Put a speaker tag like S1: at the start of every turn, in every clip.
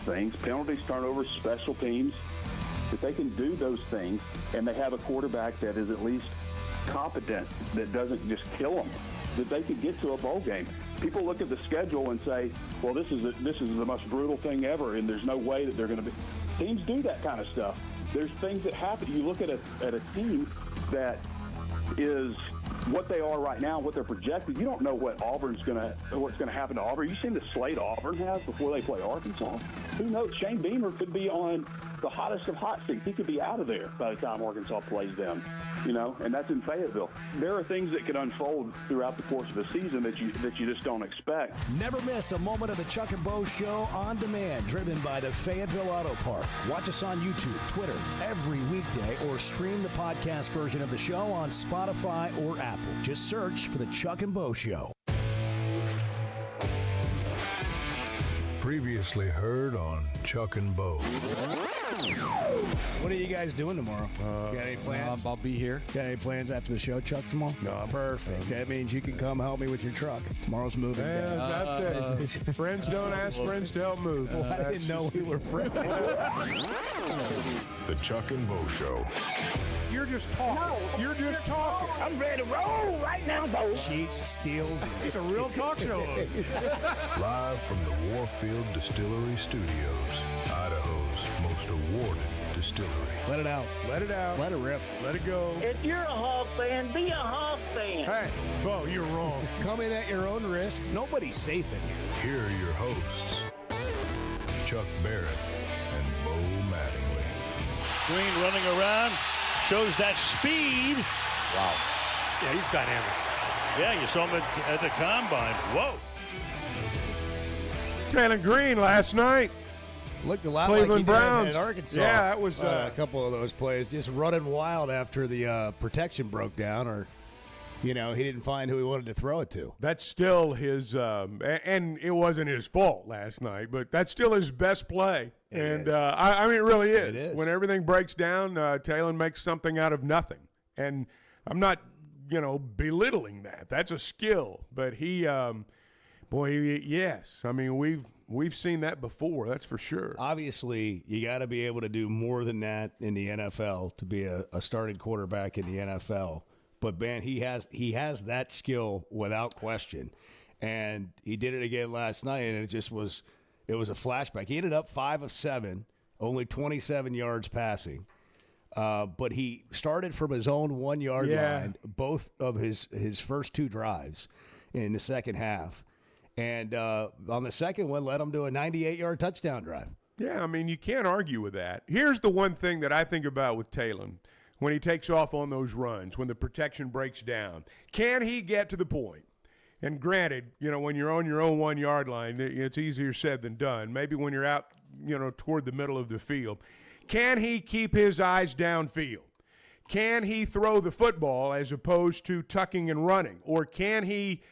S1: things, penalties, turnovers, special teams, if they can do those things and they have a quarterback that is at least competent, that doesn't just kill them, that they could get to a bowl game. People look at the schedule and say, well, this is the most brutal thing ever, and there's no way that they're going to be. Teams do that kind of stuff. There's things that happen. You look at a team that is what they are right now, what they're projected. You don't know what's going to happen to Auburn. You've seen the slate Auburn has before they play Arkansas. Who knows? Shane Beamer could be on the hottest of hot seats. He could be out of there by the time Arkansas plays them, and that's in Fayetteville. There are things that can unfold throughout the course of the season that you just don't expect.
S2: Never miss a moment of the Chuck and Bo Show on demand, driven by the Fayetteville Auto Park. Watch us on YouTube, Twitter, every weekday, or stream the podcast version of the show on Spotify or Apple. Just search for the Chuck and Bo Show.
S3: Previously heard on Chuck and Bo.
S2: What are you guys doing tomorrow? Got any plans?
S4: I'll be here.
S2: Got any plans after the show, Chuck, tomorrow?
S5: No.
S2: Perfect. That means you can come help me with your truck. Tomorrow's moving day.
S5: Friends don't ask friends to help move.
S2: Well, I didn't know we were friends.
S3: The Chuck and Bo Show.
S5: You're just talking.
S6: No.
S5: You're just talking.
S6: I'm ready to roll right now, Bo.
S2: Cheats, steals.
S5: It's a real talk show.
S3: Live from the Warfield Distillery Studios, Idaho's most awarded distillery.
S2: Let it out.
S5: Let it out.
S2: Let it rip.
S5: Let it go.
S6: If you're a Hawk fan, be a Hawk fan.
S5: Hey, Bo, you're wrong.
S2: Come in at your own risk. Nobody's safe in here.
S3: Here are your hosts, Chuck Barrett and Bo Mattingly.
S7: Green running around, shows that speed.
S5: Wow. Yeah, he's dynamic.
S7: Yeah, you saw him at the combine. Whoa.
S5: Taylor Green last night.
S2: Looked a lot
S5: Cleveland
S2: like he
S5: Browns.
S2: did at Arkansas.
S5: Yeah, that was
S2: a couple of those plays. Just running wild after the protection broke down, or he didn't find who he wanted to throw it to.
S5: That's still his, and it wasn't his fault last night, but that's still his best play. I mean, it really is.
S2: It is.
S5: When everything breaks down, Taylor makes something out of nothing. And I'm not, belittling that. That's a skill. But yes. I mean, we've seen that before. That's for sure.
S2: Obviously, you got to be able to do more than that in the NFL to be a starting quarterback in the NFL. But man, he has that skill without question, and he did it again last night. And it was a flashback. He ended up 5 of 7, only 27 yards passing. But he started from his own 1 yard line, both of his first 2 drives in the second half. And on the second one, led him to a 98-yard touchdown drive.
S5: Yeah, I mean, you can't argue with that. Here's the one thing that I think about with Taylor when he takes off on those runs, when the protection breaks down. Can he get to the point? And granted, when you're on your own 1 yard line, it's easier said than done. Maybe when you're out, toward the middle of the field. Can he keep his eyes downfield? Can he throw the football as opposed to tucking and running? Or can he,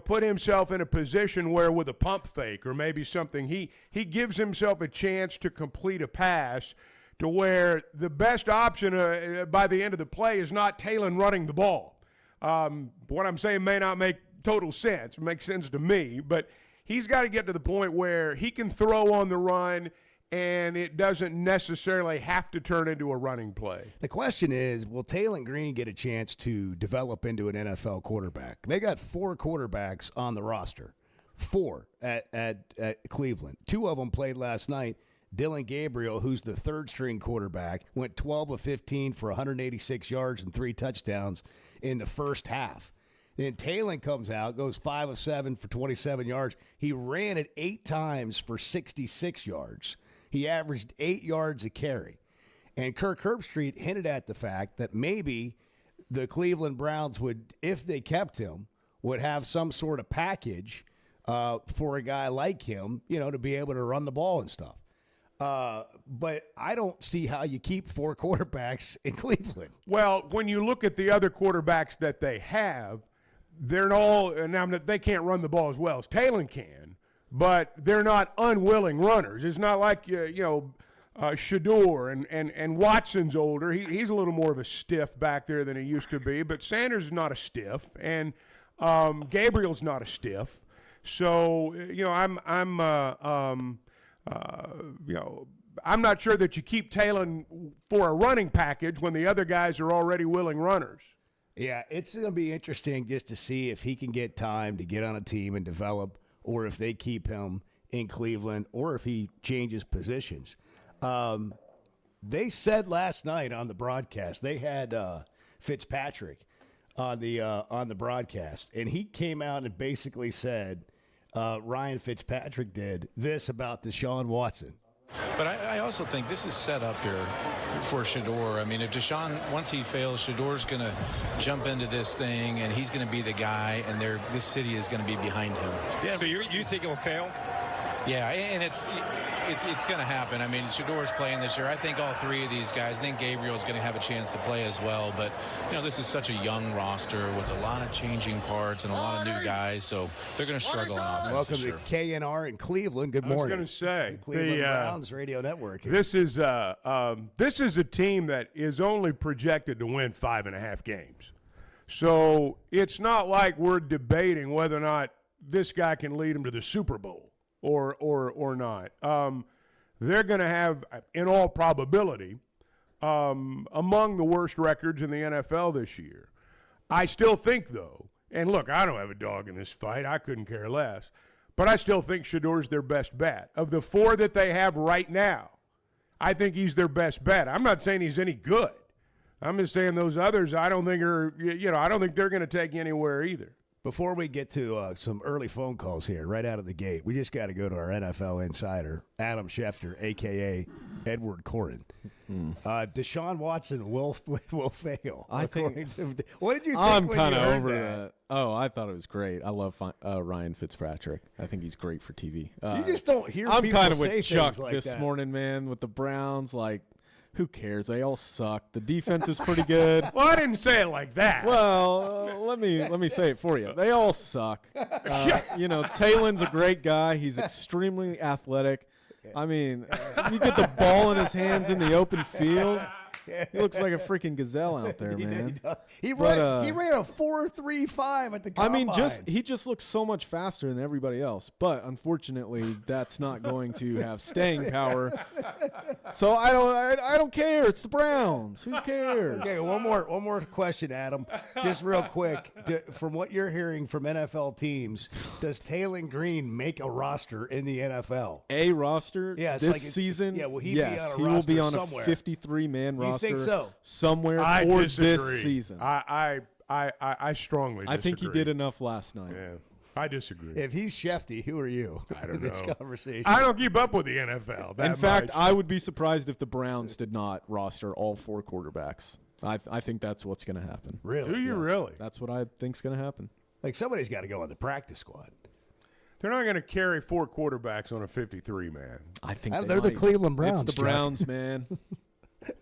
S5: put himself in a position where with a pump fake or maybe something, he gives himself a chance to complete a pass to where the best option by the end of the play is not Taylor running the ball. What I'm saying may not make total sense. It makes sense to me, but he's got to get to the point where he can throw on the run and it doesn't necessarily have to turn into a running play.
S2: The question is, will Taylor Green get a chance to develop into an NFL quarterback? They got 4 quarterbacks on the roster, 4 at Cleveland. 2 of them played last night. Dylan Gabriel, who's the third-string quarterback, went 12 of 15 for 186 yards and 3 touchdowns in the first half. Then Taylor comes out, goes 5 of 7 for 27 yards. He ran it 8 times for 66 yards. He averaged 8 yards a carry. And Kirk Herbstreit hinted at the fact that maybe the Cleveland Browns would, if they kept him, would have some sort of package for a guy like him, to be able to run the ball and stuff. But I don't see how you keep 4 quarterbacks in Cleveland.
S5: Well, when you look at the other quarterbacks that they have, they're all – now they can't run the ball as well as Taylor can, but they're not unwilling runners. It's not like, Shador and Watson's older. He's a little more of a stiff back there than he used to be, but Sanders is not a stiff, and I'm not sure that you keep Talon for a running package when the other guys are already willing runners.
S2: Yeah, it's going to be interesting just to see if he can get time to get on a team and develop, or if they keep him in Cleveland, or if he changes positions. They said last night on the broadcast, they had Fitzpatrick on the broadcast, and he came out and basically said, Ryan Fitzpatrick did this about Deshaun Watson.
S4: But I also think this is set up here for Shedeur. I mean, if Deshaun, once he fails, Shedeur's going to jump into this thing, and he's going to be the guy, and this city is going to be behind him.
S8: Yeah. So you think he'll fail?
S4: Yeah, and it's going to happen. I mean, Shedeur's playing this year. I think all three of these guys. I think Gabriel's going to have a chance to play as well. But this is such a young roster with a lot of changing parts and a lot of new guys, so they're going to struggle on offense.
S2: Welcome to KNR in Cleveland. Good morning.
S5: I was going to say
S2: Cleveland Browns Radio Network.
S5: This is a team that is only projected to win 5.5 games. So it's not like we're debating whether or not this guy can lead them to the Super Bowl. Or not. They're going to have, in all probability, among the worst records in the NFL this year. I still think, though, and look, I don't have a dog in this fight. I couldn't care less. But I still think Shedeur's their best bet. Of the four that they have right now, I think he's their best bet. I'm not saying he's any good. I'm just saying those others I don't think I don't think they're going to take anywhere either.
S2: Before we get to some early phone calls here, right out of the gate, we just got to go to our NFL insider, Adam Schefter, a.k.a. Edward Corrin. Deshaun Watson will fail.
S9: What did you think
S2: I'm
S9: kind of over that? Oh, I thought it was great. I love Ryan Fitzpatrick. I think he's great for TV.
S2: You just don't hear
S9: I'm
S2: people
S9: kind of
S2: say
S9: with Chuck
S2: things like
S9: this
S2: that.
S9: morning, man, with the Browns. Like, who cares? They all suck. The defense is pretty good.
S5: Well, I didn't say it like that.
S9: Well, let me say it for you. They all suck. Talon's a great guy. He's extremely athletic. I mean, you get the ball in his hands in the open field. He looks like a freaking gazelle out there, man.
S2: He ran a 4.35 at the combine.
S9: I mean, he just looks so much faster than everybody else. But unfortunately, that's not going to have staying power. So I don't care. It's the Browns. Who cares?
S2: Okay, one more question, Adam. Just real quick. From what you're hearing from NFL teams, does Talon Green make a roster in the NFL?
S9: A roster?
S2: Yeah,
S9: this season?
S2: Yeah, will he
S9: yes,
S2: be on a
S9: he
S2: roster
S9: will be on
S2: somewhere?
S9: a 53-man roster.
S2: You think so?
S9: Somewhere
S5: I
S9: for
S5: disagree.
S9: this season.
S5: I strongly disagree.
S9: I think he did enough last night.
S5: Yeah, I disagree.
S2: If he's Shefty, who are you?
S5: I don't
S2: in this
S5: know.
S2: conversation.
S5: I don't keep up with the NFL.
S9: In fact, I would be surprised if the Browns did not roster all four quarterbacks. I think that's what's going to happen.
S2: Really?
S5: Do you really?
S9: That's what I think's going to happen.
S2: Like, somebody's got to go on the practice squad.
S5: They're not going to carry four quarterbacks on a 53-man.
S9: I think
S2: They're the Cleveland Browns.
S9: It's the Browns, man.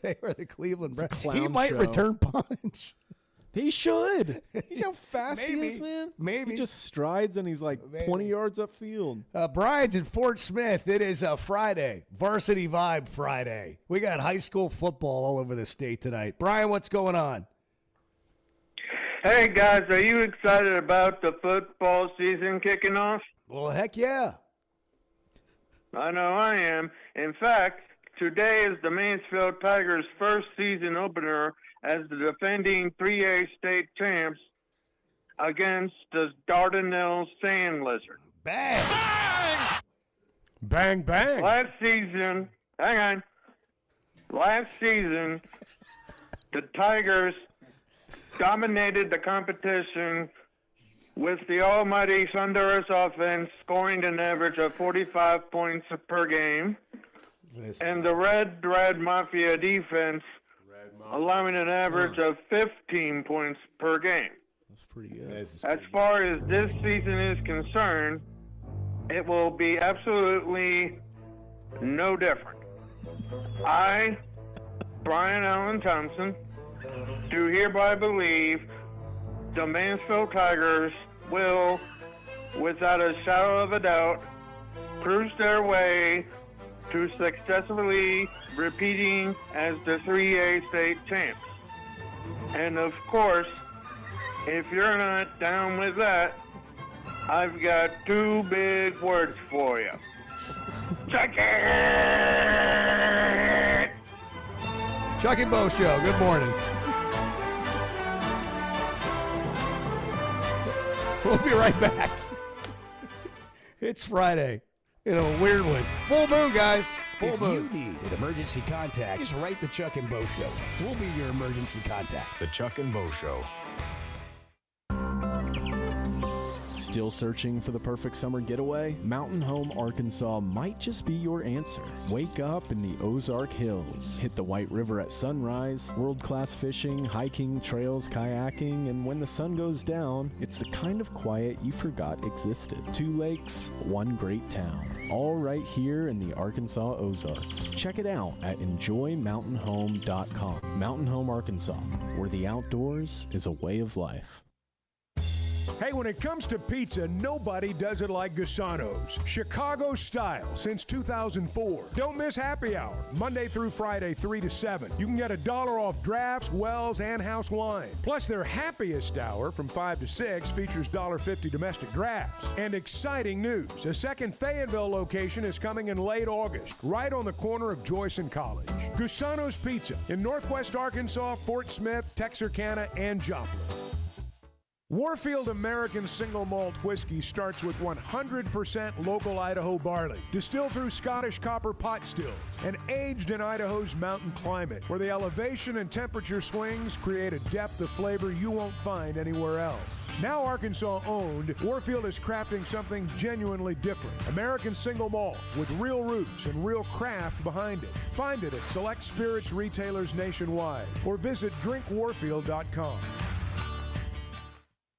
S2: They are the Cleveland Browns.
S9: clown
S2: He might
S9: show.
S2: return punts.
S9: He should. He's how fast he
S2: Maybe.
S9: is, man.
S2: Maybe.
S9: He just strides and he's like 20 yards upfield.
S2: Brian's in Fort Smith. It is Friday, Varsity Vibe Friday. We got high school football all over the state tonight. Brian, what's going on?
S10: Hey, guys, are you excited about the football season kicking off?
S2: Well, heck yeah.
S10: I know I am. In fact, today is the Mansfield Tigers' first season opener as the defending 3A state champs against the Dardanelle Sand Lizard.
S2: Bang!
S5: Bang, bang.
S10: Last season, the Tigers dominated the competition with the almighty Thunderous offense scoring an average of 45 points per game, and the Red Mafia defense allowing an average of 15 points per game.
S9: That's pretty good.
S10: As far as this season is concerned, it will be absolutely no different. I, Brian Allen Thompson, do hereby believe the Mansfield Tigers will, without a shadow of a doubt, cruise their way to successfully repeating as the 3A state champs. And of course, if you're not down with that, I've got two big words for you. Check it!
S2: Chuck and Bo Show, good morning. We'll be right back. It's Friday. A weird one. Full moon, guys. Full moon. If you need an emergency contact, just write the Chuck and Bo Show. We'll be your emergency contact.
S3: The Chuck and Bo Show.
S9: Still searching for the perfect summer getaway? Mountain Home Arkansas might just be your answer. Wake up in the Ozark Hills. Hit the White River at sunrise. World-class fishing, hiking, trails, kayaking, and when the sun goes down, it's the kind of quiet you forgot existed. 2 lakes, 1 great town. All right here in the Arkansas Ozarks. Check it out at enjoymountainhome.com. Mountain Home Arkansas, where the outdoors is a way of life.
S5: Hey, when it comes to pizza, nobody does it like Gusano's. Chicago style since 2004. Don't miss happy hour, Monday through Friday, 3 to 7. You can get $1 off drafts, wells, and house wine. Plus, their happiest hour from 5 to 6 features $1.50 domestic drafts. And exciting news, a second Fayetteville location is coming in late August, right on the corner of Joyce and College. Gusano's Pizza in Northwest Arkansas, Fort Smith, Texarkana, and Joplin. Warfield American Single Malt Whiskey starts with 100% local Idaho barley, distilled through Scottish copper pot stills, and aged in Idaho's mountain climate, where the elevation and temperature swings create a depth of flavor you won't find anywhere else. Now Arkansas owned, Warfield is crafting something genuinely different. American Single Malt with real roots and real craft behind it. Find it at select spirits retailers nationwide or visit drinkwarfield.com.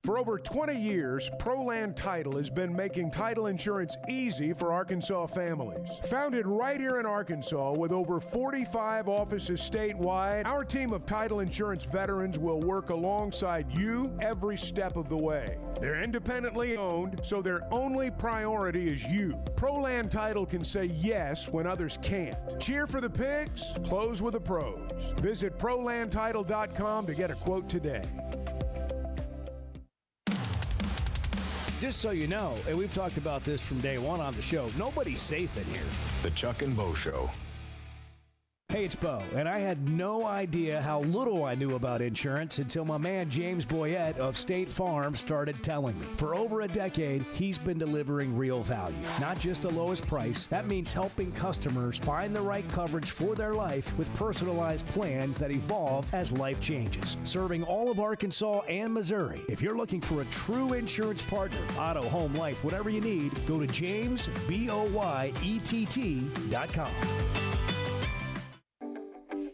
S5: For over 20 years, ProLand Title has been making title insurance easy for Arkansas families. Founded right here in Arkansas with over 45 offices statewide, our team of title insurance veterans will work alongside you every step of the way. They're independently owned, so their only priority is you. ProLand Title can say yes when others can't. Cheer for the pigs, close with the pros. Visit ProLandTitle.com to get a quote today.
S2: Just so you know, and we've talked about this from day one on the show, nobody's safe in here.
S3: The Chuck and Bo Show.
S2: Hey, it's Bo, and I had no idea how little I knew about insurance until my man James Boyette of State Farm started telling me. For over a decade, he's been delivering real value, not just the lowest price. That means helping customers find the right coverage for their life with personalized plans that evolve as life changes. Serving all of Arkansas and Missouri. If you're looking for a true insurance partner, auto, home, life, whatever you need, go to JamesBoyett.com.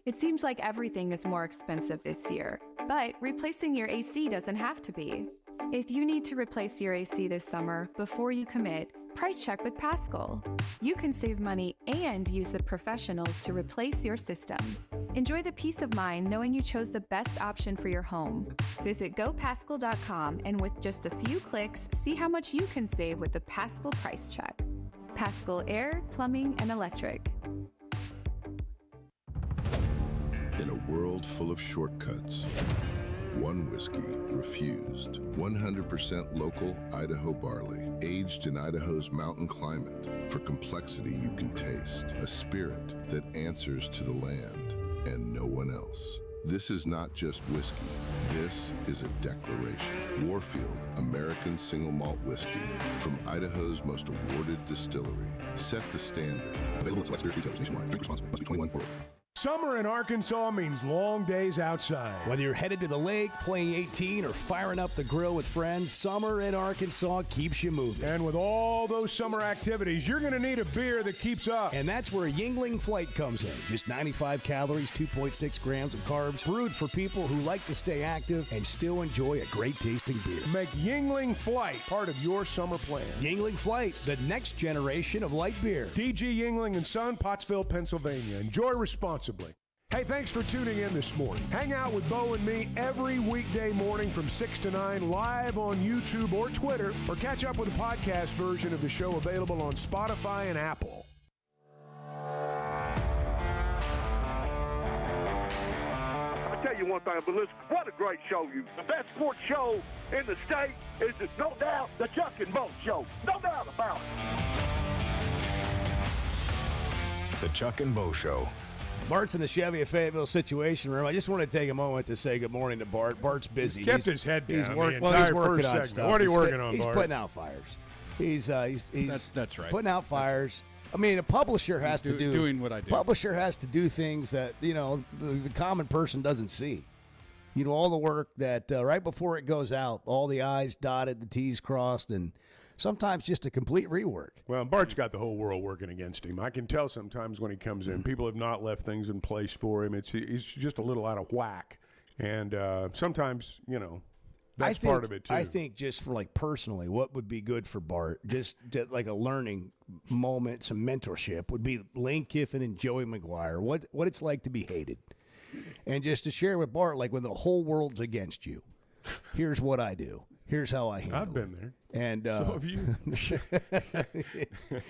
S11: It seems like everything is more expensive this year, but replacing your AC doesn't have to be. If you need to replace your AC this summer, before you commit, price check with Paschal. You can save money and use the professionals to replace your system. Enjoy the peace of mind knowing you chose the best option for your home. Visit GoPaschal.com and with just a few clicks, see how much you can save with the Paschal Price Check. Paschal Air, Plumbing, and Electric.
S12: In a world full of shortcuts, one whiskey refused. 100% local Idaho barley, aged in Idaho's mountain climate for complexity you can taste. A spirit that answers to the land and no one else. This is not just whiskey. This is a declaration. Warfield American Single Malt Whiskey from Idaho's most awarded distillery. Set the standard. Available at select spirits retailers nationwide. Drink responsibly. Must be 21 or older.
S5: Summer in Arkansas means long days outside.
S2: Whether you're headed to the lake, playing 18, or firing up the grill with friends, summer in Arkansas keeps you moving.
S5: And with all those summer activities, you're going to need a beer that keeps up.
S2: And that's where Yuengling Flight comes in. Just 95 calories, 2.6 grams of carbs, brewed for people who like to stay active and still enjoy a great tasting beer.
S5: Make Yuengling Flight part of your summer plan.
S2: Yuengling Flight, the next generation of light beer.
S5: DG Yuengling & Son, Pottsville, Pennsylvania. Enjoy responsibly. Hey, thanks for tuning in this morning. Hang out with Bo and me every weekday morning from 6 to 9 live on YouTube or Twitter, or catch up with the podcast version of the show available on Spotify and Apple.
S13: I'll tell you one thing, but listen, what a great show you. The best sports show in the state is, no doubt, the Chuck and Bo Show. No doubt about it.
S3: The Chuck and Bo Show.
S2: Bart's in the Chevy of Fayetteville Situation Room. I just want to take a moment to say good morning to Bart. Bart's busy.
S5: He's kept his head down
S2: He's
S5: the
S2: working
S5: entire
S2: on
S5: first segment.
S2: stuff.
S5: What are you working on,
S2: He's
S5: Bart?
S2: putting out fires. He's
S14: That's right.
S2: putting out fires. I mean, a publisher has to do
S14: doing what I do.
S2: Publisher has to do things that the common person doesn't see. All the work that right before it goes out, all the I's dotted, the T's crossed, and sometimes just a complete rework.
S5: Well, Bart's got the whole world working against him. I can tell sometimes when he comes in, people have not left things in place for him. He's just a little out of whack, and sometimes that's part of it too.
S2: I think just for personally, what would be good for Bart, just like a learning moment, some mentorship, would be Lane Kiffin and Joey McGuire. What it's like to be hated, and just to share with Bart, like when the whole world's against you. Here's what I do. Here's how I handle it.
S5: I've been there.
S2: And
S5: so have you.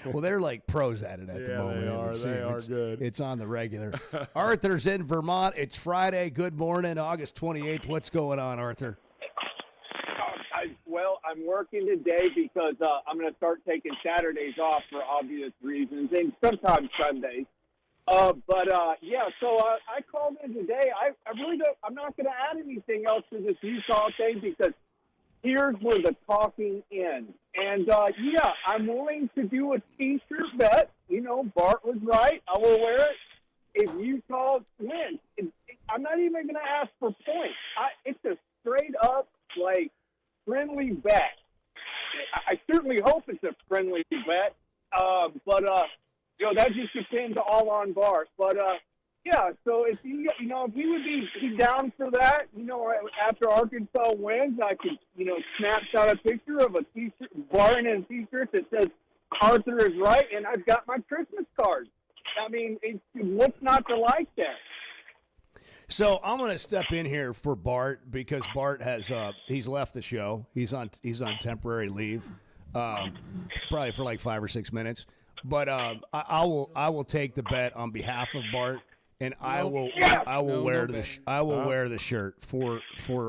S2: Well, they're like pros at it at the moment.
S5: They are good.
S2: It's on the regular. Arthur's in Vermont. It's Friday. Good morning, August 28th. What's going on, Arthur?
S15: Well, I'm working today because I'm going to start taking Saturdays off for obvious reasons, and sometimes Sundays. So I called in today. I really don't. I'm not going to add anything else to this Utah thing because here's where the talking ends. And I'm willing to do a T-shirt bet. Bart was right. I will wear it if Utah wins. I'm not even going to ask for points. It's a straight up friendly bet. I certainly hope it's a friendly bet. That just depends all on Bart. So if he would be down for that, after Arkansas wins, I could, snapshot a picture of a T-shirt, Bart in a T-shirt that says Arthur is right, and I've got my Christmas card. I mean, what's not to like that?
S2: So I'm going to step in here for Bart because Bart has he's left the show. He's on temporary leave, probably for 5 or 6 minutes. But I will take the bet on behalf of Bart, and I will wear the shirt for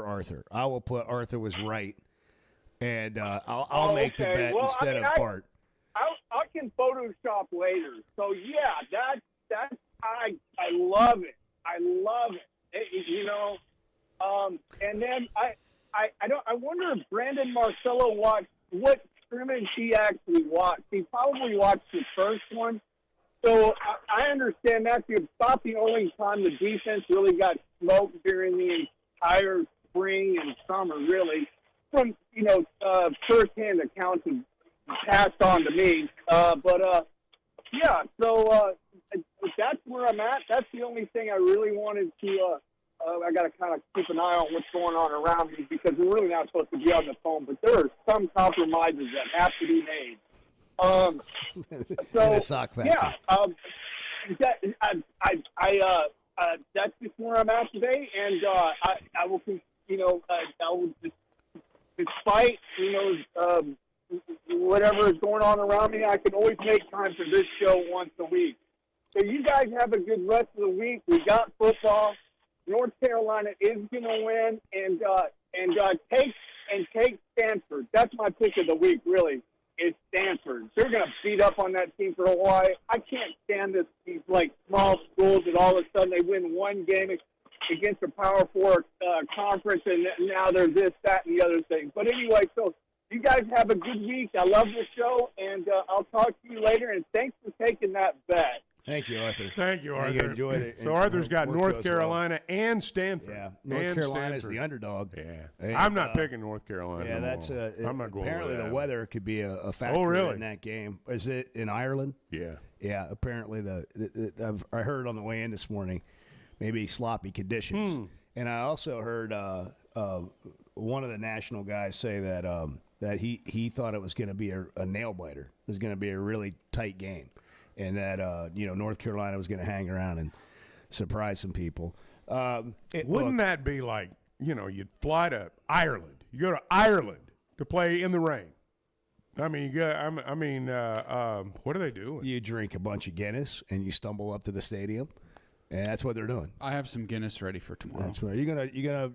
S2: Arthur. I will put Arthur was right, and I'll make the bet instead of Bart.
S15: I can Photoshop later. So I love it. I love it. And then I wonder if Brandon Marcello watched what scrimmage he actually watched. He probably watched the first one. So I understand that's about the only time the defense really got smoked during the entire spring and summer, really, from, firsthand accounts passed on to me. That's where I'm at. That's the only thing I really wanted to I got to kind of keep an eye on what's going on around me because we're really not supposed to be on the phone, but there are some compromises that have to be made.
S2: The sock factory.
S15: That's just where I'm at today, and I will, I will despite whatever is going on around me, I can always make time for this show once a week. So you guys have a good rest of the week. We got football. North Carolina is going to win, and take Stanford. That's my pick of the week, really, is Stanford. They're going to beat up on that team for Hawaii. I can't stand these small schools that all of a sudden they win one game against a Power 4 conference, and now they're this, that, and the other thing. But anyway, so you guys have a good week. I love the show, and I'll talk to you later, and thanks for taking that bet.
S2: Thank you, Arthur.
S5: Thank you, Arthur.
S2: Enjoyed it.
S5: So Arthur's got North Carolina and Stanford.
S2: Yeah, North Carolina's the underdog.
S5: Yeah, I'm not picking North Carolina.
S2: Yeah, that's
S5: I'm not going.
S2: Apparently,
S5: with that.
S2: the weather could be a factor in that game. Is it in Ireland?
S5: Yeah.
S2: Yeah. Apparently, I heard on the way in this morning, maybe sloppy conditions, and I also heard one of the national guys say that he thought it was going to be a nail biter. It was going to be a really tight game. And that North Carolina was going to hang around and surprise some people.
S5: Wouldn't that be like you'd fly to Ireland? You go to Ireland to play in the rain. I mean, what are they doing?
S2: You drink a bunch of Guinness and you stumble up to the stadium, and that's what they're doing.
S14: I have some Guinness ready for tomorrow.
S2: That's right. You're gonna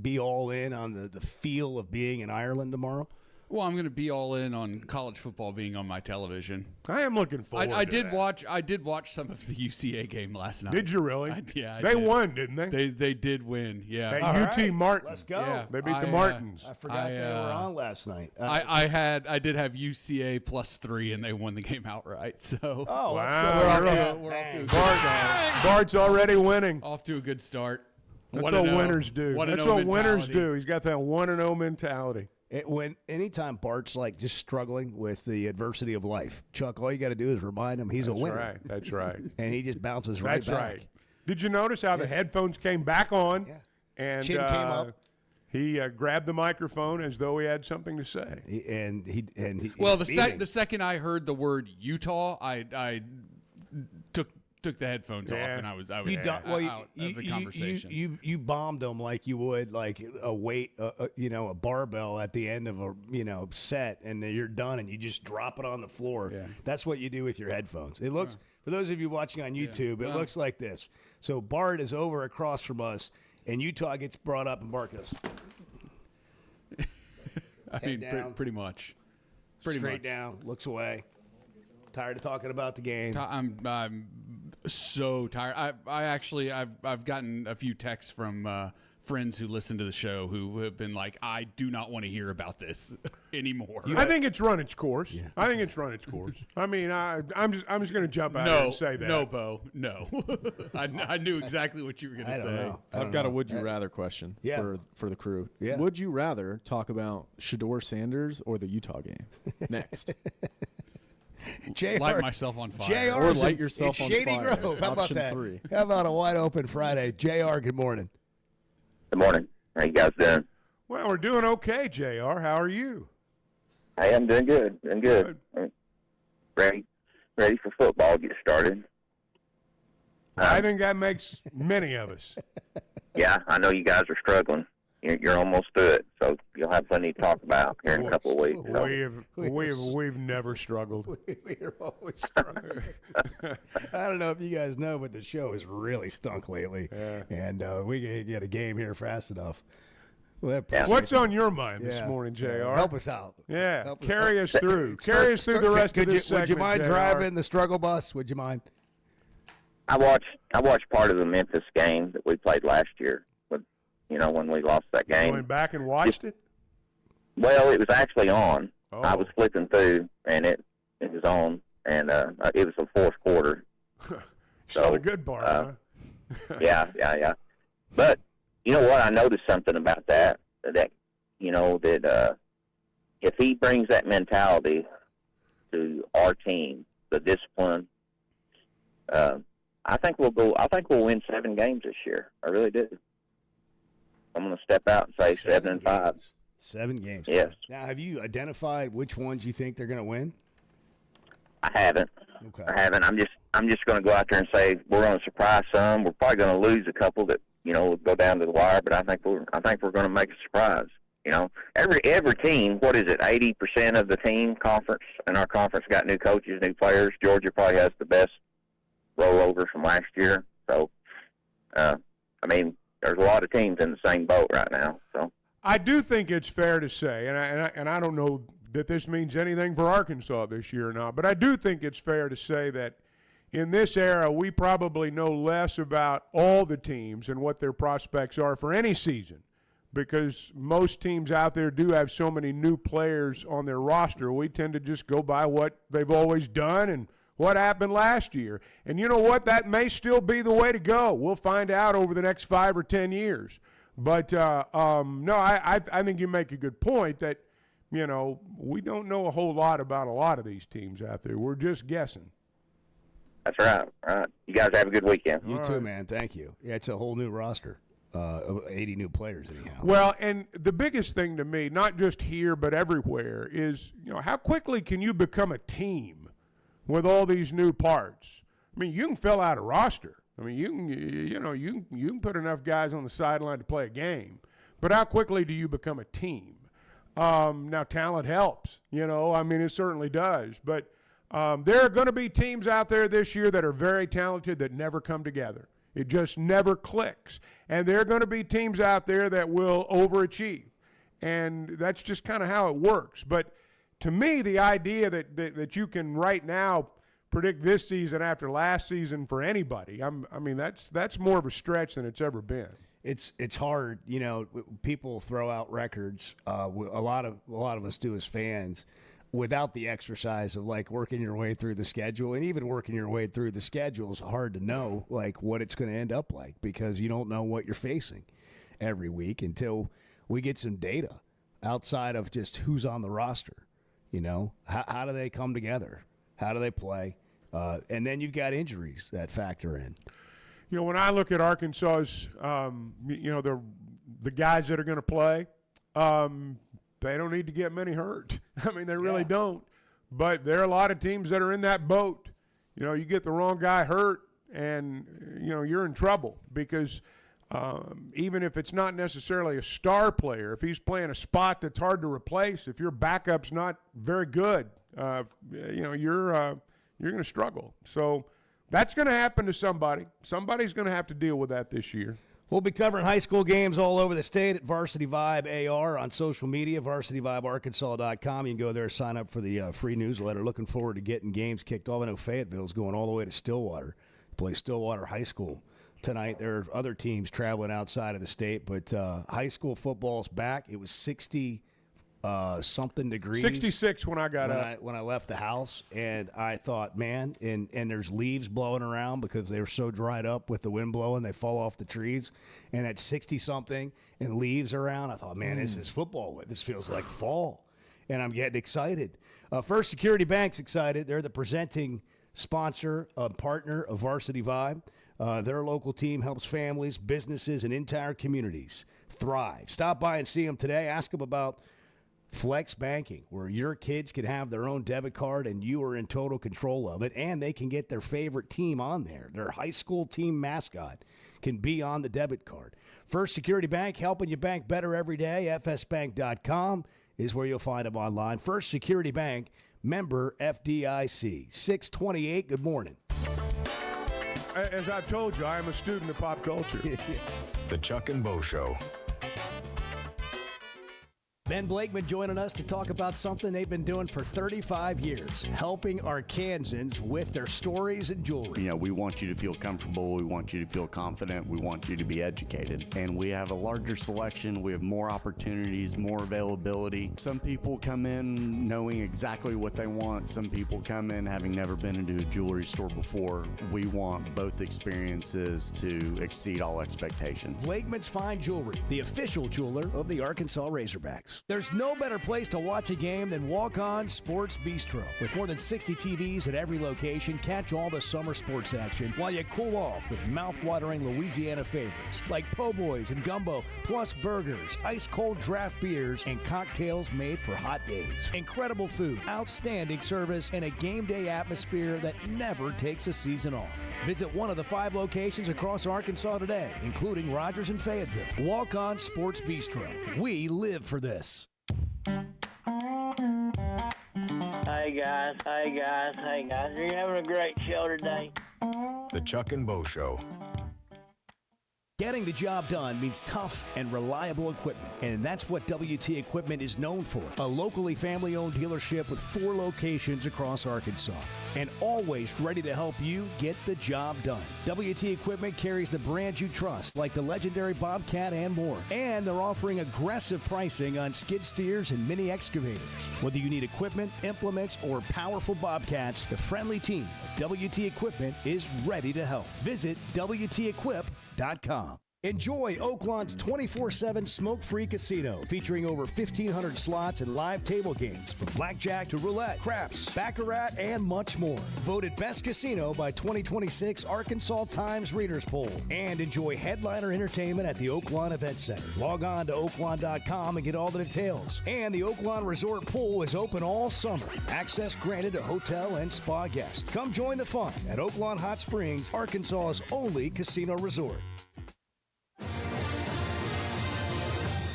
S2: be all in on the feel of being in Ireland tomorrow.
S14: Well, I'm going to be all in on college football being on my television.
S5: I am looking forward
S14: I
S5: to
S14: did
S5: that.
S14: watch some of the UCA game last night.
S5: Did you really?
S14: Yeah.
S5: They won, didn't they?
S14: They did win, yeah.
S5: At
S2: All
S5: UT
S2: right,
S5: Martin.
S2: let's go.
S14: Yeah.
S5: They beat the Martins.
S2: I forgot they were on last night.
S14: I did have UCA +3, and they won the game outright. So
S2: Oh,
S5: wow.
S14: we're off to a good start.
S5: Bart's already winning.
S14: Off to a good start.
S5: That's what winners do. That's what winners
S14: mentality.
S5: do. He's got that 1-0 mentality.
S2: Anytime Bart's like just struggling with the adversity of life, Chuck, all you got to do is remind him he's a winner.
S5: That's right.
S2: And he just bounces right
S5: That's
S2: back.
S5: right. Did you notice how the headphones came back on?
S2: Yeah.
S5: And
S2: Chin came up.
S5: He grabbed the microphone as though he had something to say.
S14: Well, the second I heard the word Utah, I took the headphones off, and I was out of the conversation.
S2: You bombed them like you would like a weight, a barbell at the end of a set, and then you're done, and you just drop it on the floor.
S14: Yeah.
S2: That's what you do with your headphones. It looks for those of you watching on YouTube, it looks like this. So Bart is over across from us, and Utah gets brought up, and Bart goes.
S14: Pretty much.
S2: Straight down, looks away. Tired of talking about the game.
S14: I'm so tired. I've gotten a few texts from friends who listen to the show who have been like, I do not want to hear about this anymore.
S5: I think it's run its course. Yeah. I think it's run its course. I mean, I'm just going to jump out here and say that.
S14: No, Bo, no. I knew exactly what you were going to say.
S9: I've got a would you rather question for the crew.
S2: Yeah.
S9: Would you rather talk about Shedeur Sanders or the Utah game next?
S14: Light myself on fire.
S2: JR
S9: or light yourself on
S2: Shady
S9: fire.
S2: Grove. How about
S9: Option
S2: that?
S9: 3.
S2: How about a wide open Friday? JR, good morning.
S16: Good morning. How you guys doing?
S5: Well, we're doing okay, JR. How are you?
S16: I am doing good. Doing good. Ready for football to get started.
S5: I think that makes many of us.
S16: Yeah, I know you guys are struggling. You're almost through it, so you'll have plenty to talk about here in a couple of weeks. So.
S5: We've never struggled.
S2: We're always struggling. I don't know if you guys know, but the show has really stunk lately, and we can get a game here fast enough.
S5: What's on your mind this morning, JR?
S2: Help us out.
S5: Yeah, carry us through. Carry us through the rest of this segment.
S2: Would you mind
S5: JR?
S2: driving the struggle bus? Would you mind?
S16: I watched part of the Memphis game that we played last year. When we lost that game.
S5: Went back and watched it?
S16: Well, it was actually on. Oh. I was flipping through, and it was on, and it was the fourth quarter.
S5: So the good part, huh?
S16: Yeah. But you know what? I noticed something about that if he brings that mentality to our team, the discipline, I think we'll win 7 games this year. I really do. I'm going to step out and say 7-5.
S2: 7 games.
S16: Yes.
S2: Now, have you identified which ones you think they're going to win?
S16: I haven't.
S2: Okay.
S16: I haven't. I'm just going to go out there and say we're going to surprise some. We're probably going to lose a couple that will go down to the wire, but I think we're going to make a surprise. Every team. What is it? 80% of the team conference, and our conference got new coaches, new players. Georgia probably has the best rollover from last year. So, there's a lot of teams in the same boat right now. So
S5: I do think it's fair to say, and I don't know that this means anything for Arkansas this year or not, but I do think it's fair to say that in this era we probably know less about all the teams and what their prospects are for any season, because most teams out there do have so many new players on their roster. We tend to just go by what they've always done and what happened last year. And you know what? That may still be the way to go. We'll find out over the next 5 or 10 years. But, I think you make a good point that, we don't know a whole lot about a lot of these teams out there. We're just guessing.
S16: That's right. All right. You guys have a good weekend.
S2: You too, man. Thank you. Yeah, it's a whole new roster. 80 new players anyhow.
S5: Well, and the biggest thing to me, not just here but everywhere, is, how quickly can you become a team with all these new parts? I mean, you can fill out a roster. I mean, you can put enough guys on the sideline to play a game. But how quickly do you become a team? Now, talent helps. It certainly does. But there are going to be teams out there this year that are very talented that never come together. It just never clicks. And there are going to be teams out there that will overachieve. and that's just kind of how it works. But to me, the idea that you can right now predict this season after last season for anybody, I mean that's more of a stretch than it's ever been.
S2: It's hard, you know. People throw out records. A lot of us do as fans, without the exercise of like working your way through the schedule, and even working your way through the schedule is hard to know like what it's going to end up like, because you don't know what you're facing every week until we get some data outside of just who's on the roster. You know, how do they come together? How do they play? And then you've got injuries that factor in.
S5: You know, when I look at Arkansas's, you know, the guys that are going to play, they don't need to get many hurt. I mean, they really don't. But there are a lot of teams that are in that boat. You know, you get the wrong guy hurt, and, you know, you're in trouble, because even if it's not necessarily a star player, if he's playing a spot that's hard to replace, if your backup's not very good, you know, you're going to struggle. So that's going to happen to somebody. Somebody's going to have to deal with that this year.
S2: We'll be covering high school games all over the state at Varsity Vibe AR on social media, varsityvibearkansas.com. You can go there, sign up for the free newsletter. Looking forward to getting games kicked off. I know Fayetteville's going all the way to Stillwater to play Stillwater High School tonight. There are other teams traveling outside of the state, but high school football's back. It was 60 something degrees.
S5: 66 when I got up.
S2: When I left the house, and I thought, man, and there's leaves blowing around because they were so dried up with the wind blowing, they fall off the trees. And at 60-something and leaves around, I thought, man, this is football. This feels like fall. And I'm getting excited. First Security Bank's excited. They're the presenting sponsor, partner of Varsity Vibe. Their local team helps families, businesses, and entire communities thrive. Stop by and see them today. Ask them about Flex Banking, where your kids can have their own debit card and you are in total control of it, and they can get their favorite team on there. Their high school team mascot can be on the debit card. First Security Bank, helping you bank better every day. FSBank.com is where you'll find them online. First Security Bank, member FDIC. 628, good morning.
S5: As I've told you, I am a student of pop culture.
S3: The Chuck and Bo Show.
S2: Ben Blakeman joining us to talk about something they've been doing for 35 years, helping Arkansans with their stories and jewelry.
S17: You know, we want you to feel comfortable. We want you to feel confident. We want you to be educated. And we have a larger selection. We have more opportunities, more availability. Some people come in knowing exactly what they want. Some people come in having never been into a jewelry store before. We want both experiences to exceed all expectations.
S2: Blakeman's Fine Jewelry, the official jeweler of the Arkansas Razorbacks. There's no better place to watch a game than Walk On Sports Bistro. With more than 60 TVs at every location, catch all the summer sports action while you cool off with mouth-watering Louisiana favorites like po' boys and gumbo, plus burgers, ice-cold draft beers, and cocktails made for hot days. Incredible food, outstanding service, and a game day atmosphere that never takes a season off. Visit one of the 5 locations across Arkansas today, including Rogers and Fayetteville. Walk On Sports Bistro. We live for this.
S6: Hey guys, you're having a great show today.
S3: The Chuck and Bo Show.
S2: Getting the job done means tough and reliable equipment, and that's what WT Equipment is known for. A locally family-owned dealership with 4 locations across Arkansas, and always ready to help you get the job done. WT Equipment carries the brands you trust, like the legendary Bobcat and more, and they're offering aggressive pricing on skid steers and mini excavators. Whether you need equipment, implements, or powerful Bobcats, the friendly team at WT Equipment is ready to help. Visit WTEquip.com. Enjoy Oaklawn's 24/7 smoke-free casino, featuring over 1,500 slots and live table games from blackjack to roulette, craps, baccarat, and much more. Voted best casino by 2026 Arkansas Times Readers Poll. And enjoy headliner entertainment at the Oaklawn Event Center. Log on to oaklawn.com and get all the details. And the Oaklawn Resort Pool is open all summer. Access granted to hotel and spa guests. Come join the fun at Oaklawn Hot Springs, Arkansas's only casino resort.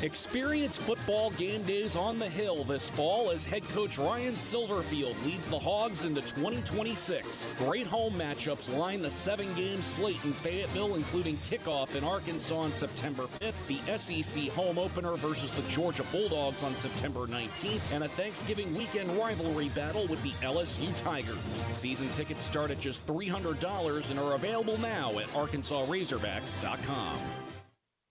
S18: Experience football game days on the Hill this fall as head coach Ryan Silverfield leads the Hogs into 2026. Great home matchups line the 7-game slate in Fayetteville, including kickoff in Arkansas on September 5th, the SEC home opener versus the Georgia Bulldogs on September 19th, and a Thanksgiving weekend rivalry battle with the LSU Tigers. Season tickets start at just $300 and are available now at ArkansasRazorbacks.com.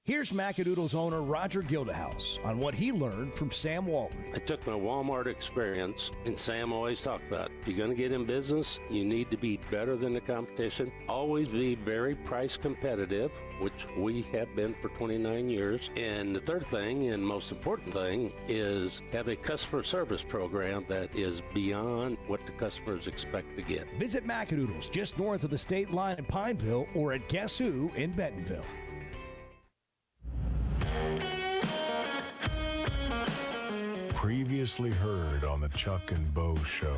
S19: Here's Macadoodle's owner, Roger Gildehouse, on what he learned from Sam Walton.
S20: I took my Walmart experience, and Sam always talked about, if you're going to get in business, you need to be better than the competition. Always be very price competitive, which we have been for 29 years. And the third thing, and most important thing, is have a customer service program that is beyond what the customers expect to get.
S19: Visit Macadoodle's just north of the state line in Pineville or at Guess Who in Bentonville.
S3: Previously heard on the Chuck and Bo Show.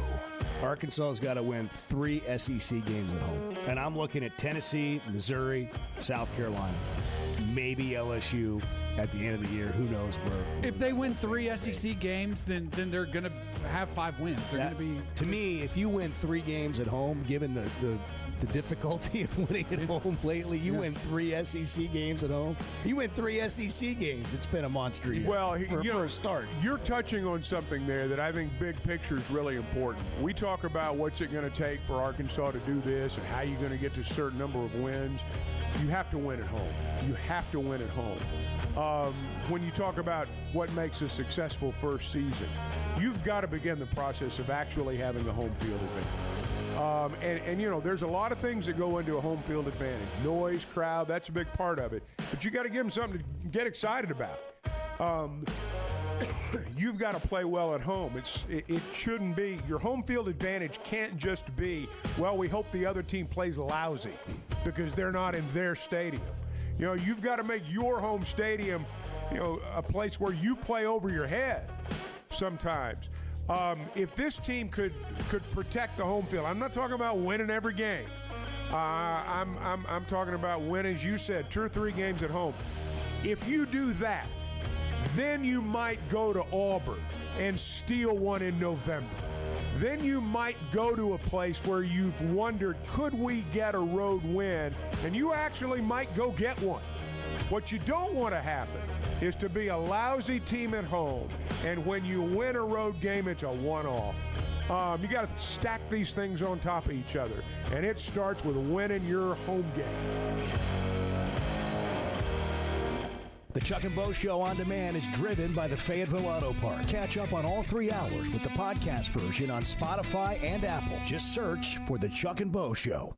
S2: Arkansas's got to win 3 SEC games at home. And I'm looking at Tennessee, Missouri, South Carolina, maybe LSU at the end of the year. Who knows where.
S14: If they win 3 SEC games, then they're going to have 5 wins. They're going to be.
S2: To me, if you win 3 games at home, given the difficulty of winning at home lately, you win 3 SEC games at home. You win 3 SEC games. It's been a monster year.
S5: Well,
S2: for a start.
S5: You're touching on something there that I think big picture is really important. We talk about what's it going to take for Arkansas to do this and how you're going to get to a certain number of wins. You have to win at home. You have to win at home. When you talk about what makes a successful first season, you've got to begin the process of actually having a home field advantage. And you know, there's a lot of things that go into a home field advantage. Noise, crowd, that's a big part of it. But you got to give them something to get excited about. You've got to play well at home. It shouldn't be. Your home field advantage can't just be, well, we hope the other team plays lousy because they're not in their stadium. You know, you've got to make your home stadium, you know, a place where you play over your head sometimes. If this team could protect the home field, I'm not talking about winning every game. I'm talking about winning, as you said, 2 or 3 games at home. If you do that, then you might go to Auburn and steal one in November. Then you might go to a place where you've wondered, could we get a road win? And you actually might go get one. What you don't want to happen is to be a lousy team at home, and when you win a road game, it's a one-off. You got to stack these things on top of each other, and it starts with winning your home game.
S19: The Chuck and Bo Show on demand is driven by the Fayetteville Auto Park. Catch up on all 3 hours with the podcast version on Spotify and Apple. Just search for the Chuck and Bo Show.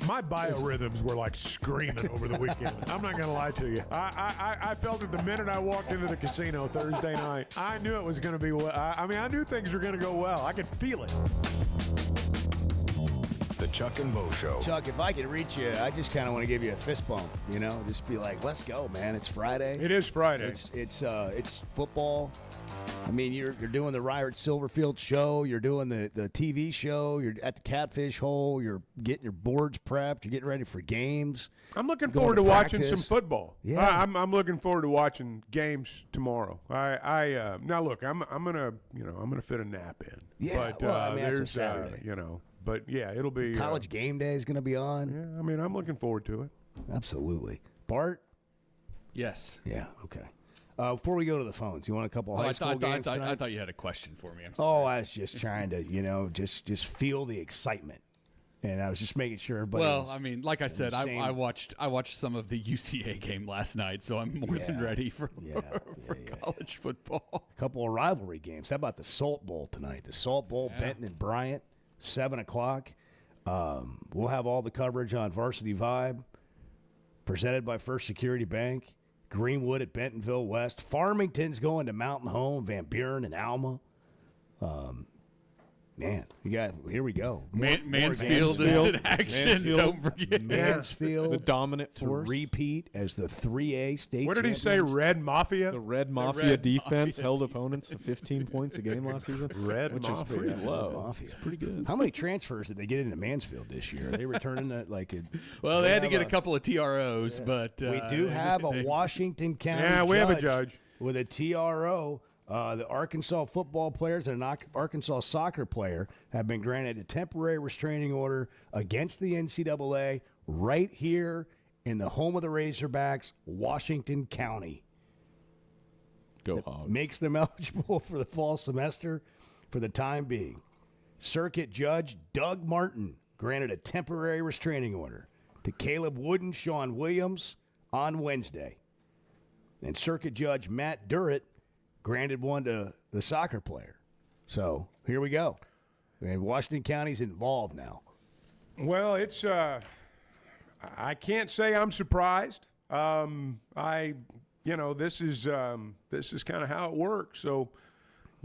S5: My biorhythms were like screaming over the weekend. I'm not going to lie to you. I felt it the minute I walked into the casino Thursday night. I knew it was going to be well. I knew things were going to go well. I could feel it.
S3: The Chuck and Bo Show.
S2: Chuck, if I could reach you, I just kind of want to give you a fist bump. You know, just be like, "Let's go, man! It's Friday."
S5: It is Friday.
S2: It's football. I mean, you're doing the Ryard Silverfield show. You're doing the TV show. You're at the Catfish Hole. You're getting your boards prepped. You're getting ready for games.
S5: I'm looking forward to watching some football.
S2: Yeah,
S5: I'm looking forward to watching games tomorrow. Now look, I'm gonna fit a nap in.
S2: Yeah,
S5: but,
S2: well, I mean, it's a Saturday.
S5: But yeah, it'll be
S2: College game day is going to be on.
S5: Yeah, I mean, I'm looking forward to it.
S2: Absolutely. Bart?
S14: Yes.
S2: Yeah, okay. Before we go to the phones, you want a couple of high school games tonight?
S14: I thought you had a question for me.
S2: I was just trying to, just feel the excitement. And I was just making sure everybody
S14: Well, I mean, like I said, I watched some of the UCA game last night, so I'm more than ready for college football.
S2: A couple of rivalry games. How about the Salt Bowl tonight? The Salt Bowl, Benton and Bryant. 7 o'clock. We'll have all the coverage on Varsity Vibe, presented by First Security Bank. Greenwood at Bentonville West. Farmington's going to Mountain Home, Van Buren and Alma. Man, here we go.
S14: Mansfield is in action. Don't forget.
S2: Mansfield,
S9: the dominant
S2: to
S9: force.
S2: repeat as the 3A state.
S5: What did he say? Red Mafia?
S9: The Red Mafia defense held opponents to 15 points a game last season.
S5: Which
S9: is pretty low.
S2: Mafia.
S9: Pretty good.
S2: How many transfers did they get into Mansfield this year? Are they returning that like it?
S14: Well, they had to get a couple of TROs, but
S2: we do have a Washington County.
S5: Yeah, we have a judge
S2: with a TRO. The Arkansas football players and an Arkansas soccer player have been granted a temporary restraining order against the NCAA right here in the home of the Razorbacks, Washington County.
S9: Go Hogs.
S2: Makes them eligible for the fall semester for the time being. Circuit Judge Doug Martin granted a temporary restraining order to Caleb Wood and Sean Williams on Wednesday. And Circuit Judge Matt Durrett granted one to the soccer player. So here we go. And Washington County's involved now.
S5: Well, it's I can't say I'm surprised. This is kind of how it works. So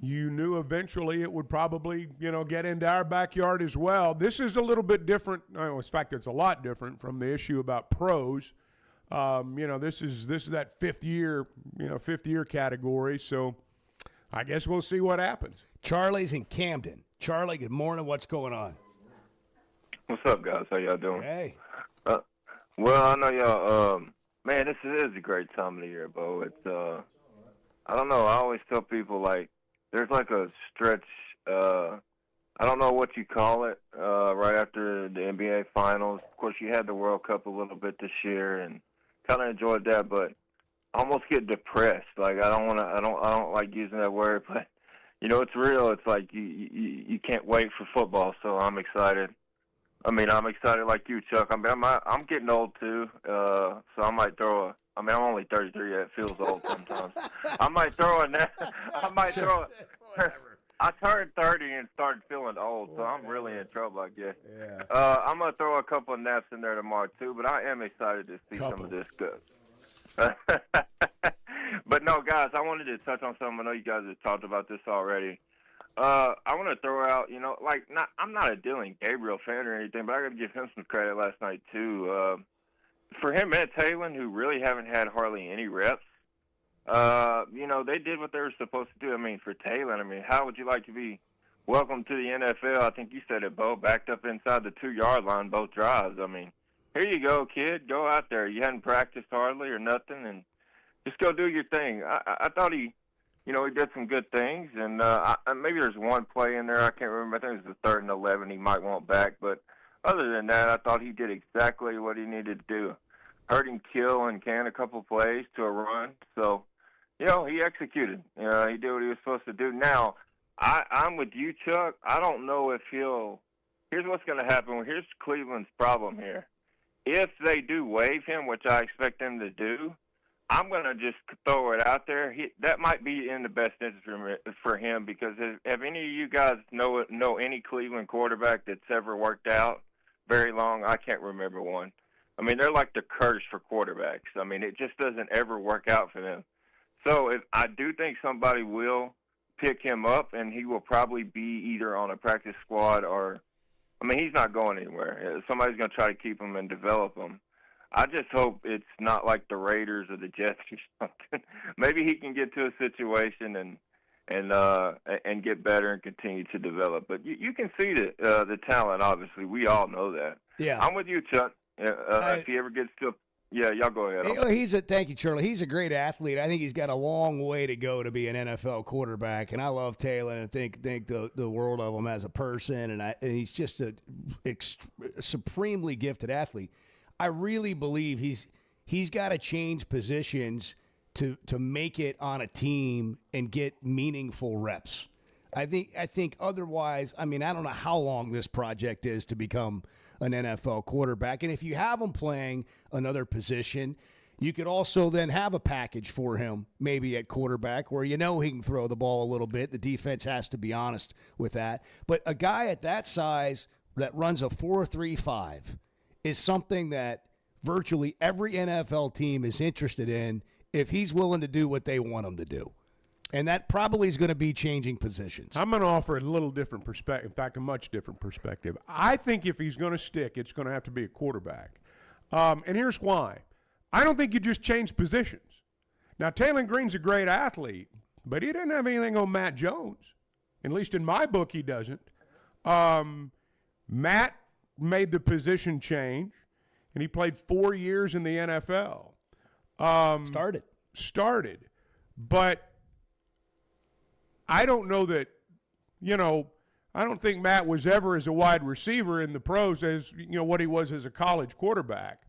S5: you knew eventually it would probably, get into our backyard as well. This is a little bit different. In fact, it's a lot different from the issue about pros. This is that fifth year category. So I guess we'll see what happens.
S2: Charlie's in Camden. Charlie, good morning. What's going on?
S21: What's up, guys? How y'all doing?
S2: Hey.
S21: Well, I know y'all. Man, this is a great time of the year, Bo. It's I don't know. I always tell people there's like a stretch. I don't know what you call it. Right after the NBA Finals, of course, you had the World Cup a little bit this year, and kind of enjoyed that, but I almost get depressed. I don't like using that word, but it's real. It's like you can't wait for football, so I'm excited. I'm excited like you, Chuck. I'm getting old too, so I might throw I'm only 33 yet. It feels old sometimes. I might throw I turned 30 and started feeling old, so I'm really in trouble, I guess.
S2: Yeah.
S21: I'm going to throw a couple of naps in there tomorrow, too, but I am excited to see some of this stuff. But, no, guys, I wanted to touch on something. I know you guys have talked about this already. I want to throw out, I'm not a Dylan Gabriel fan or anything, but I got to give him some credit last night, too. For him and Taylor, who really haven't had hardly any reps, they did what they were supposed to do. For Taylor, how would you like to be welcome to the NFL? I think you said it, Bo, backed up inside the 2-yard line both drives. Here you go, kid. Go out there. You hadn't practiced hardly or nothing, and just go do your thing. I thought he did some good things, and maybe there's one play in there I can't remember. I think it was the 3rd and 11 he might want back, but other than that, I thought he did exactly what he needed to do. Heard him kill and can a couple plays to a run, so he executed. He did what he was supposed to do. Now, I'm with you, Chuck. I don't know if here's what's going to happen. Here's Cleveland's problem here. If they do waive him, which I expect them to do, I'm going to just throw it out there. That might be in the best interest for him, because have any of you guys know any Cleveland quarterback that's ever worked out very long? I can't remember one. They're like the curse for quarterbacks. It just doesn't ever work out for them. So I do think somebody will pick him up, and he will probably be either on a practice squad or he's not going anywhere. Somebody's going to try to keep him and develop him. I just hope it's not like the Raiders or the Jets or something. Maybe he can get to a situation and get better and continue to develop. But you can see the talent, obviously. We all know that.
S2: Yeah.
S21: I'm with you, Chuck. If he ever gets to yeah, y'all go ahead.
S2: Thank you, Charlie. He's a great athlete. I think he's got a long way to go to be an NFL quarterback. And I love Taylor and think the world of him as a person. And he's just a supremely gifted athlete. I really believe he's got to change positions to make it on a team and get meaningful reps. I think otherwise, I don't know how long this project is to become an NFL quarterback. And if you have him playing another position, you could also then have a package for him, maybe at quarterback, where he can throw the ball a little bit. The defense has to be honest with that. But a guy at that size that runs a 4.35 is something that virtually every NFL team is interested in if he's willing to do what they want him to do. And that probably is going to be changing positions.
S5: I'm going to offer a little different perspective. In fact, a much different perspective. I think if he's going to stick, it's going to have to be a quarterback. And here's why. I don't think you just change positions. Now, Taylor Green's a great athlete, but he doesn't have anything on Matt Jones. At least in my book, he doesn't. Matt made the position change, and he played 4 years in the NFL. Started. But I don't know that, I don't think Matt was ever as a wide receiver in the pros as, what he was as a college quarterback.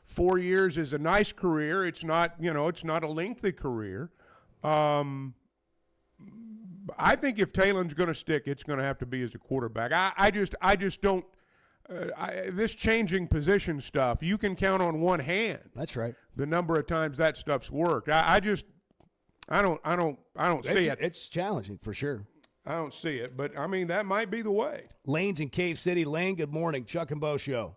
S5: 4 years is a nice career. It's not, it's not a lengthy career. I think if Taylor's going to stick, it's going to have to be as a quarterback. I just don't. This changing position stuff, you can count on one hand.
S2: That's right.
S5: The number of times that stuff's worked. I don't see it.
S2: It's challenging for sure.
S5: I don't see it, but I mean that might be the way.
S2: Lane's in Cave City. Lane, good morning. Chuck and Bo Show.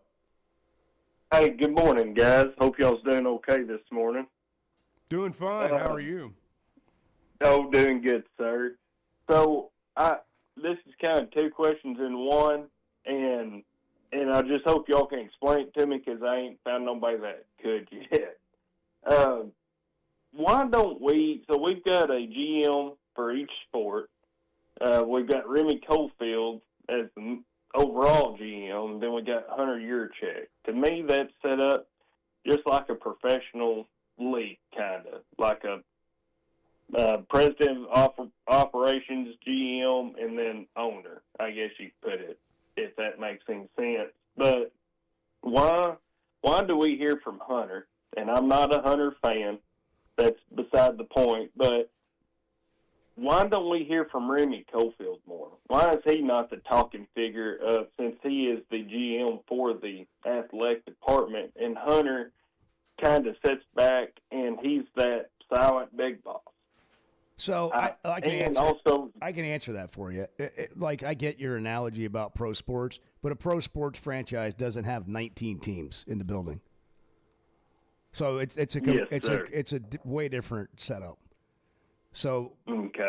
S1: Hey, good morning, guys. Hope y'all's doing okay this morning.
S5: Doing fine. How are you?
S1: Oh, doing good, sir. So, this is kind of two questions in one, and I just hope y'all can explain it to me because I ain't found nobody that could yet. Why don't we? So we've got a GM for each sport. We've got Remy Cofield as the overall GM, and then we got Hunter Yurachek. To me, that's set up just like a professional league, kind of like a president of operations, GM, and then owner, I guess you could put it, if that makes any sense. But why do we hear from Hunter? And I'm not a Hunter fan. That's beside the point. But why don't we hear from Remy Cofield more? Why is he not the talking figure since he is the GM for the athletic department, and Hunter kind of sits back and he's that silent big boss?
S2: So I can answer that for you. Like, I get your analogy about pro sports, but a pro sports franchise doesn't have 19 teams in the building. So it's a way different setup. So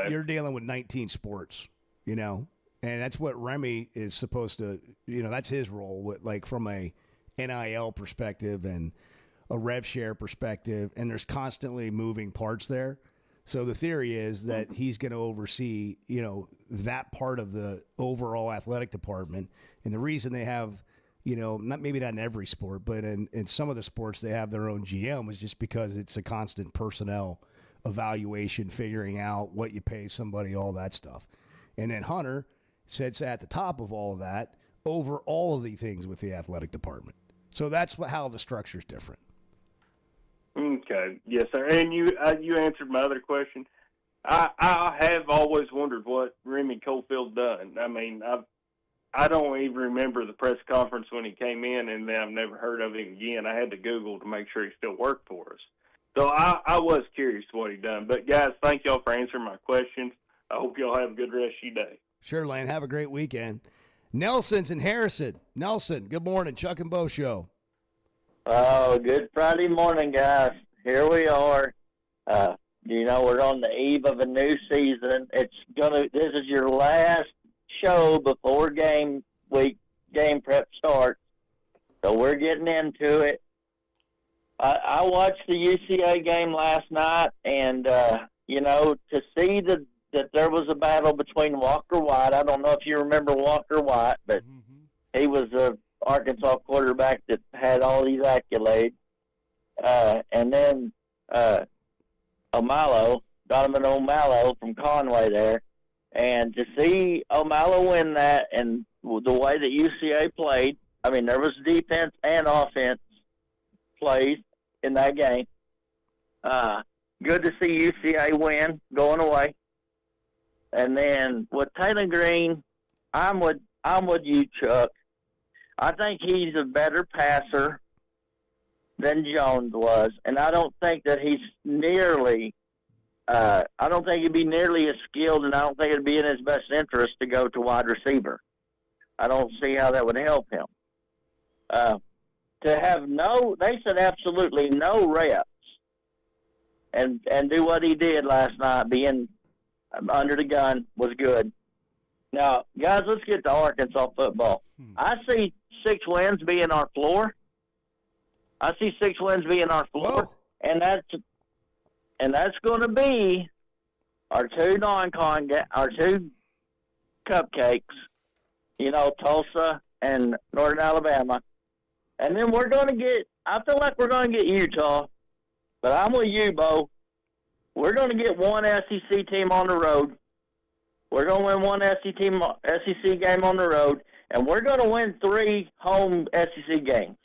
S2: you're dealing with 19 sports, and that's what Remy is supposed to, that's his role with, like, from a NIL perspective and a rev share perspective, and there's constantly moving parts there. So the theory is that he's going to oversee, that part of the overall athletic department. And the reason they have, maybe not in every sport, but in some of the sports they have their own GM is just because it's a constant personnel evaluation, figuring out what you pay somebody, all that stuff. And then Hunter sits at the top of all of that over all of the things with the athletic department. So that's how the structure is different.
S1: Okay, yes, sir. And you answered my other question. I have always wondered what Remy Cofield done. I mean, I don't even remember the press conference when he came in, and then I've never heard of him again. I had to Google to make sure he still worked for us. So I was curious what he done. But, guys, thank y'all for answering my questions. I hope y'all have a good rest of your day.
S2: Sure, Lane. Have a great weekend. Nelson's in Harrison. Nelson, good morning. Chuck and Bo Show.
S6: Oh, good Friday morning, guys. Here we are. We're on the eve of a new season. This is your last show before game prep starts. So we're getting into it. I watched the UCA game last night, and, to see that there was a battle between Walker White. I don't know if you remember Walker White, but he was a Arkansas quarterback that had all these accolades. And then Donovan O'Malley from Conway there. And to see O'Malley win that and the way that UCA played, I mean, there was defense and offense plays in that game. Good to see UCA win, going away. And then with Taylor Green, I'm with you, Chuck. I think he's a better passer than Jones was, and I don't think that he's nearly I don't think he'd be nearly as skilled, and I don't think it'd be in his best interest to go to wide receiver. I don't see how that would help him. To have they said absolutely no reps, and do what he did last night, being under the gun was good. Now, guys, let's get to Arkansas football. I see 6 wins being our floor. And that's going to be our 2 non-con, our 2 cupcakes, Tulsa and Northern Alabama. And then we're going to get, I feel like we're going to get Utah, but I'm with you, Bo. We're going to get one SEC team on the road. We're going to win one SEC game on the road, and we're going to win 3 home SEC games.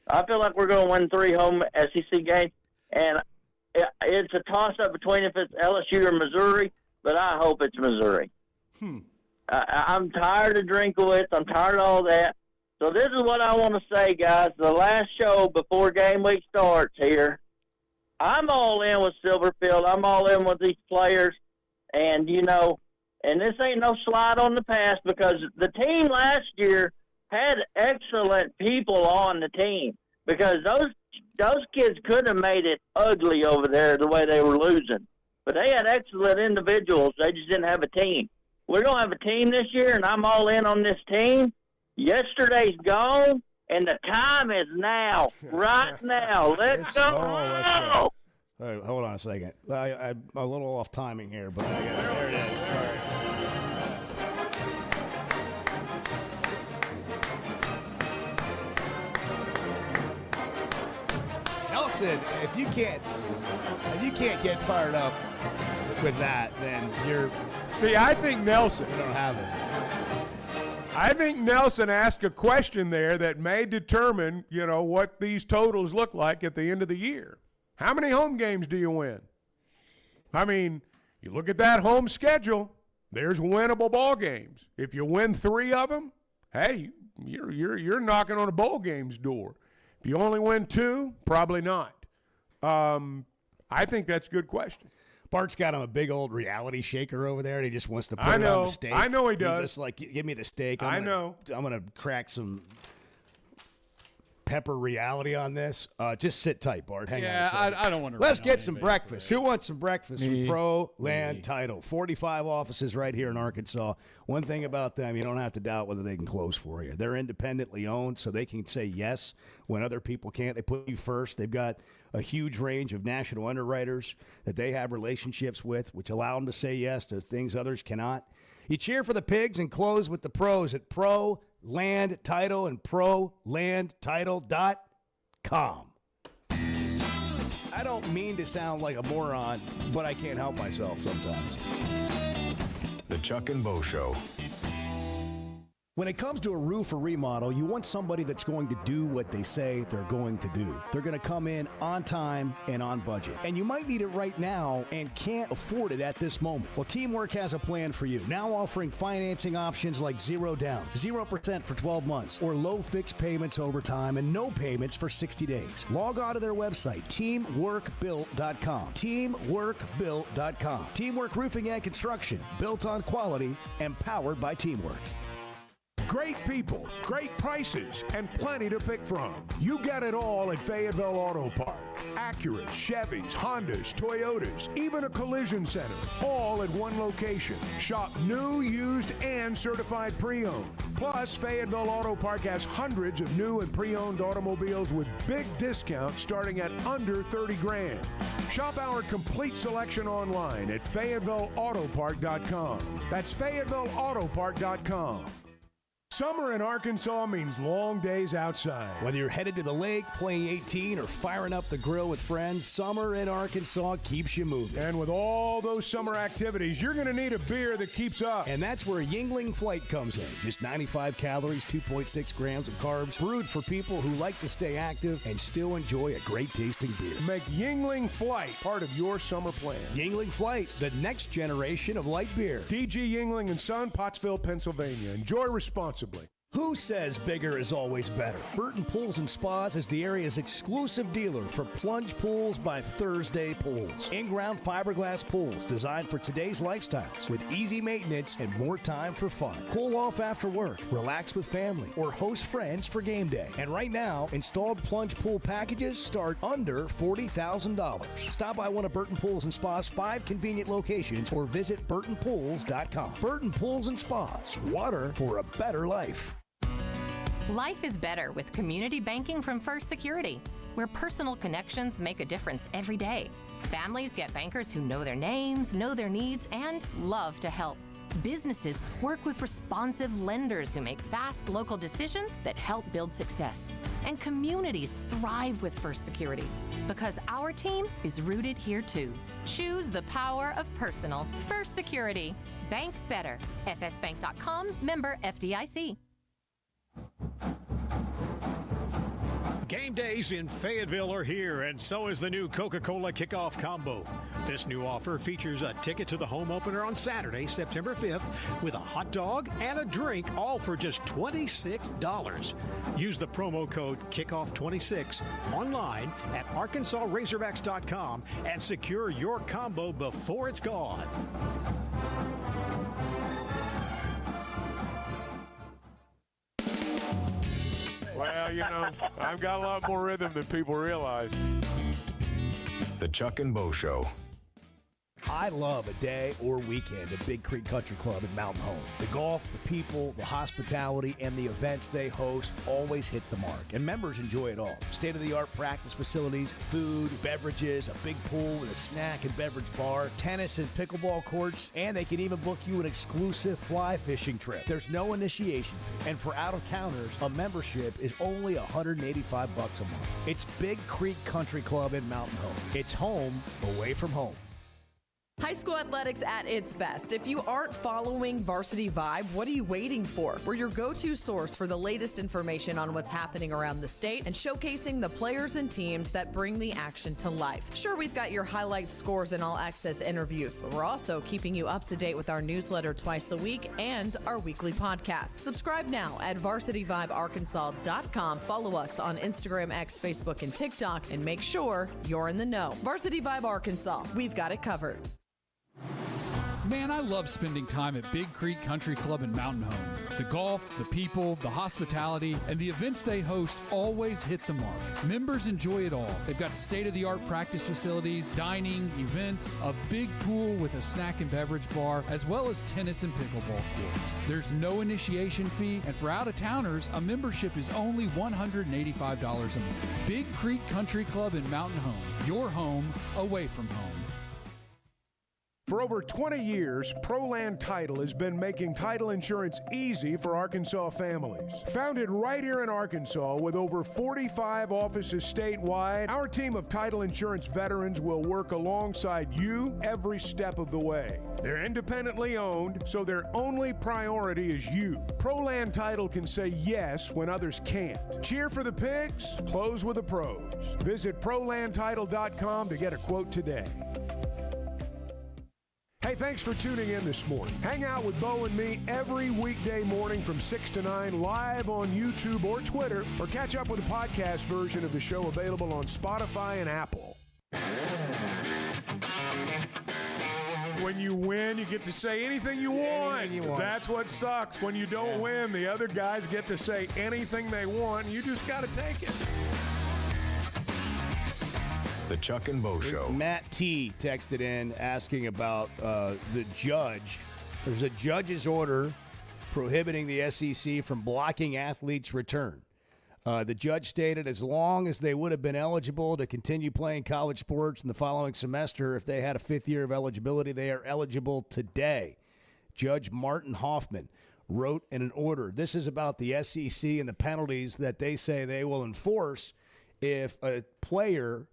S6: I feel like we're going to win 3 home SEC games, and it's a toss-up between if it's LSU or Missouri, but I hope it's Missouri. I'm tired of Drinkowitz. I'm tired of all that. So this is what I want to say, guys. The last show before game week starts here, I'm all in with Silverfield. I'm all in with these players. And, and this ain't no slide on the past because the team last year had excellent people on the team because those kids could have made it ugly over there the way they were losing. But they had excellent individuals. They just didn't have a team. We're going to have a team this year, and I'm all in on this team. Yesterday's gone, and the time is now, right now. Let's go.
S2: All right, hold on a second. I'm a little off timing here, but there it is. All right. Nelson, if you can't get fired up with that, then you're.
S5: See, I think Nelson.
S2: You don't have it.
S5: I think Nelson asked a question there that may determine, what these totals look like at the end of the year. How many home games do you win? I mean, you look at that home schedule, there's winnable ball games. If you win 3 of them, hey, you're knocking on a bowl game's door. If you only win 2, probably not. I think that's a good question.
S2: Bart's got him a big old reality shaker over there, and he just wants to put it on the steak.
S5: I know he does.
S2: He's just like, give me the steak.
S5: I know.
S2: I'm going to crack some pepper reality on this. Just sit tight, Bart. Hang on a second.
S14: I don't want to.
S2: Let's get some breakfast. Who wants some breakfast from Pro Land Title? 45 offices right here in Arkansas. One thing about them, you don't have to doubt whether they can close for you. They're independently owned, so they can say yes when other people can't. They put you first. They've got a huge range of national underwriters that they have relationships with, which allow them to say yes to things others cannot. You cheer for the pigs and close with the pros at Pro Land Title and ProLandTitle.com. I don't mean to sound like a moron, but I can't help myself sometimes.
S3: The Chuck and Bo Show.
S19: When it comes to a roof or remodel, you want somebody that's going to do what they say they're going to do. They're going to come in on time and on budget. And you might need it right now and can't afford it at this moment. Well, Teamwork has a plan for you. Now offering financing options like 0 down, 0% for 12 months, or low fixed payments over time and no payments for 60 days. Log on to their website, teamworkbuilt.com. Teamworkbuilt.com. Teamwork Roofing and Construction, built on quality and powered by Teamwork.
S5: Great people, great prices, and plenty to pick from. You get it all at Fayetteville Auto Park. Acuras, Chevys, Hondas, Toyotas, even a collision center, all at one location. Shop new, used, and certified pre-owned. Plus, Fayetteville Auto Park has hundreds of new and pre-owned automobiles with big discounts starting at under $30,000. Shop our complete selection online at FayettevilleAutopark.com. That's FayettevilleAutopark.com. Summer in Arkansas means long days outside.
S2: Whether you're headed to the lake, playing 18, or firing up the grill with friends, summer in Arkansas keeps you moving.
S5: And with all those summer activities, you're going to need a beer that keeps up.
S2: And that's where Yuengling Flight comes in. Just 95 calories, 2.6 grams of carbs, brewed for people who like to stay active and still enjoy a great tasting beer.
S5: Make Yuengling Flight part of your summer plan.
S2: Yuengling Flight, the next generation of light beer.
S5: DG Yuengling & Son, Pottsville, Pennsylvania. Enjoy responsibly.
S19: Who says bigger is always better? Burton Pools and Spas is the area's exclusive dealer for plunge pools by Thursday Pools. In-ground fiberglass pools designed for today's lifestyles with easy maintenance and more time for fun. Cool off after work, relax with family, or host friends for game day. And right now, installed plunge pool packages start under $40,000. Stop by one of Burton Pools and Spas' 5 convenient locations or visit burtonpools.com. Burton Pools and Spas. Water for a better life.
S7: Life is better with community banking from First Security, where personal connections make a difference every day. Families get bankers who know their names, know their needs, and love to help. Businesses work with responsive lenders who make fast local decisions that help build success. And communities thrive with First Security because our team is rooted here too. Choose the power of personal. First Security. Bank better. FSbank.com, member FDIC.
S22: Game days in Fayetteville are here, and so is the new Coca-Cola Kickoff Combo. This new offer features a ticket to the home opener on Saturday, September 5th, with a hot dog and a drink, all for just $26. Use the promo code KICKOFF26 online at ArkansasRazorbacks.com and secure your combo before it's gone.
S5: Well, you know, I've got a lot more rhythm than people realize.
S3: The Chuck and Bo Show.
S19: I love a day or weekend at Big Creek Country Club in Mountain Home. The golf, the people, the hospitality, and the events they host always hit the mark, and members enjoy it all. State-of-the-art practice facilities, food, beverages, a big pool with a snack and beverage bar, tennis and pickleball courts, and they can even book you an exclusive fly fishing trip. There's no initiation fee, and for out-of-towners, a membership is only $185 a month. It's Big Creek Country Club in Mountain Home. It's home away from home.
S23: High school athletics at its best. If you aren't following Varsity Vibe, what are you waiting for? We're your go-to source for the latest information on what's happening around the state and showcasing the players and teams that bring the action to life. Sure, we've got your highlight scores and all-access interviews, but we're also keeping you up to date with our newsletter twice a week and our weekly podcast. Subscribe now at varsityvibearkansas.com. Follow us on Instagram, X, Facebook, and TikTok, and make sure you're in the know. Varsity Vibe Arkansas. We've got it covered.
S14: Man, I love spending time at Big Creek Country Club in Mountain Home. The golf, the people, the hospitality, and the events they host always hit the mark. Members enjoy it all. They've got state-of-the-art practice facilities, dining, events, a big pool with a snack and beverage bar, as well as tennis and pickleball courts. There's no initiation fee, and for out-of-towners, a membership is only $185 a month. Big Creek Country Club in Mountain Home. Your home away from home.
S5: For over 20 years, ProLand Title has been making title insurance easy for Arkansas families. Founded right here in Arkansas with over 45 offices statewide, our team of title insurance veterans will work alongside you every step of the way. They're independently owned, so their only priority is you. ProLand Title can say yes when others can't. Cheer for the pigs, close with the pros. Visit ProLandTitle.com to get a quote today. Hey, thanks for tuning in this morning. Hang out with Bo and me every weekday morning from 6 to 9 live on YouTube or Twitter, or catch up with the podcast version of the show available on Spotify and Apple. When you win, you get to say anything you want. That's what sucks. When you don't win, the other guys get to say anything they want, and you just got to take it.
S3: The Chuck and Bo Show.
S2: Matt T texted in asking about the judge. There's a judge's order prohibiting the SEC from blocking athletes' return. The judge stated as long as they would have been eligible to continue playing college sports in the following semester, if they had a fifth year of eligibility, they are eligible today. Judge Martin Hoffman wrote in an order. This is about the SEC and the penalties that they say they will enforce if a player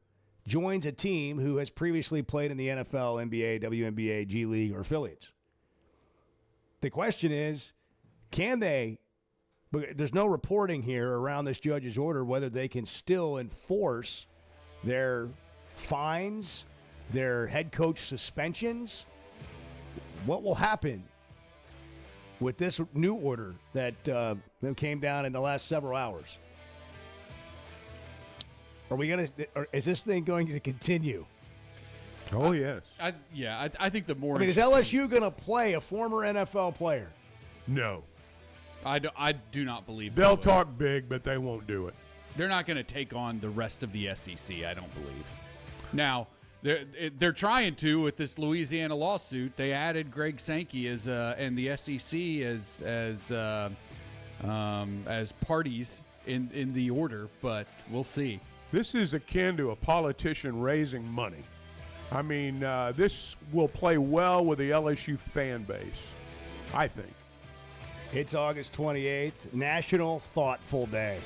S2: joins a team who has previously played in the NFL, NBA, WNBA, G League, or affiliates. The question is, can they, but there's no reporting here around this judge's order whether they can still enforce their fines, their head coach suspensions. What will happen with this new order that It came down in the last several hours. Is this thing going to continue?
S5: Oh, yes.
S4: I think the more.
S2: Is LSU going to play a former NFL player?
S5: No.
S4: I do not believe
S5: They'll
S4: they will.
S5: talk big, but they won't do it.
S4: They're not going to take on the rest of the SEC, I don't believe. Now, they're trying to with this Louisiana lawsuit. They added Greg Sankey and the SEC as parties in the order, but we'll see.
S5: This is akin to a politician raising money. I mean, this will play well with the LSU fan base, I think.
S2: It's August 28th, National Thoughtful Day.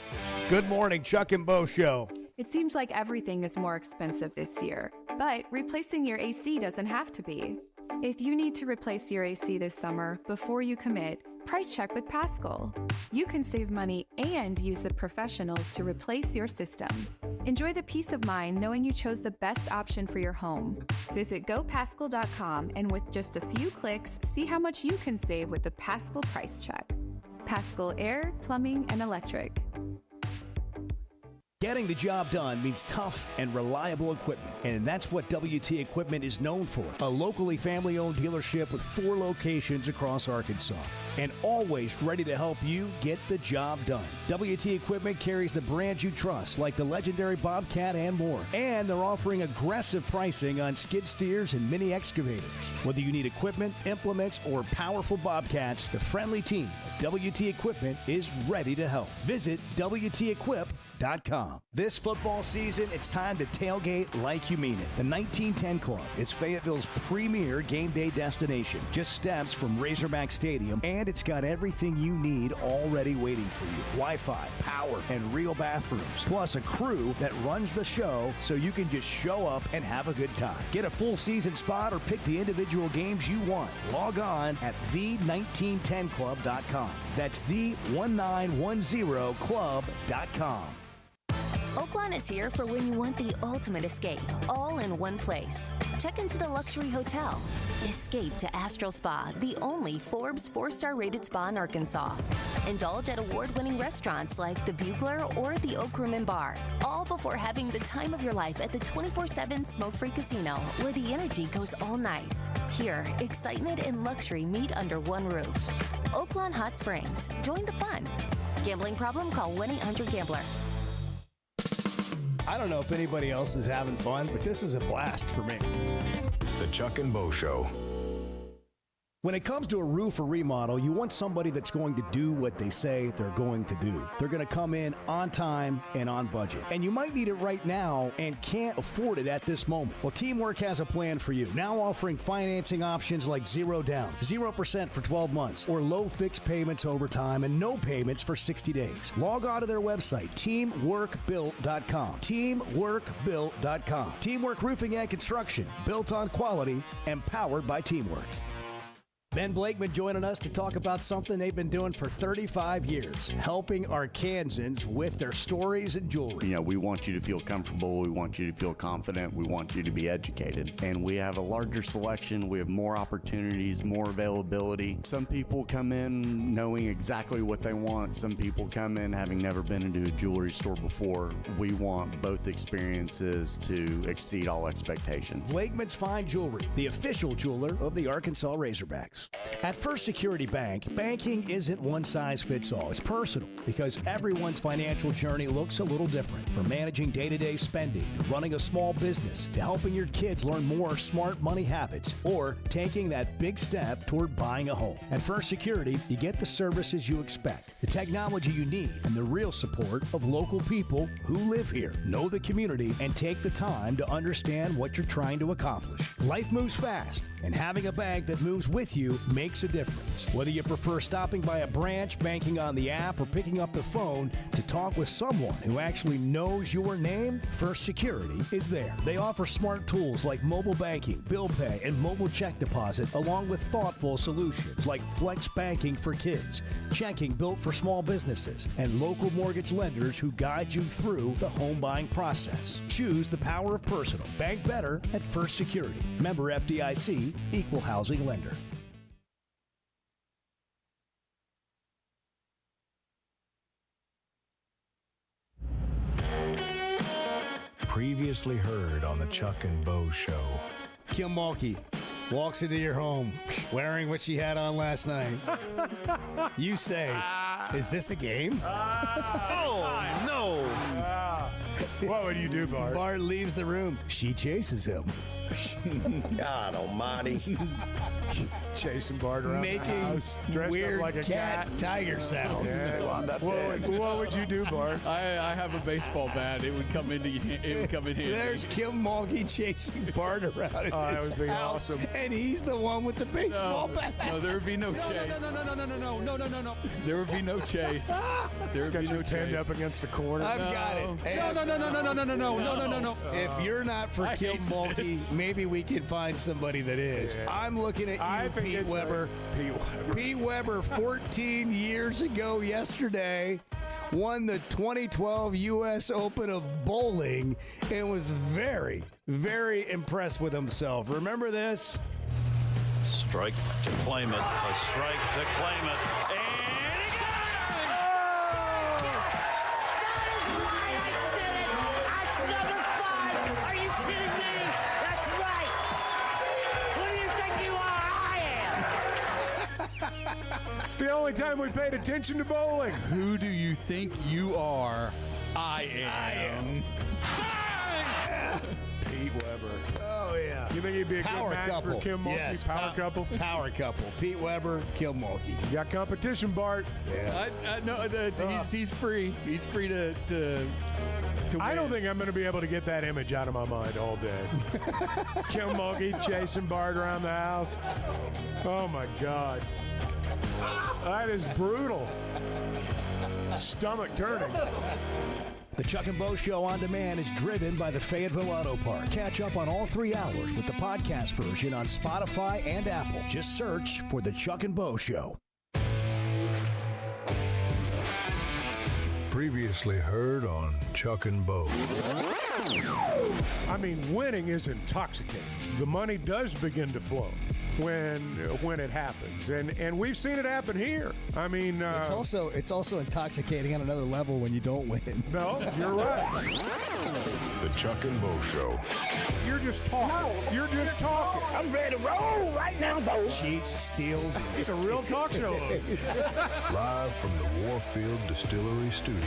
S2: Good morning, Chuck and Bo Show.
S11: It seems like everything is more expensive this year, but replacing your AC doesn't have to be. If you need to replace your AC this summer, before you commit, price check with Paschal. You can save money and use the professionals to replace your system. Enjoy the peace of mind knowing you chose the best option for your home. Visit gopaschal.com and with just a few clicks, see how much you can save with the Paschal Price Check. Paschal Air, Plumbing, and Electric.
S19: Getting the job done means tough and reliable equipment, and that's what WT Equipment is known for. A locally family-owned dealership with 4 locations across Arkansas, and always ready to help you get the job done. WT Equipment carries the brands you trust, like the legendary Bobcat and more, and they're offering aggressive pricing on skid steers and mini excavators. Whether you need equipment, implements, or powerful Bobcats, the friendly team at WT Equipment is ready to help. Visit WTEquip.com. This football season, it's time to tailgate like you mean it. The 1910 Club is Fayetteville's premier game day destination, just steps from Razorback Stadium, and it's got everything you need already waiting for you. Wi-Fi, power, and real bathrooms, plus a crew that runs the show so you can just show up and have a good time. Get a full season spot or pick the individual games you want. Log on at the1910club.com. That's the1910club.com.
S8: Oaklawn is here for when you want the ultimate escape, all in one place. Check into the luxury hotel. Escape to Astral Spa, the only Forbes 4-star rated spa in Arkansas. Indulge at award-winning restaurants like the Bugler or the Oak Room and Bar, all before having the time of your life at the 24/7 smoke-free casino, where the energy goes all night. Here, excitement and luxury meet under one roof. Oaklawn Hot Springs. Join the fun. Gambling problem? Call 1-800-GAMBLER.
S2: I don't know if anybody else is having fun, but this is a blast for me.
S3: The Chuck and Bo Show.
S19: When it comes to a roof or remodel, you want somebody that's going to do what they say they're going to do. They're going to come in on time and on budget. And you might need it right now and can't afford it at this moment. Well, Teamwork has a plan for you. Now offering financing options like 0 down, 0% for 12 months, or low fixed payments over time and no payments for 60 days. Log on to their website, teamworkbuilt.com. Teamworkbuilt.com. Teamwork Roofing and Construction, built on quality and powered by Teamwork. Ben Blakeman joining us to talk about something they've been doing for 35 years, helping Arkansans with their stories and jewelry.
S17: You know, we want you to feel comfortable. We want you to feel confident. We want you to be educated. And we have a larger selection. We have more opportunities, more availability. Some people come in knowing exactly what they want. Some people come in having never been into a jewelry store before. We want both experiences to exceed all expectations.
S19: Blakeman's Fine Jewelry, the official jeweler of the Arkansas Razorbacks. At First Security Bank, banking isn't one size fits all. It's personal because everyone's financial journey looks a little different. From managing day-to-day spending to running a small business to helping your kids learn more smart money habits or taking that big step toward buying a home. At First Security, you get the services you expect, the technology you need, and the real support of local people who live here, know the community, and take the time to understand what you're trying to accomplish. Life moves fast, and having a bank that moves with you makes a difference. Whether you prefer stopping by a branch, banking on the app, or picking up the phone to talk with someone who actually knows your name, First Security is there. They offer smart tools like mobile banking, bill pay, and mobile check deposit, along with thoughtful solutions like flex banking for kids, checking built for small businesses, and local mortgage lenders who guide you through the home buying process. Choose the power of personal. Bank better at First Security. Member FDIC, Equal Housing Lender.
S3: Previously heard on the Chuck and Bo Show.
S2: Kim Mulkey walks into your home wearing what she had on last night. You say, is this a game?
S5: Oh, no. What would you do, Bart?
S2: Bart leaves the room. She chases him.
S10: God almighty.
S5: Chasing Bart around
S2: Making
S5: the house, dressed
S2: weird
S5: up like a
S2: cat tiger sounds.
S5: Yeah. What would you do, Bart?
S4: I have a baseball bat. It would come in handy.
S2: There's Kim Mulkey chasing Bart around in
S5: that
S2: his
S5: would be
S2: house,
S5: awesome.
S2: and he's the one with the baseball bat.
S4: No, there would be no chase. No. There would be no chase. There would be no
S5: pinned
S4: chase.
S5: up against the corner.
S2: I've got it.
S4: No.
S2: If you're not for
S4: I
S2: Kim
S4: hate
S2: Mulkey,
S4: this.
S2: maybe we can find somebody that is.
S5: Yeah.
S2: I'm looking at you, Pete Weber. Pete Weber, 14 years ago yesterday, won the 2012 U.S. Open of bowling and was very, very impressed with himself. Remember this?
S10: Strike to claim it. A strike to claim it.
S5: It's the only time we paid attention to bowling.
S4: Who do you think you are? I am.
S5: Pete Weber.
S2: Oh, yeah.
S5: You think he'd be a
S2: Power
S5: good match
S2: couple.
S5: for Kim Mulkey?
S2: Yes,
S5: Power couple?
S2: Power couple. Pete Weber, Kim Mulkey.
S5: You got competition, Bart.
S2: Yeah.
S4: He's free. He's free to
S5: I don't think I'm going to be able to get that image out of my mind all day. Kim Mulkey chasing Bart around the house. Oh, my God. That is brutal. Stomach turning.
S19: The Chuck and Bo Show on demand is driven by the Fayetteville Auto Park. Catch up on all 3 hours with the podcast version on Spotify and Apple. Just search for The Chuck and Bo Show.
S3: Previously heard on Chuck and Bo.
S5: I mean, winning is intoxicating. The money does begin to flow when it happens, and we've seen it happen here. I mean,
S2: It's also intoxicating on another level when you don't win.
S5: No, you're right.
S3: The Chuck and Bo Show.
S5: You're just talking. You're just talking.
S10: I'm ready to roll right now, Bo.
S2: Cheats, steals.
S5: It's a real talk show host.
S3: Live from the Warfield Distillery Studios,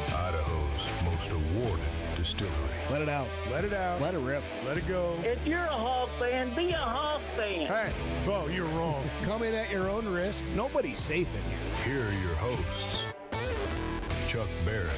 S3: Idaho's most awarded distillery.
S2: Let it out.
S5: Let it out.
S2: Let it rip.
S5: Let it go.
S10: If you're a Hawk fan, be a Hawk fan.
S5: Hey, Bo, you're wrong.
S2: Come in at your own risk. Nobody's safe in here.
S3: Here are your hosts, Chuck Barrett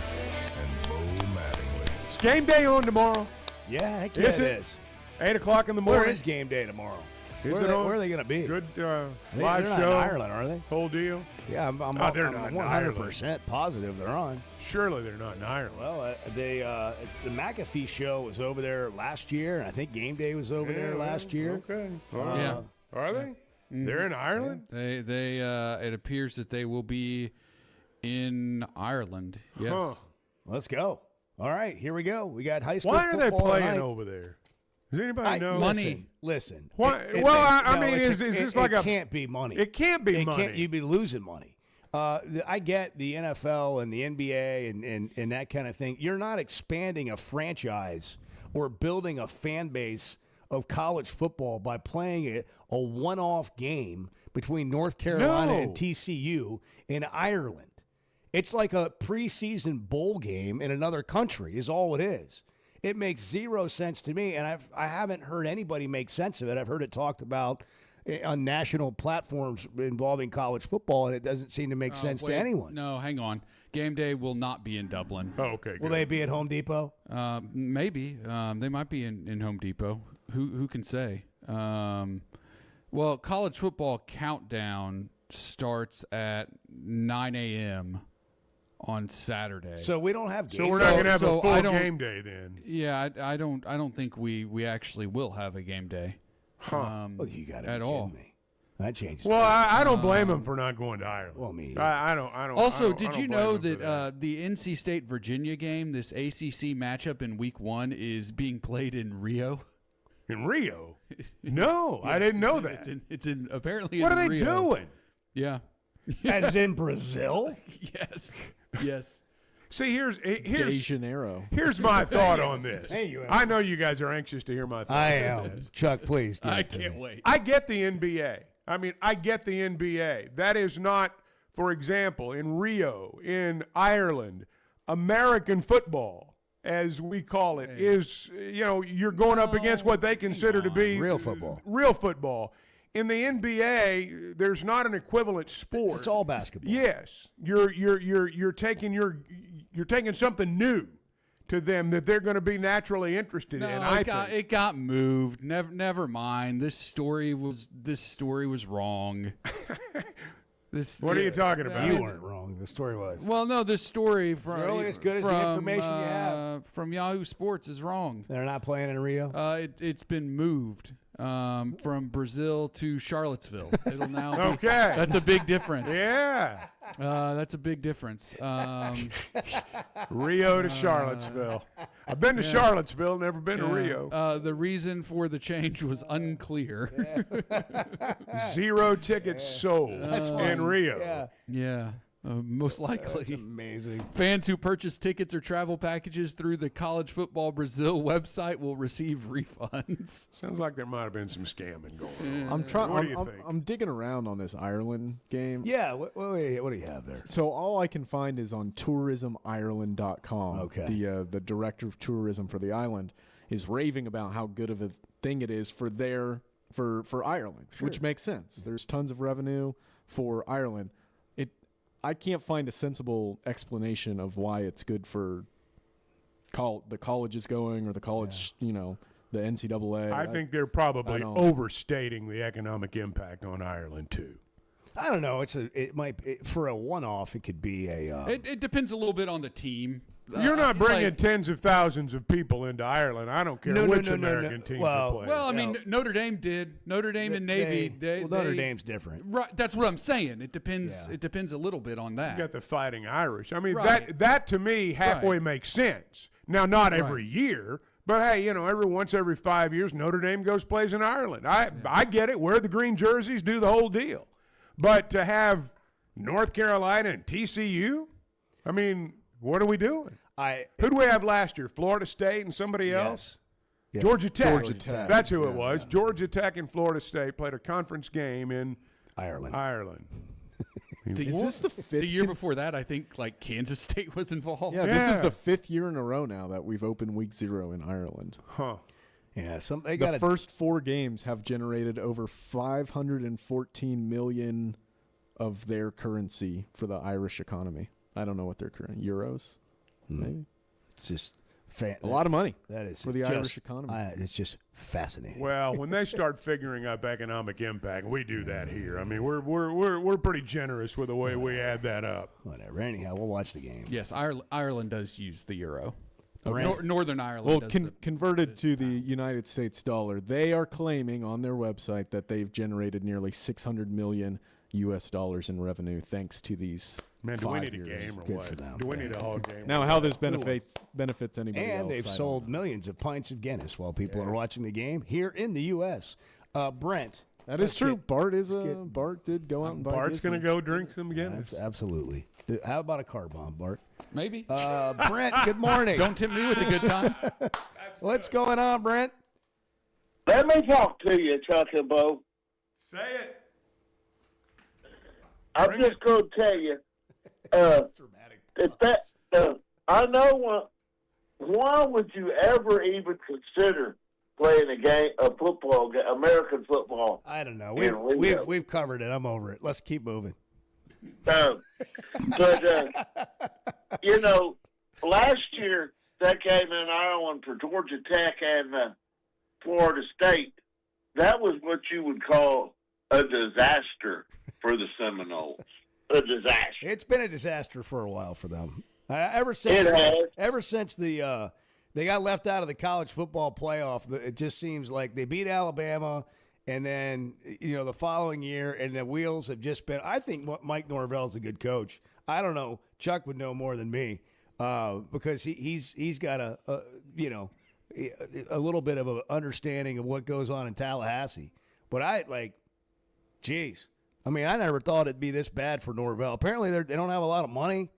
S3: and Bo Mattingly.
S5: It's game day on tomorrow.
S2: Yeah, heck
S5: Is
S2: it
S5: it?
S2: is.
S5: 8 o'clock in the morning.
S2: Where is game day tomorrow?
S5: Is
S2: Where
S5: it on?
S2: are they going to be?
S5: Good
S2: they're
S5: live
S2: not
S5: show.
S2: in Ireland, are they?
S5: Whole deal.
S2: Yeah, I'm
S5: they're not in
S2: 100% positive they're on.
S5: Surely they're not in Ireland.
S2: Well, the McAfee show was over there last year, and I think game day was over there last year.
S5: Okay.
S4: Yeah.
S5: Are they? They're in Ireland?
S4: They it appears that they will be in Ireland. Yes.
S5: Huh.
S2: Let's go. All right, here we go. We got high school
S5: Why are they
S2: football
S5: playing
S2: tonight.
S5: over there? Does anybody know?
S4: Money.
S2: Listen.
S5: Why-
S2: It
S5: well,
S2: makes-
S5: I
S2: no,
S5: mean,
S2: it's
S5: is this like
S2: it
S5: a-
S2: can't be money.
S5: It can't be money.
S2: You'd be losing money. I get the NFL and the NBA and that kind of thing. You're not expanding a franchise or building a fan base of college football by playing a one-off game between North Carolina and TCU in Ireland. It's like a preseason bowl game in another country is all it is. It makes zero sense to me, and I haven't heard anybody make sense of it. I've heard it talked about on national platforms involving college football, and it doesn't seem to make sense to anyone.
S4: No, hang on. Game day will not be in Dublin.
S5: Oh, okay.
S2: Will they be at Home Depot?
S4: Maybe. They might be in Home Depot. Who can say? Well, college football countdown starts at 9 a.m. on Saturday.
S2: So we don't have games.
S5: So we're not going to have a
S4: So I
S5: full
S4: don't-
S5: game day then.
S4: Yeah, I don't think we actually will have a game day.
S5: Huh.
S2: Well, you got to
S4: at
S2: be
S4: all.
S2: kidding me. That changes.
S5: Well, I don't blame them for not going to Ireland.
S2: Well, me.
S5: I don't.
S4: Also,
S5: I don't- I
S4: did
S5: don't
S4: you
S5: blame
S4: know
S5: them for
S4: that the NC State Virginia game, this ACC matchup in Week 1, is being played in Rio?
S5: In Rio? No, I didn't know that.
S4: It's in apparently.
S5: What
S4: in
S5: are they
S4: Rio.
S5: doing?
S4: Yeah.
S2: As in Brazil?
S4: Yes. Yes.
S5: See, here's
S9: De Janeiro.
S5: Here's my thought on this.
S2: Hey, you
S5: I know you guys are anxious to hear my thoughts.
S2: I
S5: on
S2: am.
S5: this.
S2: Chuck, please.
S4: I can't wait.
S5: I get the NBA. I mean, I get the NBA. That is not, for example, in Rio, in Ireland, American football, as we call it, is, you're going up against what they consider to be
S2: real football.
S5: Real football. In the NBA, there's not an equivalent sport.
S2: It's all basketball.
S5: Yes, you're taking something new to them that they're going to be naturally interested in.
S4: It got moved. Never mind. This story was wrong.
S5: What are you talking about?
S2: You weren't wrong. The story was.
S4: Well, no, this story from
S2: You're only as good as the information you have.
S4: From Yahoo Sports is wrong.
S2: They're not playing in Rio.
S4: It's been moved from Brazil to Charlottesville. It'll now be,
S5: okay.
S4: That's a big difference.
S5: Yeah.
S4: That's a big difference.
S5: Rio to Charlottesville. I've been to Charlottesville, never been to Rio.
S4: The reason for the change was unclear.
S5: 0 tickets sold in Rio.
S4: Yeah. Most likely.
S2: That's amazing.
S4: Fans who purchase tickets or travel packages through the College Football Brazil website will receive refunds.
S5: Sounds like there might have been some scamming going on.
S9: I'm
S5: do you think?
S9: I'm digging around on this Ireland game.
S2: Yeah. What do you have there?
S9: So all I can find is on tourismireland.com.
S2: Okay.
S9: The director of tourism for the island is raving about how good of a thing it is for Ireland, which makes sense. There's tons of revenue for Ireland. I can't find a sensible explanation of why it's good for the colleges going or the college, the NCAA.
S5: I think they're probably overstating the economic impact on Ireland too.
S2: I don't know. For a one-off, it could be a.
S4: It depends a little bit on the team.
S5: You're not bringing tens of thousands of people into Ireland. I don't care which American teams are playing.
S4: Well, I mean, Notre Dame did. Notre Dame and Navy.
S2: Notre Dame's different.
S4: Right. That's what I'm saying. It depends. Yeah. It depends a little bit on that.
S5: You got the Fighting Irish. I mean, that to me halfway makes sense. Now, not every year. But hey, every 5 years, Notre Dame plays in Ireland. I get it. Wear the green jerseys, do the whole deal. But to have North Carolina and TCU, I mean, what are we doing? Who do we have last year? Florida State and somebody else?
S2: Yes.
S5: Georgia Tech.
S2: Georgia Tech.
S5: That's who it was. Yeah. Georgia Tech and Florida State played a conference game in
S2: Ireland.
S4: Is this the fifth? The year before that, I think Kansas State was involved.
S9: Yeah, this is the 5th year in a row now that we've opened week 0 in Ireland.
S5: Huh.
S2: Yeah,
S9: the first 4 games have generated over $514 million of their currency for the Irish economy. I don't know what their current euros. Maybe
S2: it's just
S9: a lot of money.
S2: That is
S9: for the Irish economy.
S2: It's just fascinating.
S5: Well, when they start figuring up economic impact, we do that here. I mean, we're pretty generous with the way we add that up.
S2: Whatever. Anyhow, we'll watch the game.
S4: Yes, Ireland does use the euro.
S9: Okay.
S4: Northern Ireland.
S9: Well, converted to the United States dollar, they are claiming on their website that they've generated nearly $600 million in revenue thanks to these.
S5: Man, do we need a game or
S2: Good
S5: what?
S2: for them.
S5: Do we need a whole game?
S9: Now, how this benefits anybody else?
S2: And they've sold millions of pints of Guinness while people are watching the game here in the U.S. Brent.
S9: That is true. Bart did go out and buy
S5: Bart's going to go drink some Guinness.
S2: Absolutely. How about a car bomb, Bart?
S4: Maybe.
S2: Brent, good morning.
S4: Don't tempt me with a good time.
S2: What's going on, Brent?
S12: Let me talk to you, Chuck and Bo.
S5: Say it.
S12: I'm just going to tell you. I know why would you ever even consider playing a football game, American football?
S2: I don't know. We've covered it. I'm over it. Let's keep moving.
S12: But last year that game in Ireland for Georgia Tech and Florida State, that was what you would call a disaster for the Seminoles. A disaster.
S2: It's been a disaster for a while for them. Ever since they got left out of the college football playoff, it just seems like they beat Alabama, and then the following year, and the wheels have just been. I think Mike Norvell's a good coach. I don't know. Chuck would know more than me because he's got a little bit of an understanding of what goes on in Tallahassee. But geez. I mean, I never thought it'd be this bad for Norvell. Apparently, they don't have a lot of money.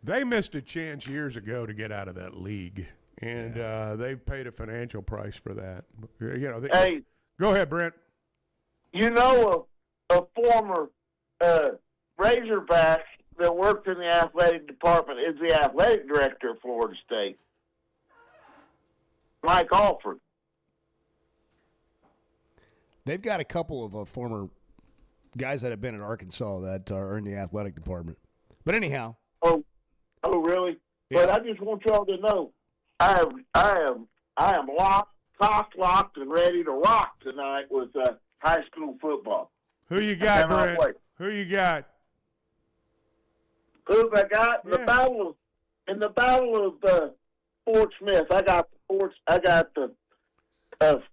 S5: They missed a chance years ago to get out of that league, and they've paid a financial price for that.
S12: Hey,
S5: go ahead, Brent.
S12: You know, a former Razorback that worked in the athletic department is the athletic director of Florida State, Mike Alford.
S2: They've got a couple of former guys that have been at Arkansas that are in the athletic department. But anyhow.
S12: Oh, really?
S2: Yeah.
S12: But I just want y'all to know, I am locked, and ready to rock tonight with high school football.
S5: Who you got,
S12: Brent?
S5: Brent? Who you got?
S12: Who have I got in the battle of Fort Smith? I got the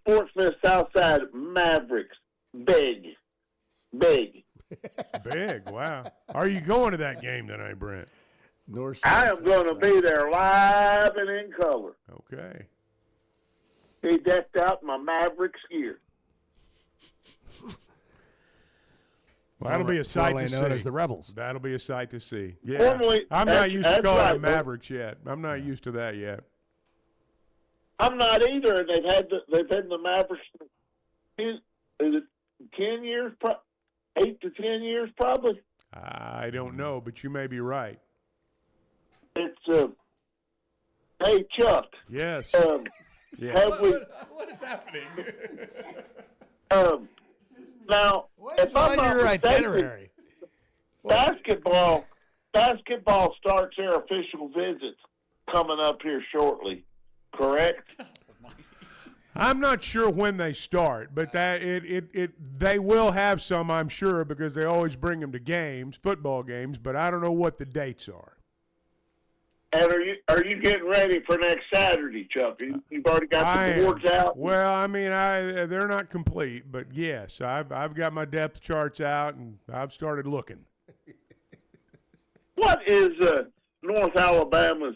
S12: Fort Smith Southside Mavericks. Big.
S5: Big, wow. Are you going to that game tonight, Brent?
S12: I am going to be there live and in color.
S5: Okay.
S12: He decked out my Mavericks gear.
S5: Well, that'll be a sight to see.
S2: As the Rebels.
S5: That'll be a sight to see. Yeah.
S12: Formally,
S5: I'm not used to calling them
S12: right,
S5: Mavericks yet. I'm not used to that yet.
S12: I'm not either. They've had the Mavericks. Is it 10 years? 8 to 10 years, probably.
S5: I don't know, but you may be right.
S12: It's hey Chuck.
S5: Yes.
S12: Have we?
S4: What is happening?
S12: Now, if I'm not
S2: your
S12: mistaken,
S2: itinerary?
S12: basketball starts their official visits coming up here shortly. Correct?
S5: I'm not sure when they start, but they will have some, I'm sure, because they always bring them to games, football games. But I don't know what the dates are.
S12: And are you getting ready for next Saturday, Chuck? You've already got the boards out.
S5: Well, I mean, they're not complete, but yes, I've got my depth charts out and I've started looking.
S12: What is North Alabama's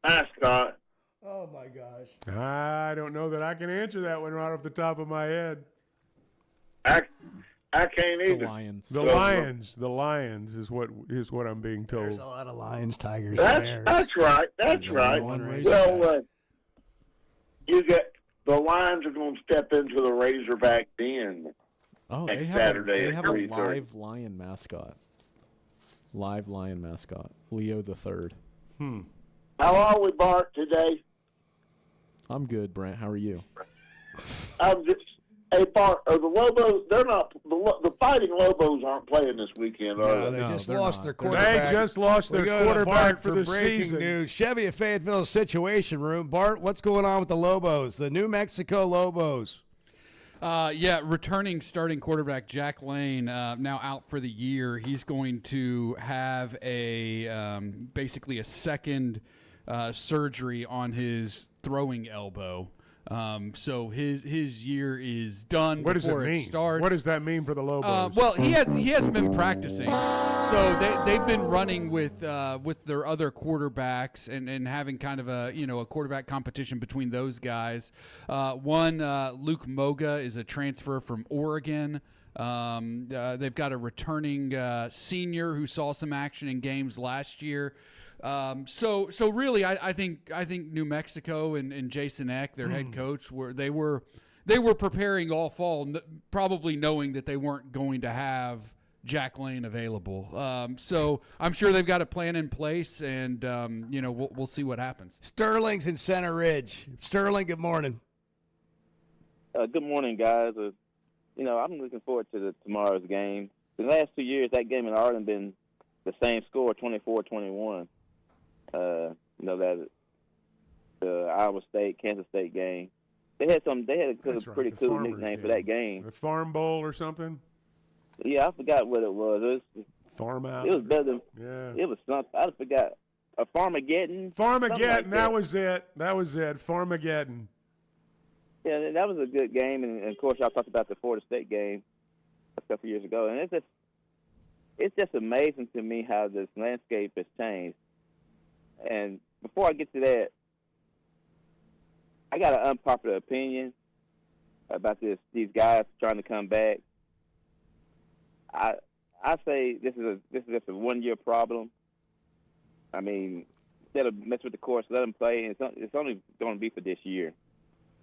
S12: mascot?
S2: Oh my gosh!
S5: I don't know that I can answer that one right off the top of my head.
S12: I can't either.
S5: The Lions is what I'm being told.
S2: There's a lot of lions, tigers,
S12: That's right. That's right. Well, you get the Lions are going to step into the Razorback den.
S9: Oh,
S12: next
S9: they have
S12: Saturday
S9: a
S12: at 3:30.
S9: live lion mascot. Live lion mascot, Leo the Third.
S12: How are we, Bart, today?
S9: I'm good, Brent. How are you?
S12: I'm just. Hey, Bart, are the Lobos? They're not. The Fighting Lobos aren't playing this weekend, are they?
S2: They just lost their quarterback.
S5: They just lost their quarterback for the
S2: breaking
S5: season.
S2: News. Chevy at Fayetteville Situation Room. Bart, what's going on with the Lobos? The New Mexico Lobos.
S4: Returning starting quarterback Jack Lane now out for the year. He's going to have basically a second surgery on his throwing elbow. So his year is done.
S5: What does it mean?
S4: Starts.
S5: What does that mean for the Lobos?
S4: Well, he hasn't been practicing, so they've been running with their other quarterbacks and having kind of a quarterback competition between those guys. Luke Moga is a transfer from Oregon. They've got a returning senior who saw some action in games last year. So really, I think New Mexico and Jason Eck, their head coach, they were preparing all fall, probably knowing that they weren't going to have Jack Lane available. So I'm sure they've got a plan in place, and we'll see what happens.
S2: Sterling's in Center Ridge. Sterling, good morning.
S13: Good morning, guys. I'm looking forward to tomorrow's game. The last 2 years, that game in Arlington been the same score, 24-21. That the Iowa State, Kansas State game. They had a pretty cool nickname for that game.
S5: The Farm Bowl or something?
S13: Yeah, I forgot what it was. It was
S5: Farm Out.
S13: It was better than.
S5: Yeah.
S13: It was something. I forgot. A Farmageddon.
S5: Farmageddon. That was it. Farmageddon.
S13: Yeah, that was a good game, and of course, y'all talked about the Florida State game a couple years ago, and it's just amazing to me how this landscape has changed. And before I get to that, I got an unpopular opinion about these guys trying to come back. I say this is just a 1 year problem. I mean, instead of mess with the course, let them play. And it's only going to be for this year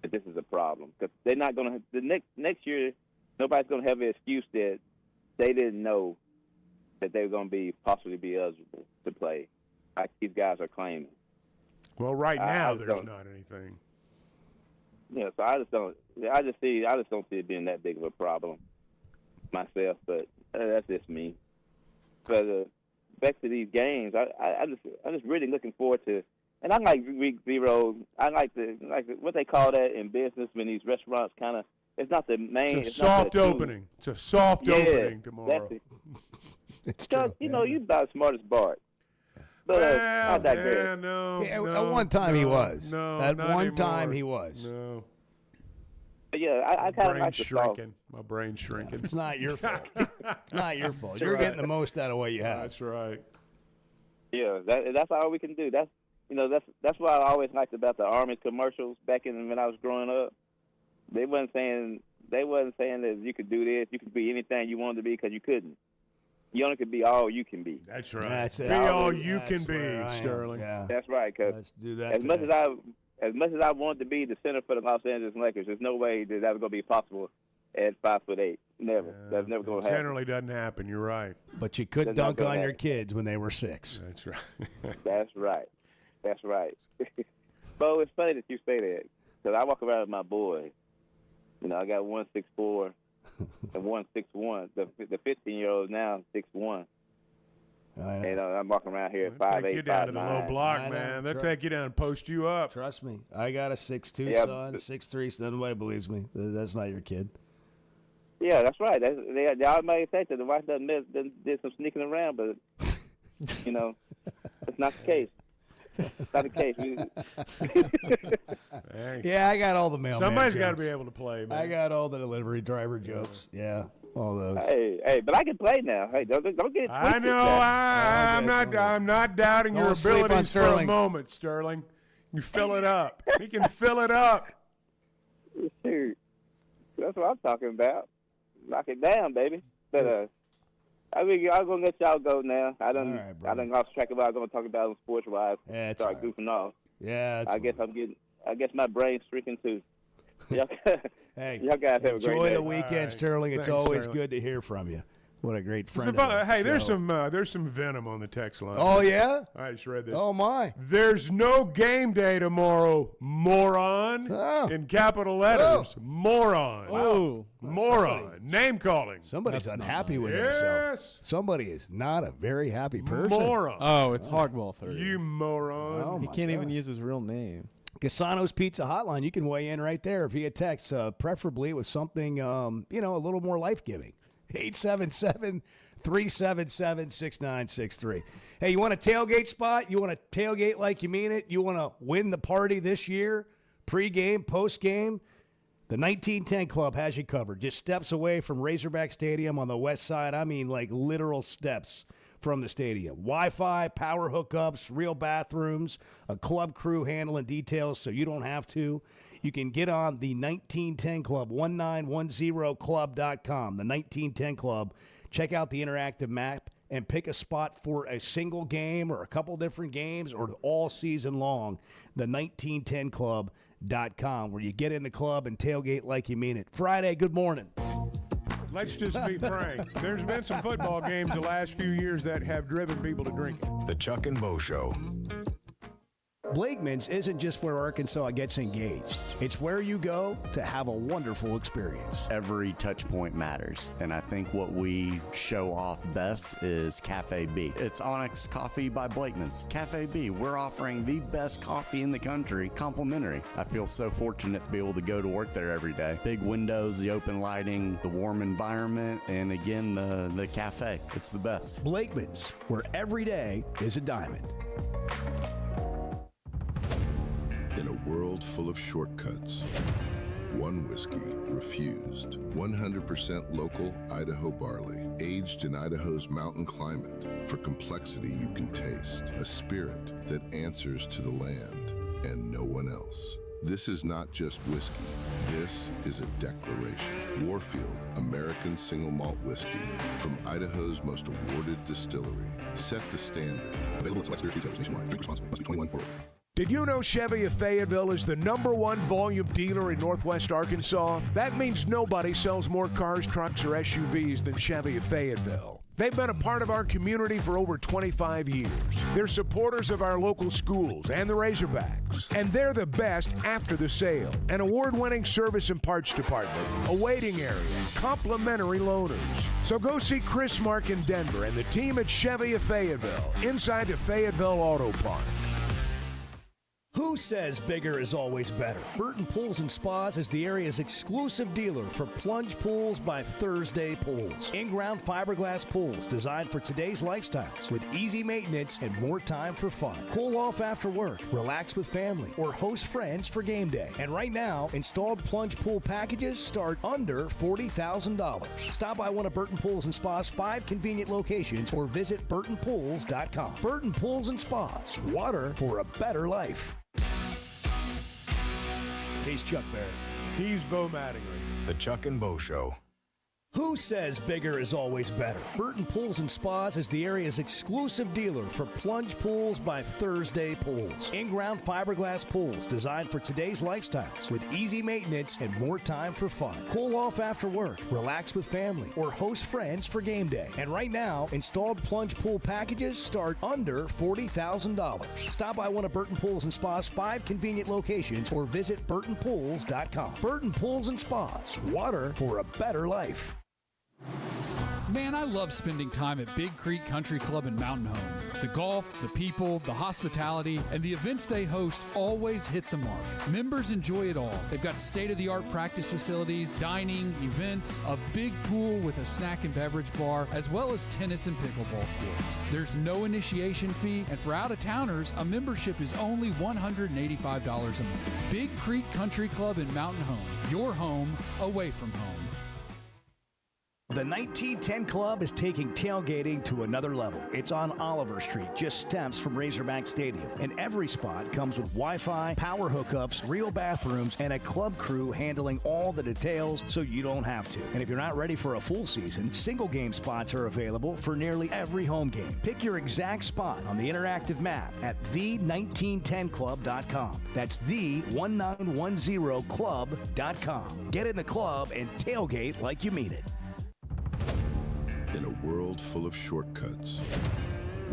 S13: that this is a problem, because they're not going to. The next year, nobody's going to have an excuse that they didn't know that they were going to possibly be eligible to play, like these guys are claiming.
S5: Well, right now there's not anything.
S13: Yeah, so I just don't see it being that big of a problem myself. But that's just me. But back to these games, I'm just really looking forward to. And I like week 0. I like what they call that in business when these restaurants kind of. It's not the main.
S5: It's a soft opening. It's a soft opening tomorrow.
S13: It's true. You know, you're about as smart as Bart. But I digress.
S2: At one time he was. At one time he was.
S5: No.
S13: But yeah, I kind of like the
S5: shrinking. My brain's shrinking.
S2: It's not your fault. It's not your fault. You're getting the most out of what you have.
S5: That's right.
S13: Yeah, that's all we can do. That's what I always liked about the Army commercials back when I was growing up. They wasn't saying that you could do this, you could be anything you wanted to be, because you couldn't. You only could be all you can be.
S5: That's right.
S2: That's it.
S5: Be all you can be, Sterling.
S2: Yeah.
S13: That's right. Because
S2: Let's do that.
S13: as much as I wanted to be the center for the Los Angeles Lakers, there's no way that was going to be possible at 5'8". Never. That's never going to happen.
S5: Generally doesn't happen. You're right.
S2: But you could dunk on your kids when they were 6.
S5: That's right.
S13: That's right. That's right. Bo, it's funny that you say that, because I walk around with my boys. You know, I got 1'6'4" and 1'6'1". The 15-year-old now 6'1". And I'm walking around here at 5'8".
S5: Take you down to the
S13: 5'9".
S5: low block, man. They'll take you down and post you up.
S2: Trust me. I got a 6'2" son, 6'3", so nobody believes me. That's not your kid.
S13: Yeah, that's right. They automatically think that the wife did some sneaking around, but, you know, that's not the case. It's not the case.
S2: Yeah, I got all the mailman
S5: Somebody's got to
S2: jokes.
S5: be able to play, man.
S2: I got all the delivery driver jokes. Yeah, all those.
S13: Hey, but I can play now. Hey, don't get it twisted.
S5: I know. I'm not doubting your abilities for a moment, Sterling. You fill it up. He can fill it up.
S13: Shoot. That's what I'm talking about. Knock it down, baby. But I'm gonna let y'all go now. I done lost track of what I was gonna talk about on sports wise.
S2: Yeah,
S13: start goofing off.
S2: Yeah,
S13: I guess my brain's shrinking too.
S2: Hey,
S13: y'all guys have a great day.
S2: Enjoy the weekend,
S5: right.
S2: Sterling. It's
S5: Thanks,
S2: always
S5: Sterling.
S2: good to hear from you. What a great friend.
S5: Hey, there's some venom on the text line.
S2: Oh yeah,
S5: I just read this.
S2: Oh my.
S5: There's no game day tomorrow, moron. In capital letters, moron.
S9: Oh,
S5: moron. Name calling.
S2: Somebody's
S9: That's
S2: unhappy
S9: not
S2: with
S5: nice.
S2: himself.
S5: Yes.
S2: Somebody is not a very happy person.
S5: Moron.
S9: Oh, it's Hogball 30.
S5: You moron.
S2: Oh,
S9: he
S2: my
S9: can't even
S2: gosh.
S9: use his real name.
S2: Casano's Pizza Hotline. You can weigh in right there via text, preferably with something, a little more life-giving. 877-377-6963. Hey, you want a tailgate spot? You want to tailgate like you mean it? You want to win the party this year? Pre-game, post-game? The 1910 Club has you covered. Just steps away from Razorback Stadium on the west side. I mean, like literal steps from the stadium. Wi-Fi, power hookups, real bathrooms, a club crew handling details so you don't have to. You can get on the 1910 Club, 1910club.com, the 1910 Club. Check out the interactive map and pick a spot for a single game or a couple different games or all season long, the 1910club.com, where you get in the club and tailgate like you mean it. Friday, good morning.
S5: Let's just be frank. There's been some football games the last few years that have driven people to drinking.
S3: The Chuck and Bo Show.
S19: Blakeman's isn't just where Arkansas gets engaged. It's where you go to have a wonderful experience.
S17: Every touch point matters, and I think what we show off best is Cafe B. It's Onyx Coffee by Blakeman's. Cafe B, we're offering the best coffee in the country, complimentary. I feel so fortunate to be able to go to work there every day. Big windows, the open lighting, the warm environment, and again, the cafe. It's the best.
S19: Blakeman's, where every day is a diamond.
S15: In a world full of shortcuts, one whiskey refused. 100% local Idaho barley, aged in Idaho's mountain climate. For complexity you can taste, a spirit that answers to the land and no one else. This is not just whiskey. This is a declaration. Warfield American Single Malt Whiskey from Idaho's most awarded distillery. Set the standard. Available at select spirits retailers nationwide. Drink responsibly. Must be 21 or older.
S5: Did you know Chevy of Fayetteville is the #1 volume dealer in Northwest Arkansas? That means nobody sells more cars, trucks, or SUVs than Chevy of Fayetteville. They've been a part of our community for over 25 years. They're supporters of our local schools and the Razorbacks. And they're the best after the sale. An award-winning service and parts department, a waiting area, complimentary loaners. So go see Chris Mark in Denver and the team at Chevy of Fayetteville, inside the Fayetteville Auto Park.
S19: Who says bigger is always better? Burton Pools and Spas is the area's exclusive dealer for plunge pools by Thursday Pools. In-ground fiberglass pools designed for today's lifestyles with easy maintenance and more time for fun. Cool off after work, relax with family, or host friends for game day. And right now, installed plunge pool packages start under $40,000. Stop by one of Burton Pools and Spas' 5 convenient locations or visit burtonpools.com. Burton Pools and Spas, water for a better life. He's Chuck Barrett.
S5: He's Bo Mattingly.
S3: The Chuck and Bo Show.
S19: Who says bigger is always better? Burton Pools and Spas is the area's exclusive dealer for plunge pools by Thursday Pools. In-ground fiberglass pools designed for today's lifestyles with easy maintenance and more time for fun. Cool off after work, relax with family, or host friends for game day. And right now, installed plunge pool packages start under $40,000. Stop by one of Burton Pools and Spas' 5 convenient locations or visit burtonpools.com. Burton Pools and Spas, water for a better life.
S14: Man, I love spending time at Big Creek Country Club in Mountain Home. The golf, the people, the hospitality, and the events they host always hit the mark. Members enjoy it all. They've got state-of-the-art practice facilities, dining, events, a big pool with a snack and beverage bar, as well as tennis and pickleball courts. There's no initiation fee, and for out-of-towners, a membership is only $185 a month. Big Creek Country Club in Mountain Home. Your home away from home.
S19: The 1910 Club is taking tailgating to another level. It's on Oliver Street, just steps from Razorback Stadium. And every spot comes with Wi-Fi, power hookups, real bathrooms, and a club crew handling all the details so you don't have to. And if you're not ready for a full season, single game spots are available for nearly every home game. Pick your exact spot on the interactive map at the1910club.com. That's the1910club.com. Get in the club and tailgate like you mean it.
S15: In a world full of shortcuts,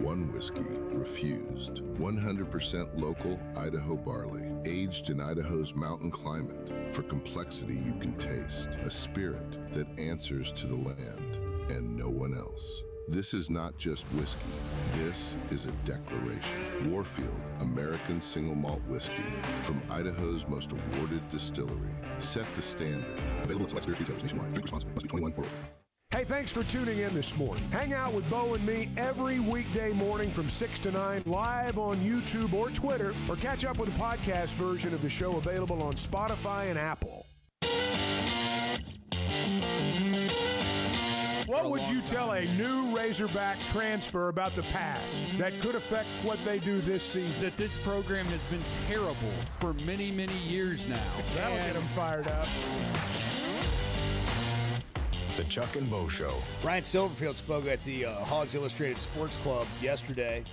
S15: one whiskey refused. 100% local Idaho barley, aged in Idaho's mountain climate. For complexity you can taste, a spirit that answers to the land and no one else. This is not just whiskey. This is a declaration. Warfield American Single Malt Whiskey from Idaho's most awarded distillery. Set the standard. Available at select spirits retailers nationwide. Drink responsibly. Must be 21 or older.
S5: Hey, thanks for tuning in this morning. Hang out with Bo and me every weekday morning from 6 to 9 live on YouTube or Twitter, or catch up with the podcast version of the show available on Spotify and Apple. What would you tell a new Razorback transfer about the past that could affect what they do this season?
S14: That this program has been terrible for many, many years now.
S5: That'll get them fired up.
S3: The Chuck and Bo Show.
S2: Ryan Silverfield spoke at the Hogs Illustrated Sports Club yesterday.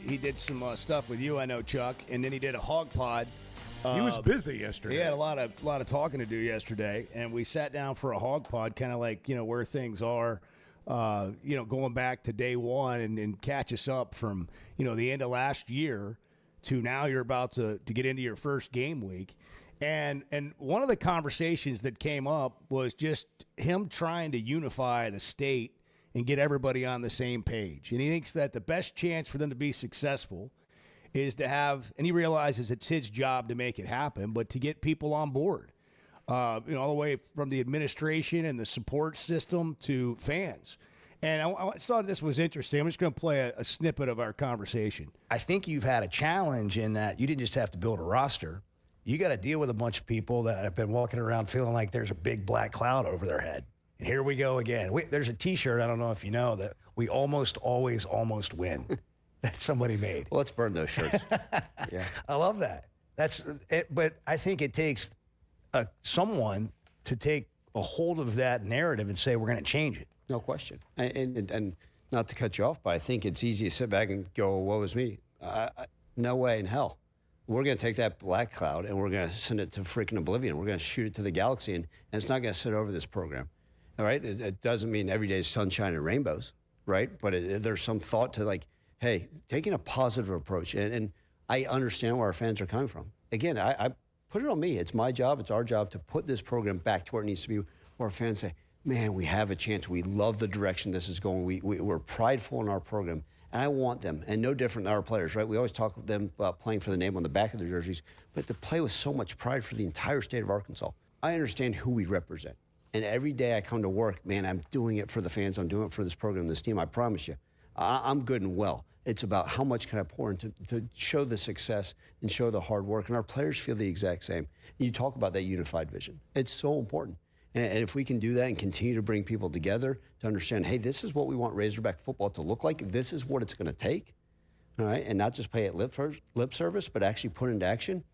S2: He did some stuff with you, I know, Chuck, and then he did a hog pod.
S5: He was busy yesterday.
S2: He had a lot of talking to do yesterday, and we sat down for a hog pod, kind of like, where things are, going back to day one and catch us up from, the end of last year to now you're about to get into your first game week. And one of the conversations that came up was just him trying to unify the state and get everybody on the same page. And he thinks that the best chance for them to be successful is to have, and he realizes it's his job to make it happen, but to get people on board, all the way from the administration and the support system to fans. And I thought this was interesting. I'm just going to play a snippet of our conversation.
S19: I think you've had a challenge in that you didn't just have to build a roster. You got to deal with a bunch of people that have been walking around feeling like there's a big black cloud over their head. And here we go again. There's a T-shirt, I don't know if you know, that we almost always almost win. That somebody made.
S16: Well, let's burn those shirts.
S19: Yeah, I love that. That's it. But I think it takes someone to take a hold of that narrative and say we're going to change it.
S16: No question. And not to cut you off, but I think it's easy to sit back and go, woe is me. No way in hell. We're going to take that black cloud and we're going to send it to freaking oblivion. We're going to shoot it to the galaxy, and it's not going to sit over this program. All right? It doesn't mean every day is sunshine and rainbows, right? But there's some thought to, like, hey, taking a positive approach. And I understand where our fans are coming from. Again, I put it on me. It's my job. It's our job to put this program back to where it needs to be, where our fans say, man, we have a chance. We love the direction this is going. We're prideful in our program. And I want them, and no different than our players, right? We always talk with them about playing for the name on the back of their jerseys, but to play with so much pride for the entire state of Arkansas. I understand who we represent. And every day I come to work, man, I'm doing it for the fans. I'm doing it for this program, this team. I promise you. I'm good and well. It's about how much can I pour into to show the success and show the hard work. And our players feel the exact same. You talk about that unified vision. It's so important. And if we can do that and continue to bring people together to understand, hey, this is what we want Razorback football to look like. This is what it's going to take, all right? And not just pay it lip service, but actually put it into action.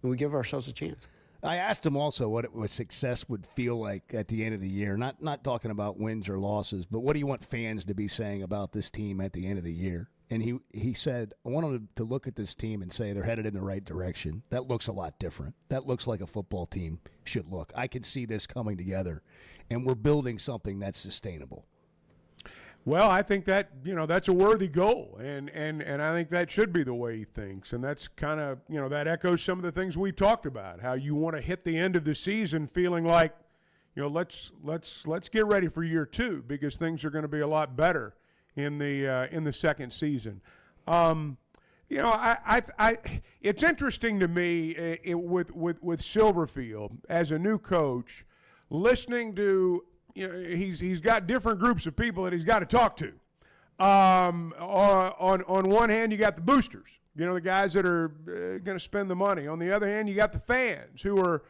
S16: And we give ourselves a chance.
S2: I asked him also what success would feel like at the end of the year. Not talking about wins or losses, but what do you want fans to be saying about this team at the end of the year? And he said, I want them to look at this team and say they're headed in the right direction. That looks a lot different. That looks like a football team should look. I can see this coming together, and we're building something that's sustainable.
S5: Well, I think that, that's a worthy goal, and I think that should be the way he thinks. And that's kind of, that echoes some of the things we talked about, how you want to hit the end of the season feeling like, let's get ready for year two, because things are going to be a lot better in the second season. It's interesting to me with Silverfield as a new coach, listening to, he's got different groups of people that he's got to talk to. On one hand, you got the boosters, the guys that are going to spend the money. On the other hand, you got the fans who've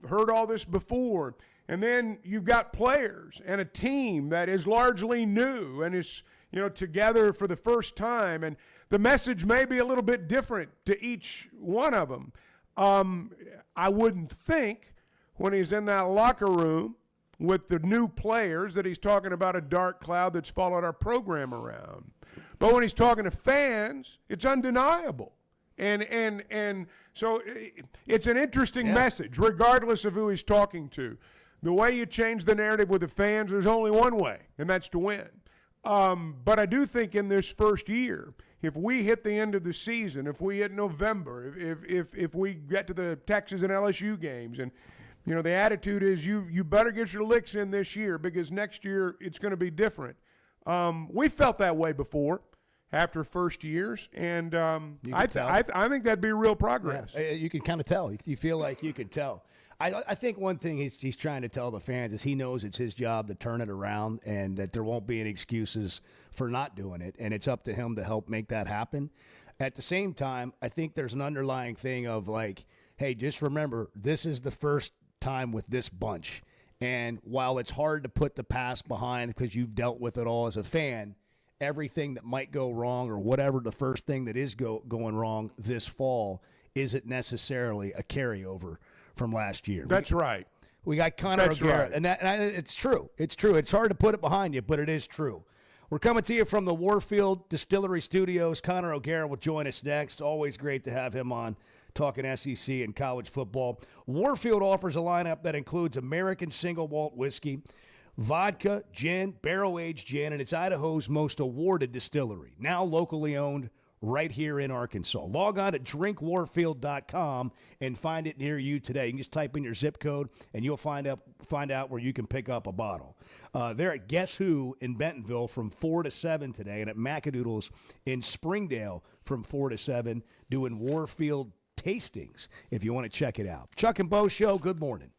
S5: heard all this before. And then you've got players and a team that is largely new and is, together for the first time. And the message may be a little bit different to each one of them. I wouldn't think when he's in that locker room with the new players that he's talking about a dark cloud that's followed our program around. But when he's talking to fans, it's undeniable. And so it's an interesting message, regardless of who he's talking to. The way you change the narrative with the fans, there's only one way, and that's to win. But I do think in this first year, if we hit the end of the season, if we hit November, if we get to the Texas and LSU games, and the attitude is you better get your licks in this year, because next year it's going to be different. We felt that way before after first years, and I think that'd be real progress.
S2: Yeah, you can kind of tell. You feel like you can tell. I think one thing he's trying to tell the fans is he knows it's his job to turn it around, and that there won't be any excuses for not doing it, and it's up to him to help make that happen. At the same time, I think there's an underlying thing of like, hey, just remember, this is the first time with this bunch, and while it's hard to put the past behind because you've dealt with it all as a fan, everything that might go wrong or whatever the first thing that is going wrong this fall isn't necessarily a carryover from last year.
S5: That's right.
S2: We got Connor O'Gara, right. and it's true. It's true. It's hard to put it behind you, but it is true. We're coming to you from the Warfield Distillery Studios. Connor O'Gara will join us next. Always great to have him on, talking SEC and college football. Warfield offers a lineup that includes American Single Malt Whiskey, vodka, gin, barrel-aged gin, and it's Idaho's most awarded distillery, now locally owned right here in Arkansas. Log on to drinkwarfield.com and find it near you today. You can just type in your zip code, and you'll find out where you can pick up a bottle. They're at Guess Who in Bentonville from 4 to 7 today, and at Macadoodles in Springdale from 4 to 7, doing Warfield tastings if you want to check it out. Chuck and Bo Show, good morning.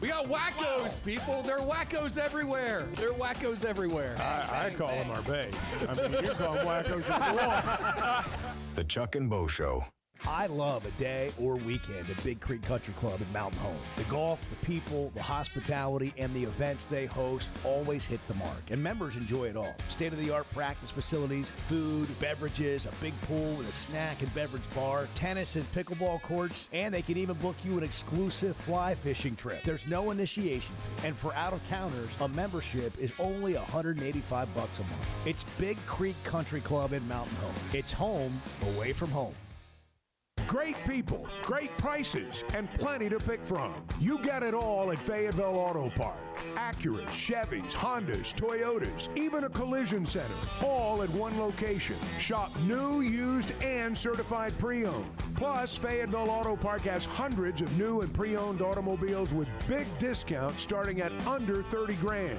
S14: We got wackos, people. There are wackos everywhere.
S5: I call them our bays. I mean, you call them wackos if you want.
S3: The Chuck and Bo Show.
S19: I love a day or weekend at Big Creek Country Club in Mountain Home. The golf, the people, the hospitality, and the events they host always hit the mark, and members enjoy it all. State-of-the-art practice facilities, food, beverages, a big pool with a snack and beverage bar, tennis and pickleball courts, and they can even book you an exclusive fly fishing trip. There's no initiation fee, and for out-of-towners, a membership is only $185 a month. It's Big Creek Country Club in Mountain Home. It's home away from home.
S5: Great people, great prices, and plenty to pick from. You get it all at Fayetteville Auto Park. Acuras, Chevys, Hondas, Toyotas, even a collision center, all at one location. Shop new, used, and certified pre-owned. Plus, Fayetteville Auto Park has hundreds of new and pre-owned automobiles with big discounts starting at under $30,000.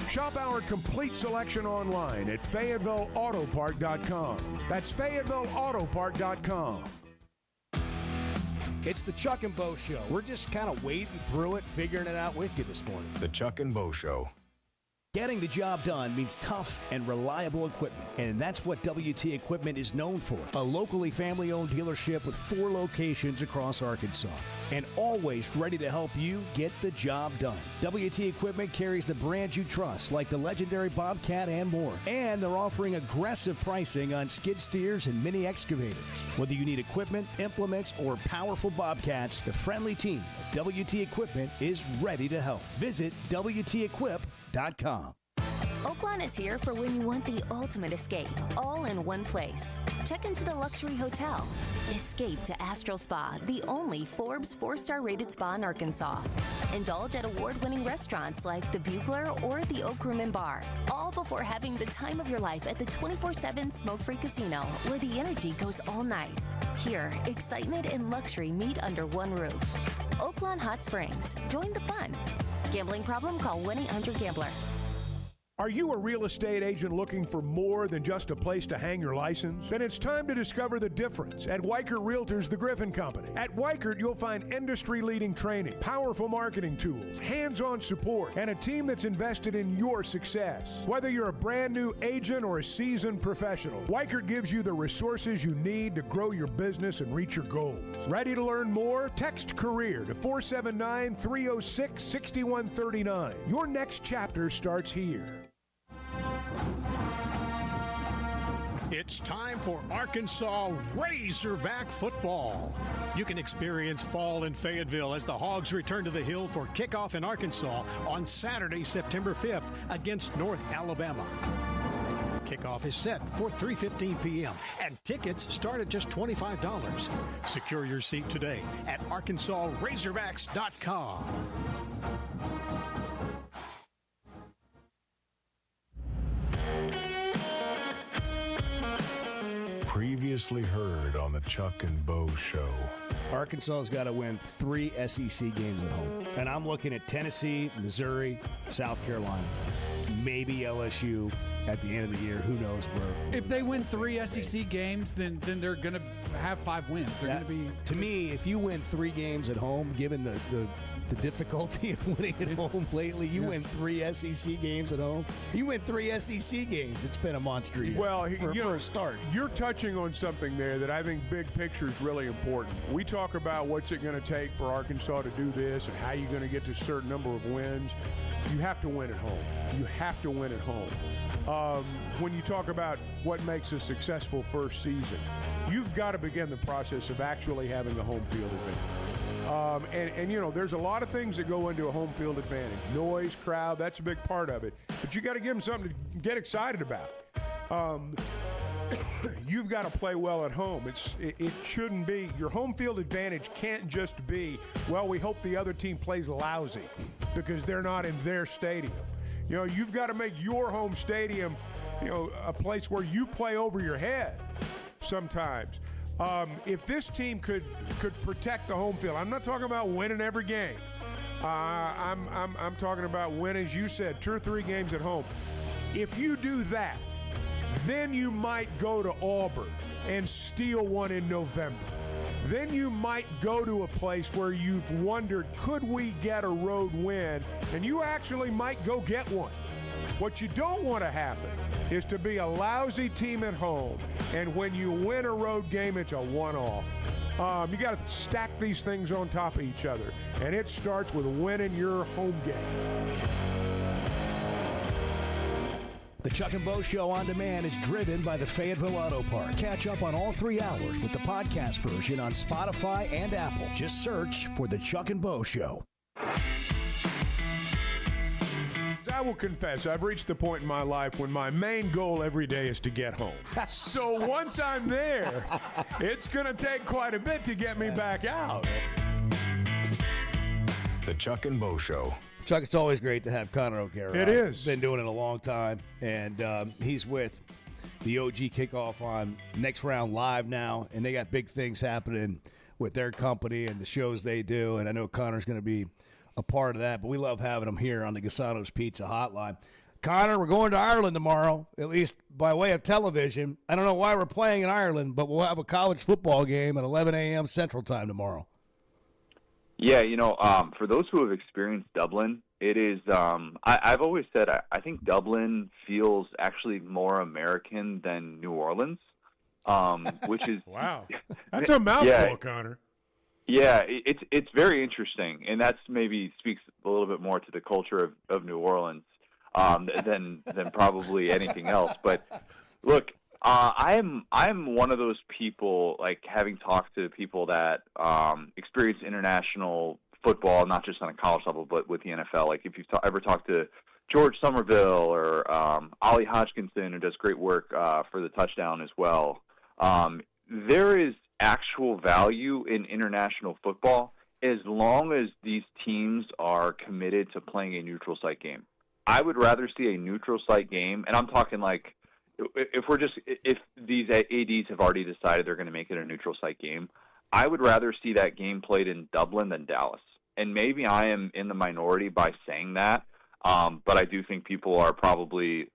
S5: Shop our complete selection online at FayettevilleAutopark.com. That's FayettevilleAutopark.com.
S19: It's the Chuck and Bo Show. We're just kind of wading through it, figuring it out with you this morning.
S3: The Chuck and Bo Show.
S19: Getting the job done means tough and reliable equipment, and that's what WT Equipment is known for. A locally family-owned dealership with 4 locations across Arkansas, and always ready to help you get the job done. WT Equipment carries the brands you trust, like the legendary Bobcat and more, and they're offering aggressive pricing on skid steers and mini excavators. Whether you need equipment, implements, or powerful Bobcats, the friendly team at WT Equipment is ready to help. Visit WTEquip.com.
S8: Oaklawn is here for when you want the ultimate escape, all in one place. Check into the luxury hotel. Escape to Astral Spa, the only Forbes 4-star rated spa in Arkansas. Indulge at award-winning restaurants like the Bugler or the Oak Room and Bar, all before having the time of your life at the 24/7 smoke-free casino, where the energy goes all night. Here, excitement and luxury meet under one roof. Oaklawn Hot Springs. Join the fun. Gambling problem? Call 1-800-GAMBLER.
S5: Are you a real estate agent looking for more than just a place to hang your license? Then it's time to discover the difference at Weichert Realtors, the Griffin Company. At Weichert, you'll find industry-leading training, powerful marketing tools, hands-on support, and a team that's invested in your success. Whether you're a brand new agent or a seasoned professional, Weichert gives you the resources you need to grow your business and reach your goals. Ready to learn more? Text CAREER to 479-306-6139. Your next chapter starts here.
S22: It's time for Arkansas Razorback football. You can experience fall in Fayetteville as the Hogs return to the Hill for kickoff in Arkansas on Saturday, September 5th against North Alabama. Kickoff is set for 3:15 p.m. and tickets start at just $25. Secure your seat today at ArkansasRazorbacks.com.
S3: Previously heard on the Chuck and Bo Show.
S19: Arkansas's got to win 3 SEC games at home. And I'm looking at Tennessee, Missouri, South Carolina, maybe LSU at the end of the year. Who knows where.
S14: If they win 3 SEC games, then they're going to have 5 wins. They're going to be.
S19: To me, if you win 3 games at home, given the difficulty of winning at home lately, you win 3 SEC games at home. You win 3 SEC games. It's been a monster year.
S5: Well,
S19: for a start.
S5: You're touching on something there that I think big picture is really important. We talk about what's it going to take for Arkansas to do this and how you're going to get to a certain number of wins. You have to win at home. You have to win at home. When you talk about what makes a successful first season, you've got to begin the process of actually having a home field advantage. And you know, there's a lot of things that go into a home field advantage. Noise, crowd, that's a big part of it. But you got to give them something to get excited about. You've got to play well at home. It shouldn't be. Your home field advantage can't just be, well, we hope the other team plays lousy because they're not in their stadium. You know, you've got to make your home stadium, you know, a place where you play over your head sometimes. If this team could protect the home field, I'm not talking about winning every game. I'm talking about win, as you said, 2 or 3 games at home. If you do that, then you might go to Auburn and steal one in November. Then you might go to a place where you've wondered, could we get a road win? And you actually might go get one. What you don't want to happen is to be a lousy team at home, and when you win a road game, it's a one-off. You got to stack these things on top of each other, and it starts with winning your home game.
S19: The Chuck and Bo Show on demand is driven by the Fayetteville Auto Park. Catch up on all 3 hours with the podcast version on Spotify and Apple. Just search for the Chuck and Bo Show.
S5: I will confess, I've reached the point in my life when my main goal every day is to get home. So once I'm there, it's going to take quite a bit to get me back out.
S3: The Chuck and Bo Show.
S2: Chuck, it's always great to have Connor O'Gara.
S5: It is.
S2: Been doing it a long time, and he's with the OG Kickoff on Next Round Live now, and they got big things happening with their company and the shows they do, and I know Connor's going to be a part of that, but we love having him here on the Gasano's Pizza Hotline. Connor, we're going to Ireland tomorrow, at least by way of television. I don't know why we're playing in Ireland, but we'll have a college football game at 11 a.m. Central Time tomorrow.
S18: Yeah, for those who have experienced Dublin, it is, I've always said I think Dublin feels actually more American than New Orleans, which is...
S5: Wow. That's a mouthful,
S18: yeah,
S5: Connor.
S18: Yeah, it's very interesting, and that's maybe speaks a little bit more to the culture of New Orleans than probably anything else. But look, I'm one of those people, like having talked to people that experience international football, not just on a college level, but with the NFL. Like if you've ever talked to George Somerville or Ollie Hodgkinson, who does great work for the Touchdown as well, there is actual value in international football as long as these teams are committed to playing a neutral site game. I would rather see a neutral site game, and I'm talking like if these ADs have already decided they're going to make it a neutral site game, I would rather see that game played in Dublin than Dallas. And maybe I am in the minority by saying that, but I do think people are probably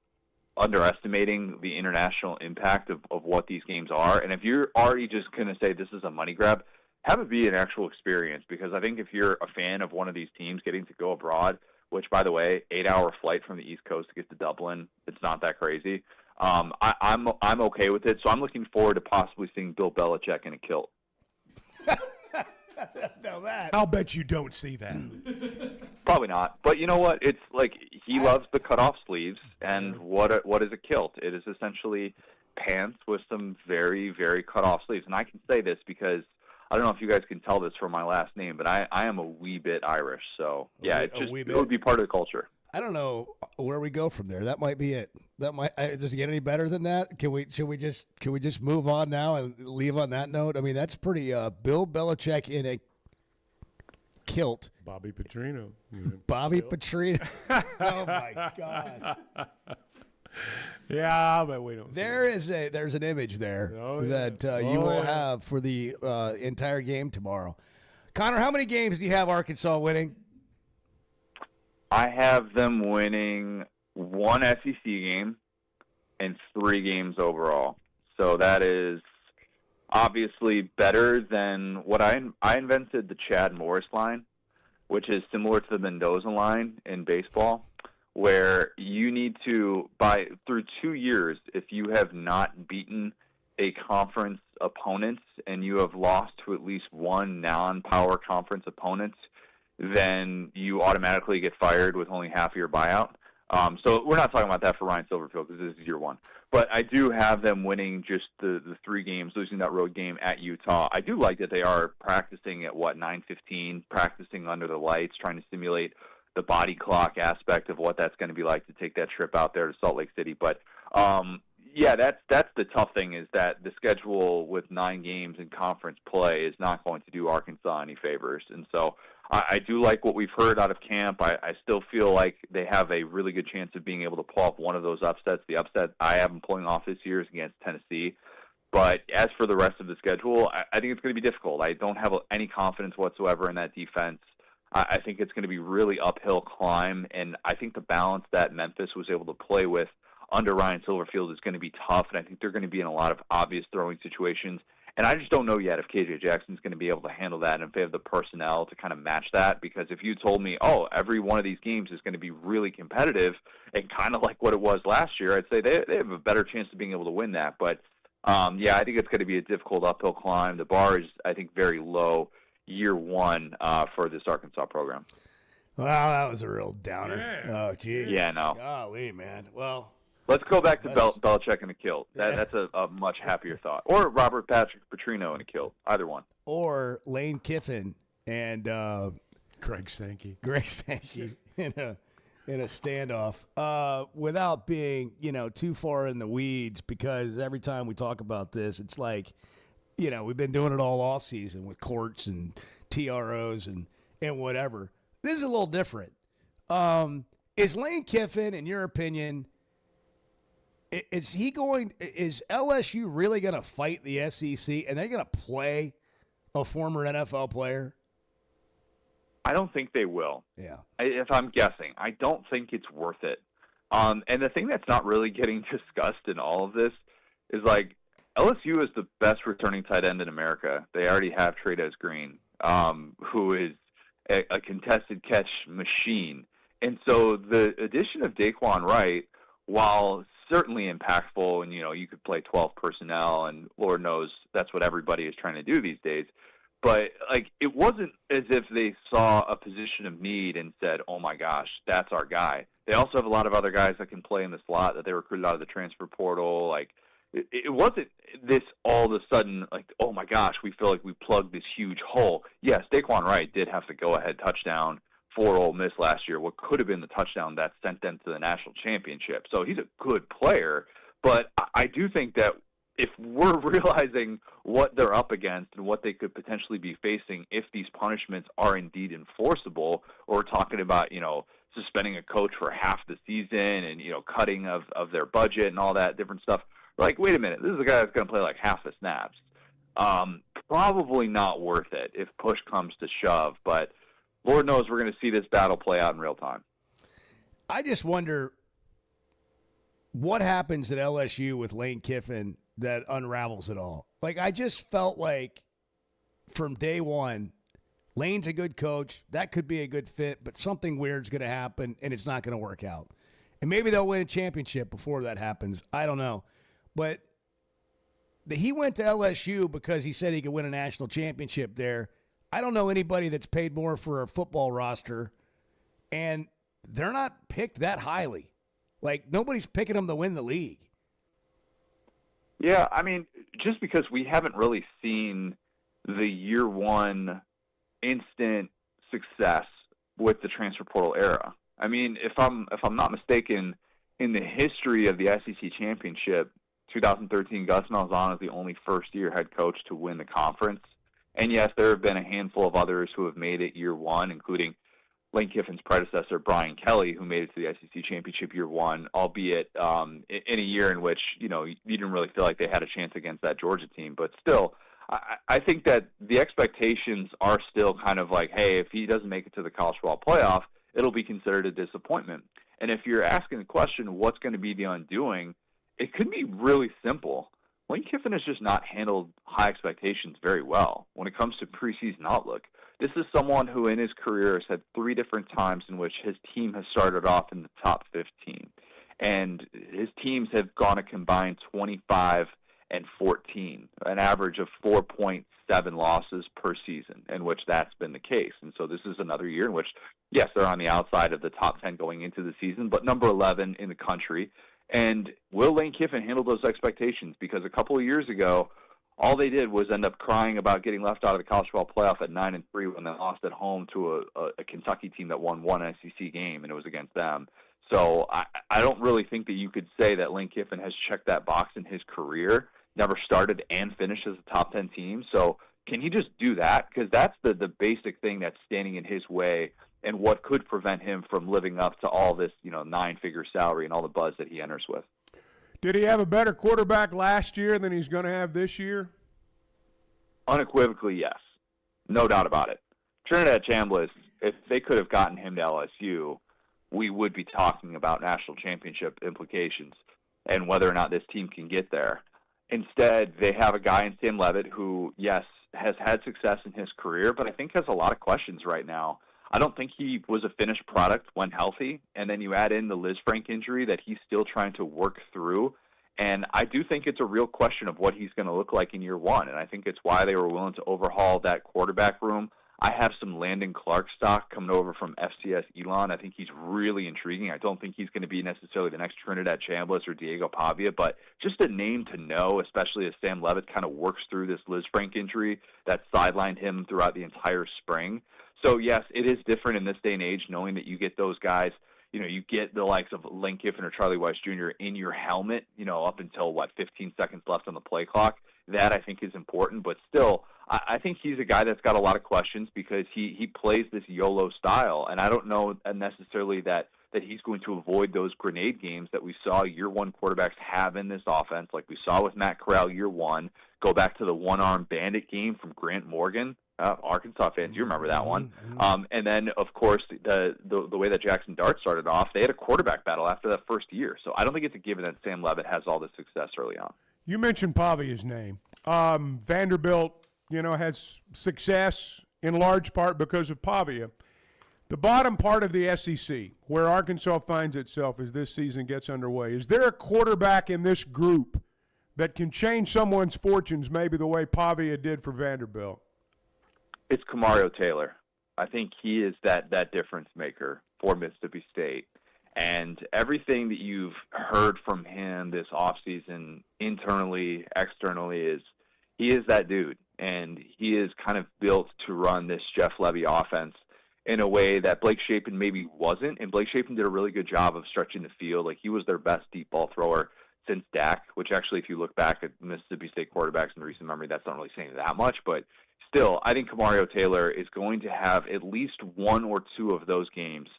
S18: underestimating the international impact of what these games are. And if you're already just going to say this is a money grab, have it be an actual experience, because I think if you're a fan of one of these teams getting to go abroad, which, by the way, 8-hour flight from the East Coast to get to Dublin, it's not that crazy. I'm okay with it, so I'm looking forward to possibly seeing Bill Belichick in a kilt.
S2: Now that.
S5: I'll bet you don't see that.
S18: Probably not. But you know what? It's like he loves the cutoff sleeves, and what is a kilt? It is essentially pants with some very, very cut-off sleeves. And I can say this because I don't know if you guys can tell this from my last name, but I am a wee bit Irish. So, yeah, it would be part of the culture.
S2: I don't know where we go from there. That might be it. Does it get any better than that? Should we just move on now and leave on that note? I mean, that's pretty. Bill Belichick in a kilt.
S5: Bobby Petrino.
S2: Bobby Petrino. Oh my gosh.
S5: Yeah, but we don't.
S2: There's an image there that you will have for the entire game tomorrow. Connor, how many games do you have Arkansas winning?
S18: I have them winning 1 SEC game and 3 games overall. So that is obviously better than what I invented, the Chad Morris line, which is similar to the Mendoza line in baseball, where you need to, through 2 years, if you have not beaten a conference opponent and you have lost to at least one non-power conference opponent, then you automatically get fired with only half of your buyout. So we're not talking about that for Ryan Silverfield because this is year 1. But I do have them winning just the 3 games, losing that road game at Utah. I do like that they are practicing at, 9:15, practicing under the lights, trying to simulate the body clock aspect of what that's going to be like to take that trip out there to Salt Lake City. But, yeah, that's the tough thing, is that the schedule with 9 games in conference play is not going to do Arkansas any favors. And so I do like what we've heard out of camp. I still feel like they have a really good chance of being able to pull off one of those upsets. The upset I have them pulling off this year is against Tennessee. But as for the rest of the schedule, I think it's going to be difficult. I don't have any confidence whatsoever in that defense. I think it's going to be really uphill climb, and I think the balance that Memphis was able to play with under Ryan Silverfield is going to be tough, and I think they're going to be in a lot of obvious throwing situations. And I just don't know yet if KJ Jackson's going to be able to handle that and if they have the personnel to kind of match that. Because if you told me, every one of these games is going to be really competitive and kind of like what it was last year, I'd say they have a better chance of being able to win that. But Yeah, I think it's going to be a difficult uphill climb. The bar is, I think, very low year one for this Arkansas program.
S2: Wow, that was a real downer. Oh, geez.
S18: Yeah, no.
S2: Golly, man. Well,
S18: let's go back to Belichick in a kilt. That's a much happier thought. Or Robert Patrick Petrino in a kilt. Either one.
S2: Or Lane Kiffin and
S5: Greg Sankey.
S2: in a standoff without being, too far in the weeds, because every time we talk about this, it's like, we've been doing it all off season with courts and TROs and whatever. This is a little different. Is Lane Kiffin, in your opinion, is LSU really going to fight the SEC, and they're going to play a former NFL player?
S18: I don't think they will.
S2: Yeah.
S18: If I'm guessing, I don't think it's worth it. And the thing that's not really getting discussed in all of this is, like, LSU is the best returning tight end in America. They already have Trey'Dez Green, who is a contested catch machine. And so the addition of Daquan Wright, while certainly impactful, and, you could play 12 personnel, and Lord knows that's what everybody is trying to do these days. But, like, it wasn't as if they saw a position of need and said, oh, my gosh, that's our guy. They also have a lot of other guys that can play in the slot that they recruited out of the transfer portal. Like, it wasn't this all of a sudden, like, oh, my gosh, we feel like we plugged this huge hole. Yes, Daquan Wright did have the go-ahead touchdown for Ole Miss last year, what could have been the touchdown that sent them to the national championship. So he's a good player. But I do think that if we're realizing what they're up against and what they could potentially be facing if these punishments are indeed enforceable, or we're talking about, suspending a coach for half the season and, cutting of their budget and all that different stuff, we're like, wait a minute, this is a guy that's going to play like half the snaps. Probably not worth it if push comes to shove, but Lord knows we're going to see this battle play out in real time.
S2: I just wonder what happens at LSU with Lane Kiffin that unravels it all. Like, I just felt like from day one, Lane's a good coach. That could be a good fit, but something weird's going to happen, and it's not going to work out. And maybe they'll win a championship before that happens. I don't know. But he went to LSU because he said he could win a national championship there. I don't know anybody that's paid more for a football roster, and they're not picked that highly. Like, nobody's picking them to win the league.
S18: Yeah, I mean, just because we haven't really seen the year one instant success with the transfer portal era. I mean, if I'm not mistaken, in the history of the SEC championship, 2013, Gus Malzahn is the only first-year head coach to win the conference. And yes, there have been a handful of others who have made it year one, including Lane Kiffin's predecessor, Brian Kelly, who made it to the SEC championship year one, albeit in a year in which, you didn't really feel like they had a chance against that Georgia team. But still, I think that the expectations are still kind of like, hey, if he doesn't make it to the college football playoff, it'll be considered a disappointment. And if you're asking the question, what's going to be the undoing, it could be really simple. Lane Kiffin has just not handled high expectations very well when it comes to preseason outlook. This is someone who in his career has had 3 different times in which his team has started off in the top 15. And his teams have gone a combined 25 and 14, an average of 4.7 losses per season, in which that's been the case. And so this is another year in which, yes, they're on the outside of the top 10 going into the season, but number 11 in the country. And will Lane Kiffin handle those expectations? Because a couple of years ago, all they did was end up crying about getting left out of the college football playoff at 9-3 when they lost at home to a Kentucky team that won one SEC game, and it was against them. So I don't really think that you could say that Lane Kiffin has checked that box in his career, never started and finished as a top 10 team. So can he just do that? Because that's the basic thing that's standing in his way and what could prevent him from living up to all this, 9-figure salary and all the buzz that he enters with.
S5: Did he have a better quarterback last year than he's going to have this year?
S18: Unequivocally, yes. No doubt about it. Trinidad Chambliss, if they could have gotten him to LSU, we would be talking about national championship implications and whether or not this team can get there. Instead, they have a guy in Sam Leavitt who, yes, has had success in his career, but I think has a lot of questions right now. I don't think he was a finished product when healthy, and then you add in the Liz Frank injury that he's still trying to work through, And I do think it's a real question of what he's going to look like in year one. And I think it's why they were willing to overhaul that quarterback room. I have some Landon Clark stock coming over from FCS Elon. I think he's really intriguing. I don't think he's going to be necessarily the next Trinidad Chambliss or Diego Pavia, but just a name to know, especially as Sam Levitt kind of works through this Liz Frank injury that sidelined him throughout the entire spring. So, yes, it is different in this day and age knowing that you get those guys. You know, you get the likes of Lane Kiffin or Charlie Weiss Jr. in your helmet, you know, up until, 15 seconds left on the play clock. That, I think, is important. But still, I think he's a guy that's got a lot of questions because he plays this YOLO style. And I don't know necessarily that he's going to avoid those grenade games that we saw year one quarterbacks have in this offense, like we saw with Matt Corral year one. Go back to the one-arm bandit game from Grant Morgan. Arkansas fans, you remember that one. And then, of course, the way that Jackson Dart started off, they had a quarterback battle after that first year. So I don't think it's a given that Sam Levitt has all the success early on.
S5: You mentioned Pavia's name. Vanderbilt, has success in large part because of Pavia. The bottom part of the SEC, where Arkansas finds itself as this season gets underway, is there a quarterback in this group that can change someone's fortunes maybe the way Pavia did for Vanderbilt?
S18: It's Kamario Taylor. I think he is that difference maker for Mississippi State. And everything that you've heard from him this offseason, internally, externally, is he is that dude. And he is kind of built to run this Jeff Levy offense in a way that Blake Shapen maybe wasn't. And Blake Shapen did a really good job of stretching the field. Like, he was their best deep ball thrower since Dak, which actually, if you look back at Mississippi State quarterbacks in recent memory, that's not really saying that much. But still, I think Kamario Taylor is going to have at least one or two of those games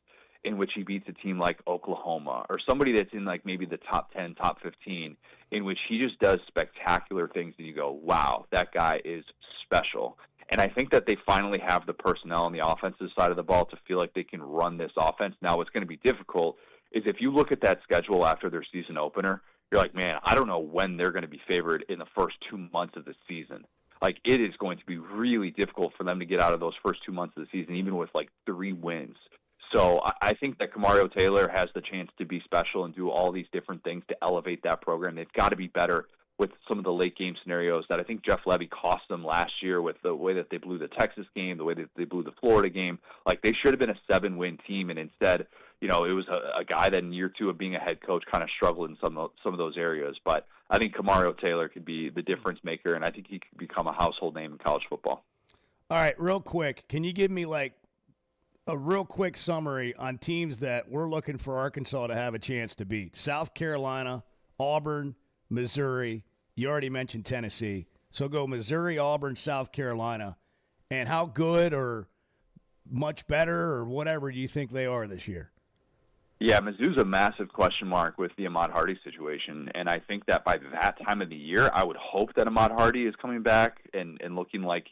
S18: in which he beats a team like Oklahoma or somebody that's in like maybe the top 10, top 15, in which he just does spectacular things and you go, wow, that guy is special. And I think that they finally have the personnel on the offensive side of the ball to feel like they can run this offense. Now, what's going to be difficult is if you look at that schedule after their season opener, you're like, man, I don't know when they're going to be favored in the first 2 months of the season. Like, it is going to be really difficult for them to get out of those first 2 months of the season, even with like 3 wins. So I think that Kamario Taylor has the chance to be special and do all these different things to elevate that program. They've got to be better with some of the late game scenarios that I think Jeff Levy cost them last year with the way that they blew the Texas game, the way that they blew the Florida game. Like, they should have been a 7-win team, and instead, it was a guy that in year 2 of being a head coach kind of struggled in some of those areas. But I think Kamario Taylor could be the difference maker, and I think he could become a household name in college football.
S2: All right, real quick, can you give me a real quick summary on teams that we're looking for Arkansas to have a chance to beat? South Carolina, Auburn, Missouri. You already mentioned Tennessee. So go Missouri, Auburn, South Carolina. And how good or much better or whatever do you think they are this year?
S18: Yeah, Mizzou's a massive question mark with the Ahmad Hardy situation. And I think that by that time of the year, I would hope that Ahmad Hardy is coming back and looking like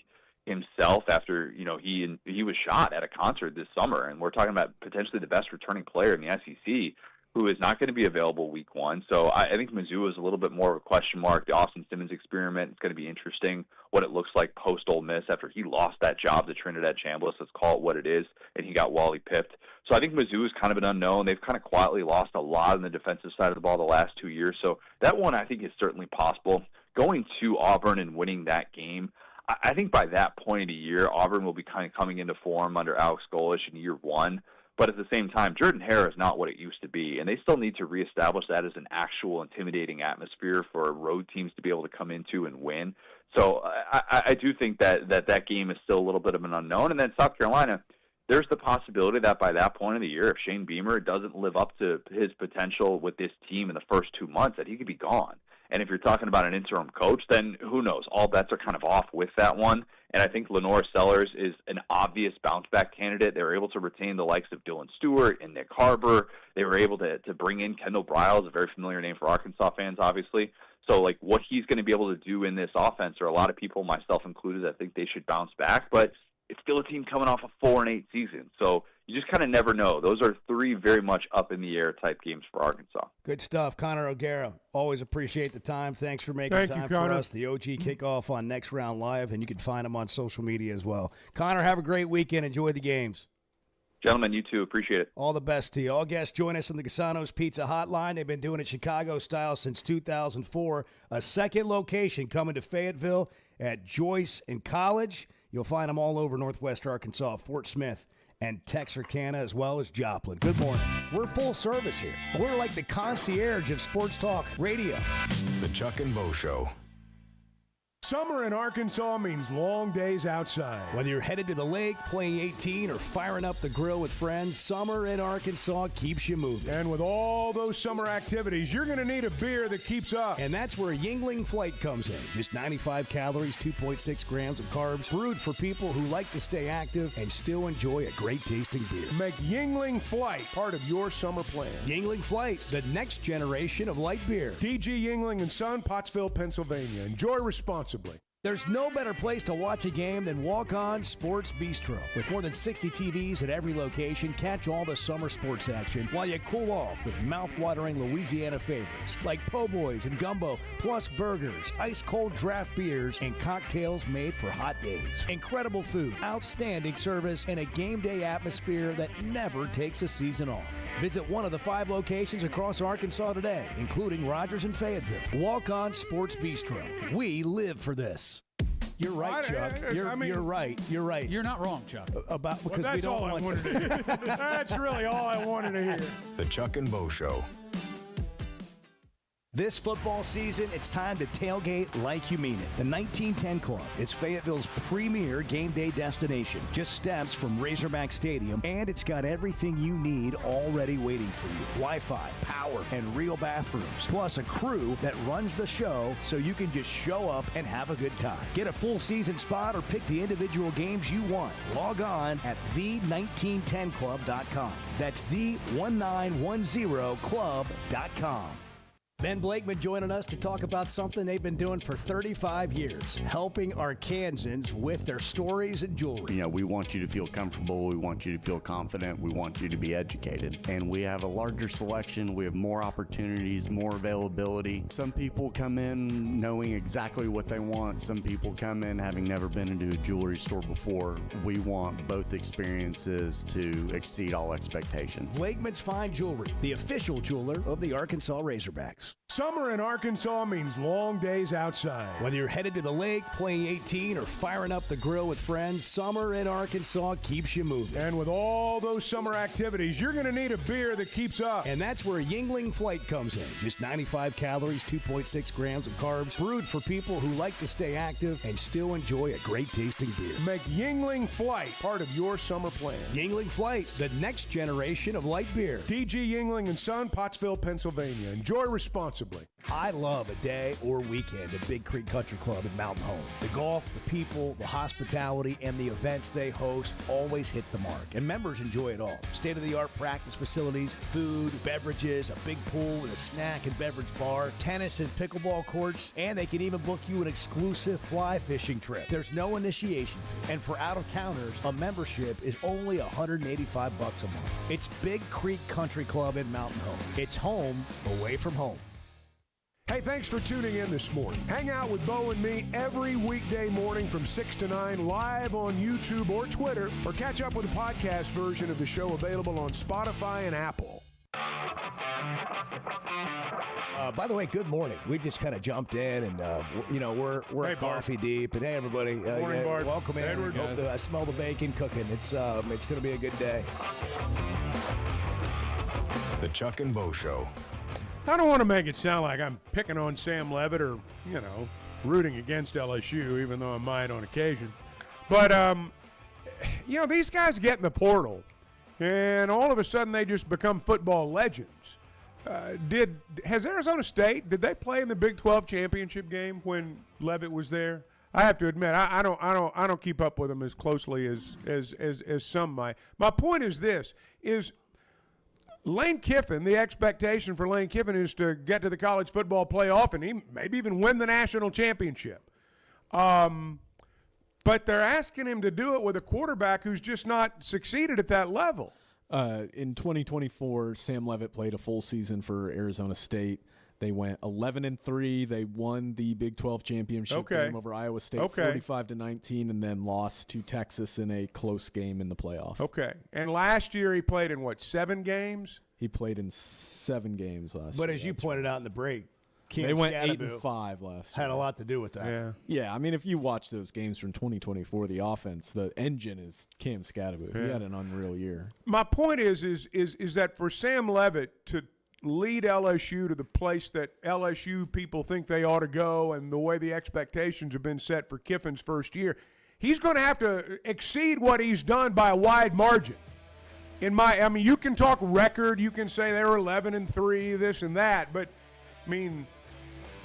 S18: himself after, he was shot at a concert this summer. And we're talking about potentially the best returning player in the SEC, who is not going to be available week 1. So I think Mizzou is a little bit more of a question mark. The Austin Simmons experiment is going to be interesting, what it looks like post-Ole Miss after he lost that job to Trinidad Chambliss. Let's call it what it is, and he got Wally pipped. So I think Mizzou is kind of an unknown. They've kind of quietly lost a lot on the defensive side of the ball the last 2 years. So that one I think is certainly possible. Going to Auburn and winning that game, I think by that point of the year, Auburn will be kind of coming into form under Alex Golesh in year 1. But at the same time, Jordan-Hare is not what it used to be, and they still need to reestablish that as an actual intimidating atmosphere for road teams to be able to come into and win. So I do think that game is still a little bit of an unknown. And then South Carolina, there's the possibility that by that point of the year, if Shane Beamer doesn't live up to his potential with this team in the first 2 months, that he could be gone. And if you're talking about an interim coach, then who knows? All bets are kind of off with that one. And I think Lenore Sellers is an obvious bounce-back candidate. They were able to retain the likes of Dylan Stewart and Nick Harbor. They were able to bring in Kendall Briles, a very familiar name for Arkansas fans, obviously. So, what he's going to be able to do in this offense, or a lot of people, myself included, I think they should bounce back. But it's still a team coming off a 4-8 season. So you just kind of never know. Those are 3 very much up-in-the-air type games for Arkansas.
S2: Good stuff. Connor O'Gara, always appreciate the time. Thanks for making time for us. The OG Kickoff on Next Round Live, and you can find him on social media as well. Connor, have a great weekend. Enjoy the games.
S18: Gentlemen, you too. Appreciate it.
S2: All the best to you. All guests join us in the Casano's Pizza Hotline. They've been doing it Chicago style since 2004. A second location coming to Fayetteville at Joyce and College. You'll find them all over Northwest Arkansas, Fort Smith, and Texarkana, as well as Joplin. Good morning. We're full service here. We're like the concierge of sports talk radio.
S3: The Chuck and Bo Show.
S5: Summer in Arkansas means long days outside.
S2: Whether you're headed to the lake, playing 18, or firing up the grill with friends, summer in Arkansas keeps you moving.
S5: And with all those summer activities, you're going to need a beer that keeps up.
S2: And that's where Yuengling Flight comes in. Just 95 calories, 2.6 grams of carbs, brewed for people who like to stay active and still enjoy a great tasting beer.
S5: Make Yuengling Flight part of your summer plan.
S2: Yuengling Flight, the next generation of light beer.
S5: DG Yuengling & Son, Pottsville, Pennsylvania. Enjoy responsibly.
S2: There's no better place to watch a game than Walk On Sports Bistro. With more than 60 TVs at every location, catch all the summer sports action while you cool off with mouth-watering Louisiana favorites like po' boys and gumbo, plus burgers, ice-cold draft beers, and cocktails made for hot days. Incredible food, outstanding service, and a game day atmosphere that never takes a season off. Visit one of the 5 locations across Arkansas today, including Rogers and Fayetteville. Walk On Sports Bistro. We live for this. You're right, Chuck. You're right. You're right.
S14: You're not wrong, Chuck.
S2: Because we don't want.
S5: Wanted to hear. That's really all I wanted to hear.
S3: The Chuck and Bo Show.
S19: This football season, it's time to tailgate like you mean it. The 1910 Club is Fayetteville's premier game day destination, just steps from Razorback Stadium, and it's got everything you need already waiting for you. Wi-Fi, power, and real bathrooms, plus a crew that runs the show so you can just show up and have a good time. Get a full season spot or pick the individual games you want. Log on at the1910club.com. That's the1910club.com. Ben Blakeman joining us to talk about something they've been doing for 35 years, helping Arkansans with their stories and jewelry.
S17: You know, we want you to feel comfortable. We want you to feel confident. We want you to be educated. And we have a larger selection. We have more opportunities, more availability. Some people come in knowing exactly what they want. Some people come in having never been into a jewelry store before. We want both experiences to exceed all expectations.
S19: Blakeman's Fine Jewelry, the official jeweler of the Arkansas Razorbacks.
S5: Summer in Arkansas means long days outside.
S2: Whether you're headed to the lake, playing 18, or firing up the grill with friends, summer in Arkansas keeps you moving.
S5: And with all those summer activities, you're going to need a beer that keeps up.
S2: And that's where Yuengling Flight comes in. Just 95 calories, 2.6 grams of carbs, brewed for people who like to stay active and still enjoy a great tasting beer.
S5: Make Yuengling Flight part of your summer plan.
S2: Yuengling Flight, the next generation of light beer.
S5: DG Yuengling & Son, Pottsville, Pennsylvania. Enjoy responsibly.
S2: I love a day or weekend at Big Creek Country Club in Mountain Home. The golf, the people, the hospitality, and the events they host always hit the mark, and members enjoy it all. State-of-the-art practice facilities, food, beverages, a big pool with a snack and beverage bar, tennis and pickleball courts, and they can even book you an exclusive fly fishing trip. There's no initiation fee, and for out-of-towners, a membership is only $185 a month. It's Big Creek Country Club in Mountain Home. It's home away from home.
S5: Hey, thanks for tuning in this morning. Hang out with Bo and me every weekday morning from 6 to 9 live on YouTube or Twitter, or catch up with the podcast version of the show available on Spotify and Apple.
S2: By the way, good morning. We just kind of jumped in, and we're
S5: Hey,
S2: coffee deep. And hey, everybody,
S5: Morning, Bart.
S2: welcome in.
S5: Edward.
S2: I smell the bacon cooking. It's going to be a good day.
S3: The Chuck and Bo Show.
S5: I don't want to make it sound like I'm picking on Sam Levitt or, rooting against LSU, even though I might on occasion. But, these guys get in the portal, and all of a sudden they just become football legends. Has Arizona State, did they play in the Big 12 championship game when Levitt was there? I have to admit, I don't keep up with them as closely as some might. My point is this, Lane Kiffin, the expectation for Lane Kiffin is to get to the college football playoff and maybe even win the national championship. But they're asking him to do it with a quarterback who's just not succeeded at that level.
S9: In 2024, Sam Levitt played a full season for Arizona State. They went 11-3. They won the Big 12 championship game over Iowa State, 45-19, and then lost to Texas in a close game in the playoff.
S5: Okay. And last year he played in, 7 games?
S9: He played in 7 games last year.
S2: But as you pointed out in the break,
S9: they went 8-5 last year.
S2: Had a lot to do with that.
S9: Yeah, I mean, if you watch those games from 2024, the offense, the engine is Cam Scatterboot. He had an unreal year.
S5: My point is that for Sam Leavitt to lead LSU to the place that LSU people think they ought to go and the way the expectations have been set for Kiffin's first year, he's going to have to exceed what he's done by a wide margin. I mean, you can talk record, you can say they were 11-3, this and that, but, I mean,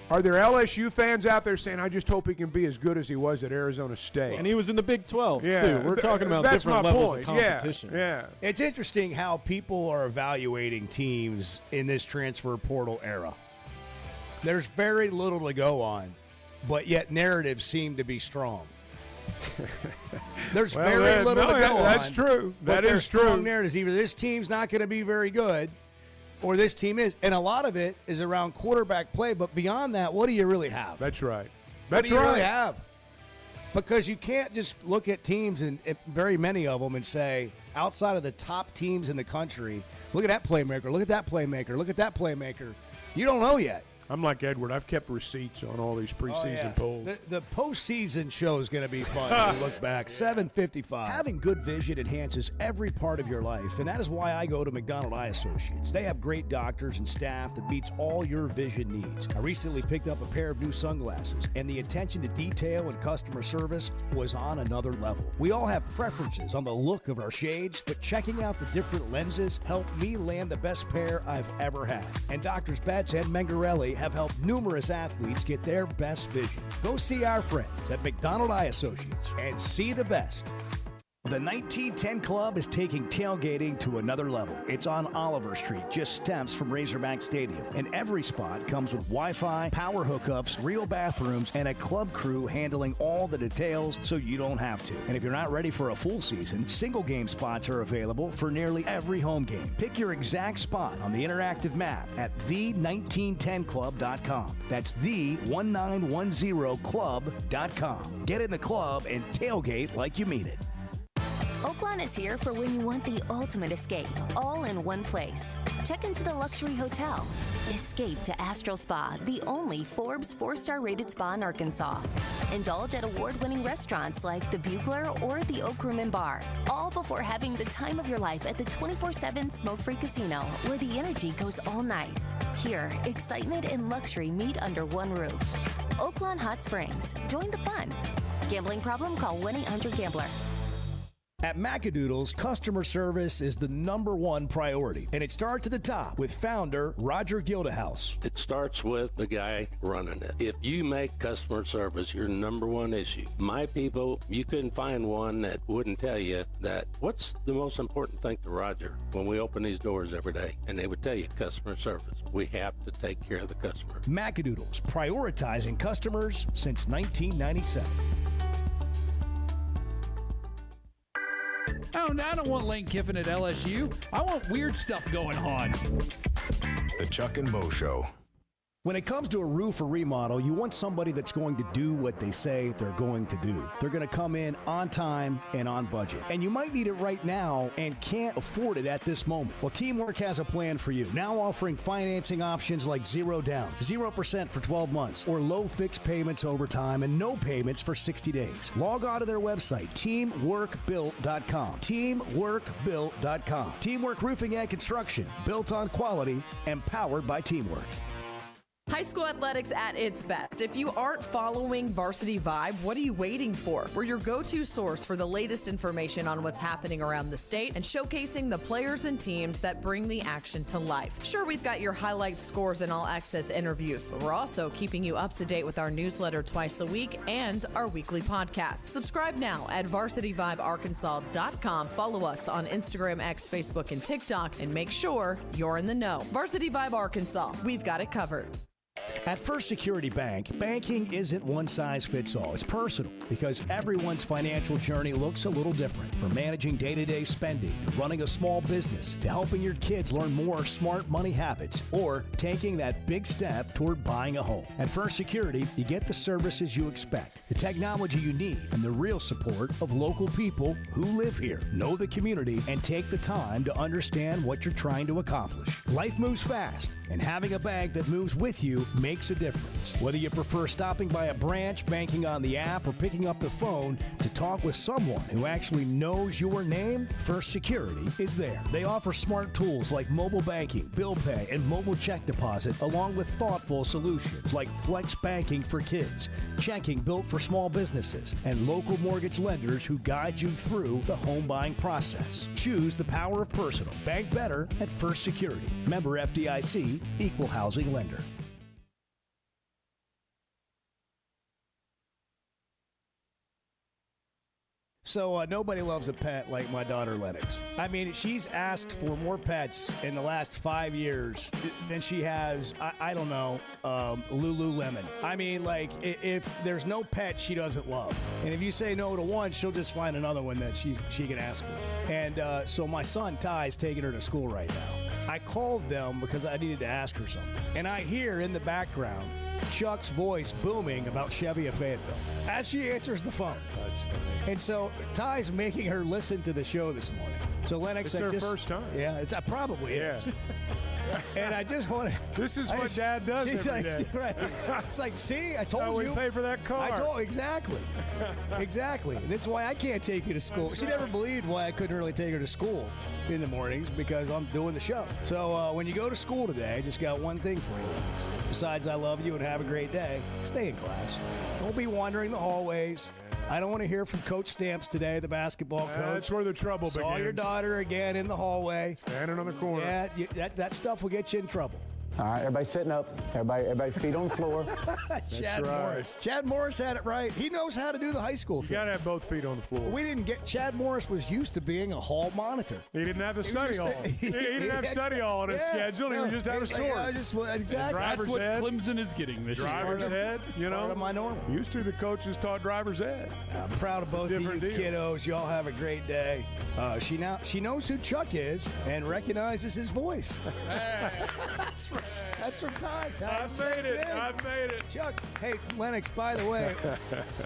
S5: are there LSU fans out there saying, I just hope he can be as good as he was at Arizona State?
S9: And he was in the Big 12, too. We're talking about different levels of competition.
S5: Yeah.
S2: It's interesting how people are evaluating teams in this transfer portal era. There's very little to go on, but yet narratives seem to be strong. There's very little to go on.
S5: That's true. That is true.
S2: Strong narratives. Either this team's not going to be very good, or this team is. And a lot of it is around quarterback play. But beyond that, what do you really have?
S5: That's right.
S2: What do you really have? Because you can't just look at teams, and very many of them, and say, outside of the top teams in the country, look at that playmaker, look at that playmaker, look at that playmaker. You don't know yet.
S5: I'm like Edward. I've kept receipts on all these preseason polls.
S2: The postseason show is going to be fun if you look back. 7:55. Having good vision enhances every part of your life, and that is why I go to McDonald Eye Associates. They have great doctors and staff that meets all your vision needs. I recently picked up a pair of new sunglasses, and the attention to detail and customer service was on another level. We all have preferences on the look of our shades, but checking out the different lenses helped me land the best pair I've ever had. And Drs. Betts and Mengarelli have helped numerous athletes get their best vision. Go see our friends at McDonald Eye Associates and see the best. The 1910 Club is taking tailgating to another level. It's on Oliver Street, just steps from Razorback Stadium. And every spot comes with Wi-Fi, power hookups, real bathrooms, and a club crew handling all the details so you don't have to. And if you're not ready for a full season, single game spots are available for nearly every home game. Pick your exact spot on the interactive map at the1910club.com. That's the1910club.com. Get in the club and tailgate like you mean it.
S8: Oaklawn is here for when you want the ultimate escape, all in one place. Check into the luxury hotel. Escape to Astral Spa, the only Forbes 4-star rated spa in Arkansas. Indulge at award-winning restaurants like the Bugler or the Oak Room and Bar, all before having the time of your life at the 24/7 smoke-free casino, where the energy goes all night. Here, excitement and luxury meet under one roof. Oaklawn Hot Springs. Join the fun. Gambling problem? Call 1-800-GAMBLER.
S19: At Macadoodles, customer service is the #1 priority, and it starts at the top with founder Roger Gildehouse.
S1: It starts with the guy running it. If you make customer service your #1 issue, my people, you couldn't find one that wouldn't tell you that what's the most important thing to Roger when we open these doors every day, and they would tell you customer service. We have to take care of the customer.
S19: Macadoodles, prioritizing customers since 1997.
S14: Oh, I don't want Lane Kiffin at LSU. I want weird stuff going on.
S3: The Chuck and Bo Show.
S19: When it comes to a roof or remodel, you want somebody that's going to do what they say they're going to do. They're going to come in on time and on budget. And you might need it right now and can't afford it at this moment. Well, Teamwork has a plan for you. Now offering financing options like 0 down, 0% for 12 months, or low fixed payments over time and no payments for 60 days. Log on to their website, teamworkbuilt.com. Teamworkbuilt.com. Teamwork Roofing and Construction, built on quality and powered by Teamwork.
S23: High school athletics at its best. If you aren't following Varsity Vibe, what are you waiting for? We're your go-to source for the latest information on what's happening around the state and showcasing the players and teams that bring the action to life. Sure, we've got your highlight scores and all-access interviews, but we're also keeping you up to date with our newsletter twice a week and our weekly podcast. Subscribe now at varsityvibearkansas.com. Follow us on Instagram, X, Facebook, and TikTok, and make sure you're in the know. Varsity Vibe Arkansas. We've got it covered.
S19: At First Security Bank, banking isn't one size fits all. It's personal because everyone's financial journey looks a little different. From managing day-to-day spending, to running a small business, to helping your kids learn more smart money habits, or taking that big step toward buying a home. At First Security, you get the services you expect, the technology you need, and the real support of local people who live here, know the community, and take the time to understand what you're trying to accomplish. Life moves fast, and having a bank that moves with you makes a difference. Whether you prefer stopping by a branch, banking on the app, or picking up the phone to talk with someone who actually knows your name, First Security is there. They offer smart tools like mobile banking, bill pay, and mobile check deposit, along with thoughtful solutions like flex banking for kids, checking built for small businesses, and local mortgage lenders who guide you through the home buying process. Choose the power of personal. Bank better at First Security. Member FDIC, Equal Housing Lender. So nobody loves a pet like my daughter Lennox. I mean, she's asked for more pets in the last 5 years than she has, I don't know, Lululemon. I mean, like, if there's no pet she doesn't love. And if you say no to one, she'll just find another one that she can ask for. And so my son Ty is taking her to school right now. I called them because I needed to ask her something. And I hear in the background Chuck's voice booming about Chevy of Fayetteville as she answers the phone. That's funny. And so Ty's making her listen to the show this morning. So Lennox,
S5: it's her first time.
S19: Yeah, it's probably is. And I just want to.
S5: This is what Dad does every day.
S19: Right. It's like, see, I told you.
S5: We pay for that car.
S19: Exactly. Exactly. And that's why I can't take you to school. She never believed why I couldn't really take her to school in the mornings because I'm doing the show. So when you go to school today, I just got one thing for you. Besides, I love you and have a great day. Stay in class. Don't be wandering the hallways. I don't want to hear from Coach Stamps today, the basketball coach.
S5: That's where the trouble begins.
S19: Saw your daughter again in the hallway.
S5: Standing on the corner.
S19: Yeah, that stuff will get you in trouble.
S6: All right, everybody sitting up. Everybody feet on the floor.
S19: Chad Morris had it right. He knows how to do the high school thing.
S5: You got to have both feet on the floor.
S19: We didn't get. Chad Morris was used to being a hall monitor.
S5: He didn't have the study hall. He didn't have study hall on his schedule. He would just have a sword.
S19: Exactly.
S4: That's what Clemson is getting this year.
S5: Driver's head, you know.
S19: Part of my normal.
S5: Used to, the coaches taught driver's head.
S19: I'm proud of both of you kiddos. Y'all have a great day. She knows who Chuck is and recognizes his voice. That's from Ty.
S5: I've made it.
S19: Chuck, hey, Lennox, by the way,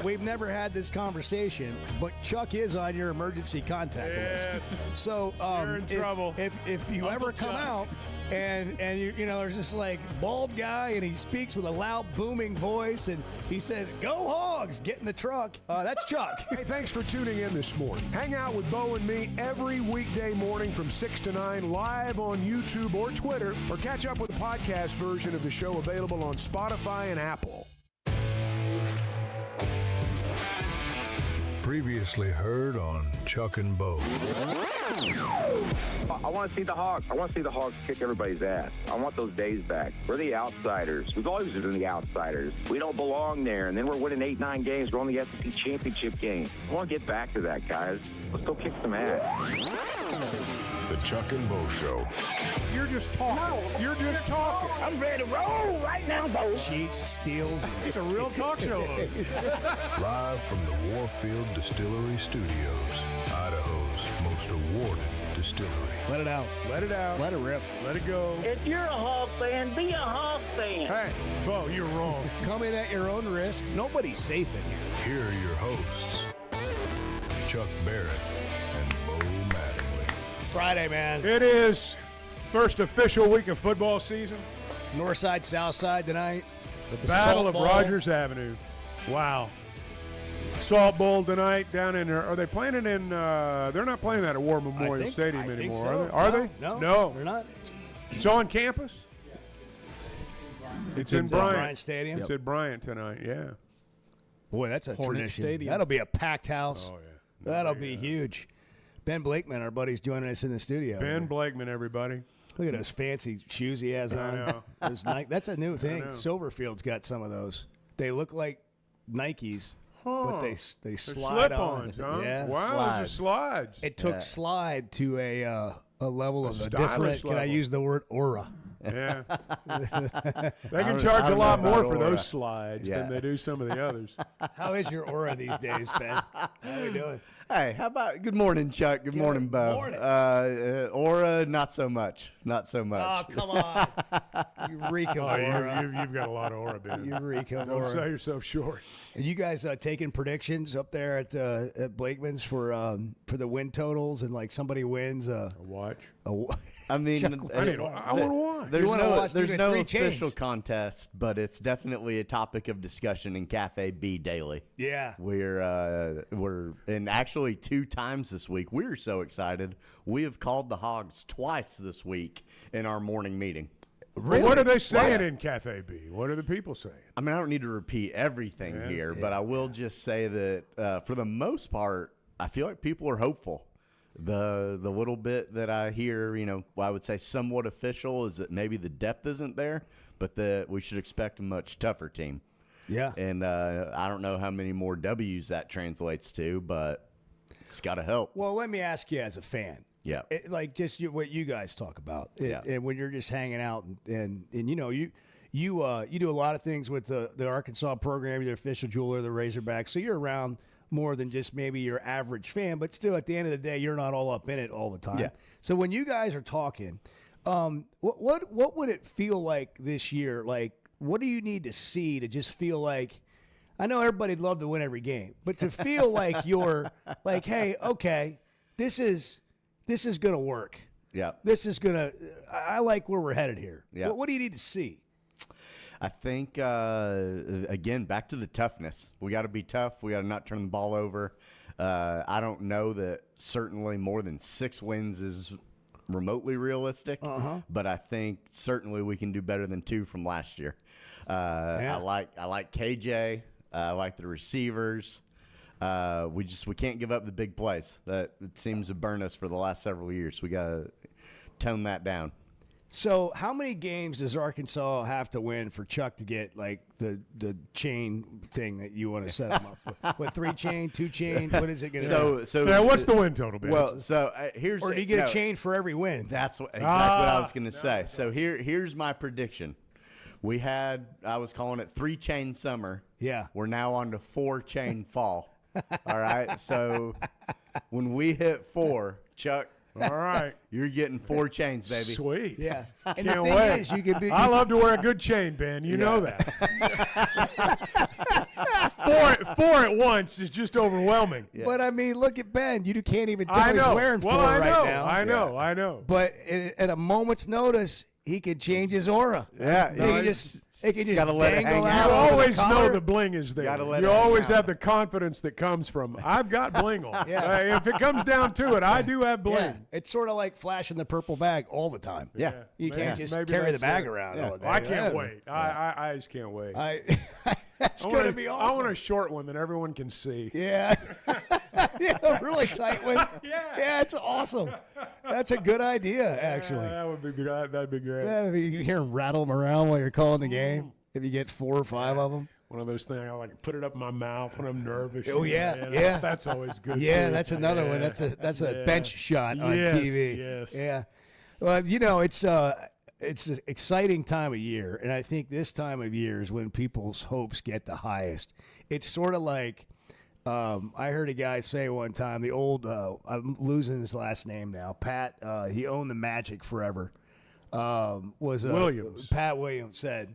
S19: we've never had this conversation, but Chuck is on your emergency contact list. So
S5: you're in trouble.
S19: If you ever come out and you know, there's this like bald guy and he speaks with a loud booming voice and he says, "Go Hogs, get in the truck." That's Chuck.
S5: Hey, thanks for tuning in this morning. Hang out with Bo and me every weekday morning from 6 to 9 live on YouTube or Twitter, or catch up with the podcast version of the show available on Spotify and Apple.
S3: Previously heard on Chuck and Bo.
S20: I want to see the Hogs. I want to see the Hogs kick everybody's ass. I want those days back. We're the outsiders. We've always been the outsiders. We don't belong there. And then we're winning 8-9 games. We're on the SEC championship game. I want to get back to that, guys. Let's go kick some ass.
S3: The Chuck and Bo Show.
S5: You're just talking. You're just talking.
S20: I'm ready to roll right now, Bo.
S19: Cheats, steals.
S5: He's a real talk show host.
S3: Live from the Warfield Distillery Studios, Idaho's most awarded distillery.
S19: Let it out.
S5: Let it out.
S19: Let it rip.
S5: Let it go.
S20: If you're a Hog fan, be a Hog fan.
S5: Hey, Bo, you're wrong.
S19: Come in at your own risk. Nobody's safe in here.
S3: Here are your hosts, Chuck Barrett and Bo Mattingly.
S19: It's Friday, man.
S5: It is. First official week of football season.
S19: North side, south side tonight.
S5: The Battle of Rogers Avenue. Wow. Salt Bowl tonight down in there. Are they playing it in? They're not playing that at War Memorial Stadium anymore,
S19: so.
S5: are they?
S19: No, they're not.
S5: It's on campus. It's in Bryant
S19: Stadium.
S5: It's at Bryant tonight. Yeah.
S19: Boy, that's a
S9: Hornet
S19: tradition.
S9: Stadium.
S19: That'll be a packed house.
S5: Oh yeah.
S19: That'll be huge. Ben Blakeman, our buddy's joining us in the studio.
S5: Ben Blakeman, everybody.
S19: Look at those fancy shoes he has on.
S5: know.
S19: That's a new thing. Silverfield's got some of those. They look like Nikes, but they slide on.
S5: Slip-ons, huh?
S19: Yeah,
S5: wow, those are slides.
S19: It took slide to a level of a
S5: stylish
S19: different. Can I
S5: level.
S19: use the word aura?
S5: Yeah. They can charge a lot more for those slides than they do some of the others.
S2: How is your aura these days, Ben? How are we doing?
S17: Hey, how about good morning, Chuck? Good morning, Bo.
S2: Morning.
S17: Aura, not so much. Not so much.
S2: Oh, come on. You reek of aura.
S5: You've got a lot of aura, Ben.
S2: You reek of
S5: Don't
S2: aura.
S5: sell yourself short.
S2: And you guys taking predictions up there at Blakeman's for the win totals, and like somebody wins a
S5: watch.
S17: I mean,
S5: I want to watch.
S17: There's no official contest, but it's definitely a topic of discussion in Cafe B daily.
S2: Yeah.
S17: We're and actually 2 times this week. We're so excited. We have called the Hogs twice this week in our morning meeting.
S5: Really? What are they saying in Cafe B? What are the people saying?
S17: I mean, I don't need to repeat everything here, but I will just say that for the most part, I feel like people are hopeful. The little bit that I hear, I would say somewhat official, is that maybe the depth isn't there, but that we should expect a much tougher team.
S2: Yeah.
S17: And I don't know how many more W's that translates to, but it's got to help.
S2: Well, let me ask you as a fan.
S17: Yeah.
S2: Like just what you guys talk about.
S17: Yeah.
S2: And when you're just hanging out and you do a lot of things with the Arkansas program, the official jeweler, the Razorbacks. So you're around more than just maybe your average fan, but still at the end of the day, you're not all up in it all the time.
S17: Yeah.
S2: So when you guys are talking, what would it feel like this year? Like, what do you need to see to just feel like, I know everybody'd love to win every game, but to feel like you're like, hey, okay, this is going to work.
S17: Yeah.
S2: This is going to, I like where we're headed here.
S17: Yeah.
S2: What do you need to see?
S17: I think, again, back to the toughness. We got to be tough. We got to not turn the ball over. I don't know that certainly more than 6 wins is remotely realistic, but I think certainly we can do better than 2 from last year. I like KJ. I like the receivers. We can't give up the big plays. That it seems to burn us for the last several years. We got to tone that down.
S2: So how many games does Arkansas have to win for Chuck to get like the chain thing that you want to set him up with? What, 3 chain, 2 chains? What is it going to be?
S5: So what's the win total, Ben?
S17: Well, so here's
S2: or do you get a chain for every win?
S17: That's exactly what I was going to say. So here's my prediction. I was calling it 3 chain summer.
S2: Yeah.
S17: We're now on to 4 chain fall. All right. So when we hit 4, Chuck.
S5: All right.
S17: You're getting 4 chains, baby.
S5: Sweet.
S2: Yeah. And
S5: Can't
S2: the thing
S5: wait.
S2: is, you could be.
S5: I love to wear a good chain, Ben. You know that. 4 at once is just overwhelming.
S2: Yeah. But I mean, look at Ben. You can't even tell he's wearing 4 right now.
S5: I know.
S2: But at a moment's notice, he can change his aura.
S17: Yeah.
S2: He can just
S17: gotta let it hang out.
S5: You always know the bling is there. You always have the confidence that comes from, I've got bling on.
S2: Yeah.
S5: If it comes down to it, I do have bling.
S2: Yeah. It's sort of like flashing the purple bag all the time.
S17: Yeah.
S2: You can't just carry the bag around all day.
S5: I can't wait. I just can't wait.
S2: That's going to be awesome.
S5: I want a short one that everyone can see.
S2: Yeah. Yeah, a really tight one. Yeah, it's awesome. That's a good idea, actually.
S5: That'd be great.
S2: Yeah, you hear him rattle them around while you're calling the game. If you get 4 or 5 of them.
S5: One of those things, I like put it up my mouth when I'm nervous.
S2: Oh, yeah.
S5: That's always good.
S2: Yeah,
S5: too.
S2: that's another one. That's a bench shot on TV.
S5: Yes.
S2: Yeah. Well, it's an exciting time of year, and I think this time of year is when people's hopes get the highest. It's sort of like I heard a guy say one time, the old I'm losing his last name now, Pat. He owned the Magic forever.
S5: Williams.
S2: Pat Williams said,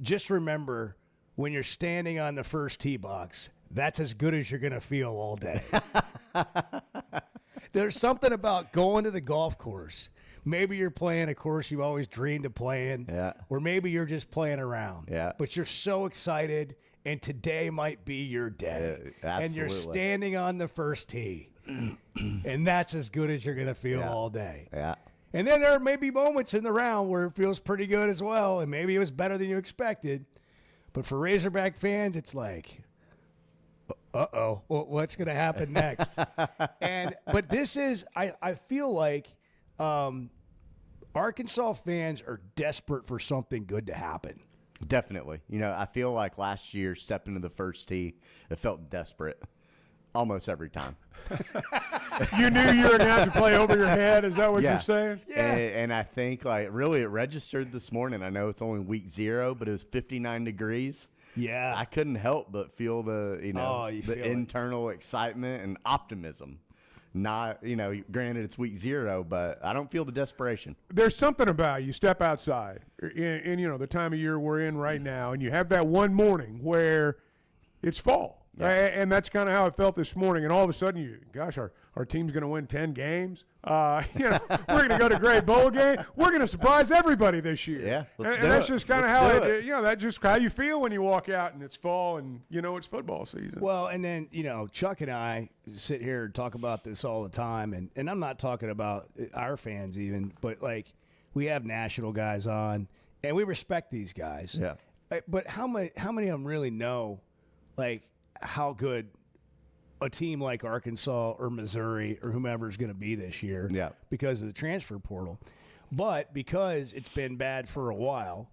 S2: just remember when you're standing on the first tee box, that's as good as you're going to feel all day. There's something about going to the golf course. Maybe you're playing a course you've always dreamed of playing, or maybe you're just playing around.
S17: Yeah.
S2: But you're so excited, and today might be your day. And you're standing on the first tee, and that's as good as you're going to feel all day.
S17: Yeah.
S2: And then there may be moments in the round where it feels pretty good as well, and maybe it was better than you expected. But for Razorback fans, it's like, uh-oh, what's going to happen next? But this is, I feel like Arkansas fans are desperate for something good to happen.
S17: Definitely. I feel like last year, stepping into the first tee, it felt desperate. Almost every time.
S5: You knew you were going to have to play over your head? Is that what you're saying?
S17: Yeah. And I think, really, it registered this morning. I know it's only week 0, but it was 59 degrees.
S2: Yeah.
S17: I couldn't help but feel the,
S2: feel it.
S17: internal excitement and optimism. Not, granted it's week 0, but I don't feel the desperation.
S5: There's something about you step outside in the time of year we're in right now, and you have that one morning where it's fall. Yeah. And that's kind of how it felt this morning. And all of a sudden, our team's going to win 10 games. We're going to go to a great bowl game. We're going to surprise everybody this year.
S17: Yeah,
S5: and that's just kind of how that's just how you feel when you walk out and it's fall and it's football season.
S2: Well, and then Chuck and I sit here and talk about this all the time, and I'm not talking about our fans even, but like we have national guys on, and we respect these guys.
S17: Yeah.
S2: But how many of them really know, like, how good a team like Arkansas or Missouri or whomever is going to be this year because of the transfer portal? But because it's been bad for a while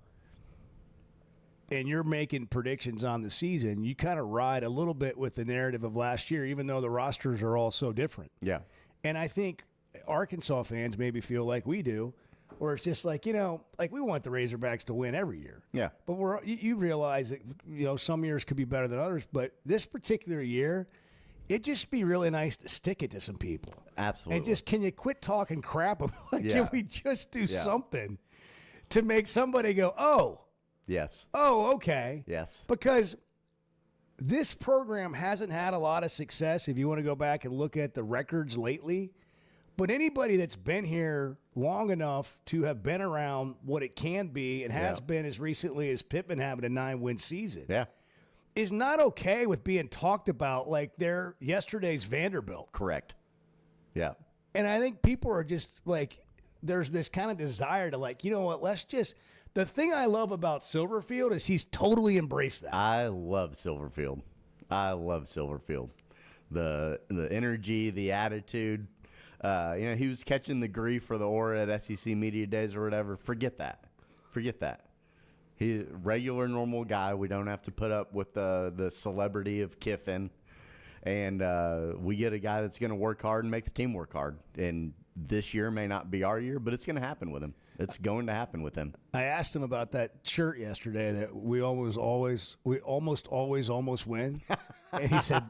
S2: and you're making predictions on the season, you kind of ride a little bit with the narrative of last year, even though the rosters are all so different.
S17: Yeah.
S2: And I think Arkansas fans maybe feel like we do, or it's just like, like we want the Razorbacks to win every year.
S17: Yeah.
S2: But you realize that, some years could be better than others. But this particular year, it'd just be really nice to stick it to some people.
S17: Absolutely.
S2: And just, can you quit talking crap? Can we just do something to make somebody go, oh.
S17: Yes.
S2: Oh, okay.
S17: Yes.
S2: Because this program hasn't had a lot of success if you want to go back and look at the records lately. But anybody that's been here long enough to have been around what it can be and has been as recently as Pittman having a 9-win season is not okay with being talked about like they're yesterday's Vanderbilt.
S17: Correct. Yeah.
S2: And I think people are just like, there's this kind of desire to like, let's just – the thing I love about Silverfield is he's totally embraced that.
S17: I love Silverfield. The energy, the attitude. He was catching the grief for the aura at SEC Media Days or whatever. Forget that. He's a regular, normal guy. We don't have to put up with the celebrity of Kiffin. And we get a guy that's going to work hard and make the team work hard. And this year may not be our year, but it's going to happen with him. It's going to happen with him.
S2: I asked him about that shirt yesterday that we almost always win. And he said,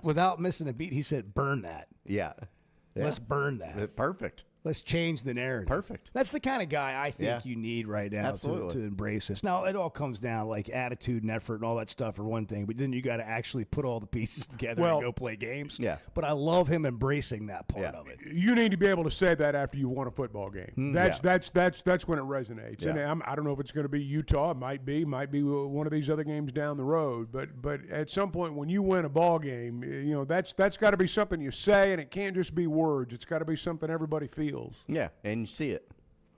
S2: without missing a beat, he said, burn that.
S17: Yeah.
S2: Let's burn that.
S17: Perfect.
S2: Let's change the narrative.
S17: Perfect.
S2: That's the kind of guy I think you need right now to embrace this. Now, it all comes down like attitude and effort and all that stuff are one thing, but then you got to actually put all the pieces together and go play games.
S17: Yeah.
S2: But I love him embracing that part of it.
S5: You need to be able to say that after you've won a football game. That's when it resonates.
S17: Yeah.
S5: And I don't know if it's going to be Utah. It might be one of these other games down the road. But at some point when you win a ball game, that's got to be something you say, and it can't just be words. It's got to be something everybody feels.
S17: Yeah, and you see it.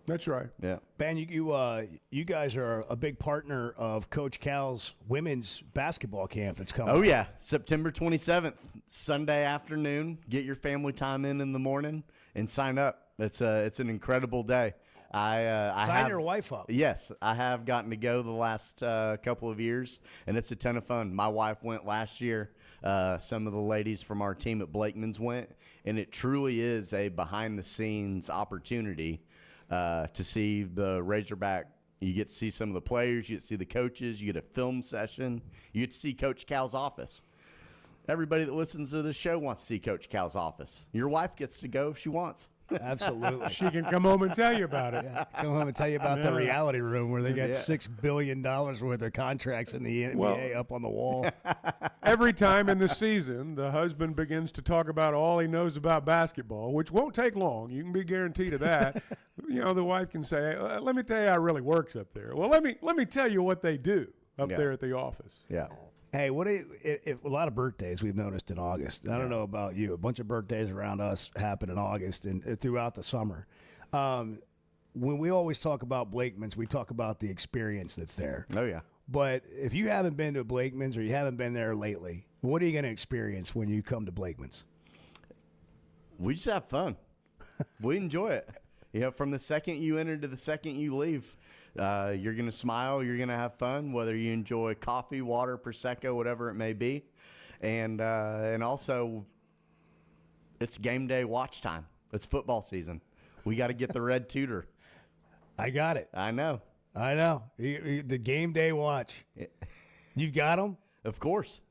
S5: That's right.
S17: Yeah.
S2: Ben, you guys are a big partner of Coach Cal's women's basketball camp that's coming.
S17: Oh, yeah. September 27th, Sunday afternoon. Get your family time in the morning and sign up. It's an incredible day.
S2: Sign your wife up.
S17: Yes, I have gotten to go the last couple of years, and it's a ton of fun. My wife went last year. Some of the ladies from our team at Blakeman's went, and it truly is a behind-the-scenes opportunity to see the Razorback. You get to see some of the players. You get to see the coaches. You get a film session. You get to see Coach Cal's office. Everybody that listens to this show wants to see Coach Cal's office. Your wife gets to go if she wants.
S2: Absolutely.
S5: She can come home and tell you about it.
S2: Come home and tell you about the reality room where they got $6 billion worth of contracts in the NBA up on the wall.
S5: Every time in the season, the husband begins to talk about all he knows about basketball, which won't take long. You can be guaranteed of that. The wife can say, let me tell you how it really works up there. Well, let me tell you what they do up there at the office.
S17: Yeah.
S2: Hey, if a lot of birthdays we've noticed in August. I don't know about you. A bunch of birthdays around us happen in August and throughout the summer. When we always talk about Blakeman's, we talk about the experience that's there.
S17: Oh, yeah.
S2: But if you haven't been to Blakeman's or you haven't been there lately, what are you going to experience when you come to Blakeman's?
S17: We just have fun. We enjoy it. From the second you enter to the second you leave. You're going to smile. You're going to have fun, whether you enjoy coffee, water, Prosecco, whatever it may be. And also, it's game day watch time. It's football season. We got to get the red Tudor.
S2: I got it.
S17: I know.
S2: The game day watch. You've got them?
S17: Of course.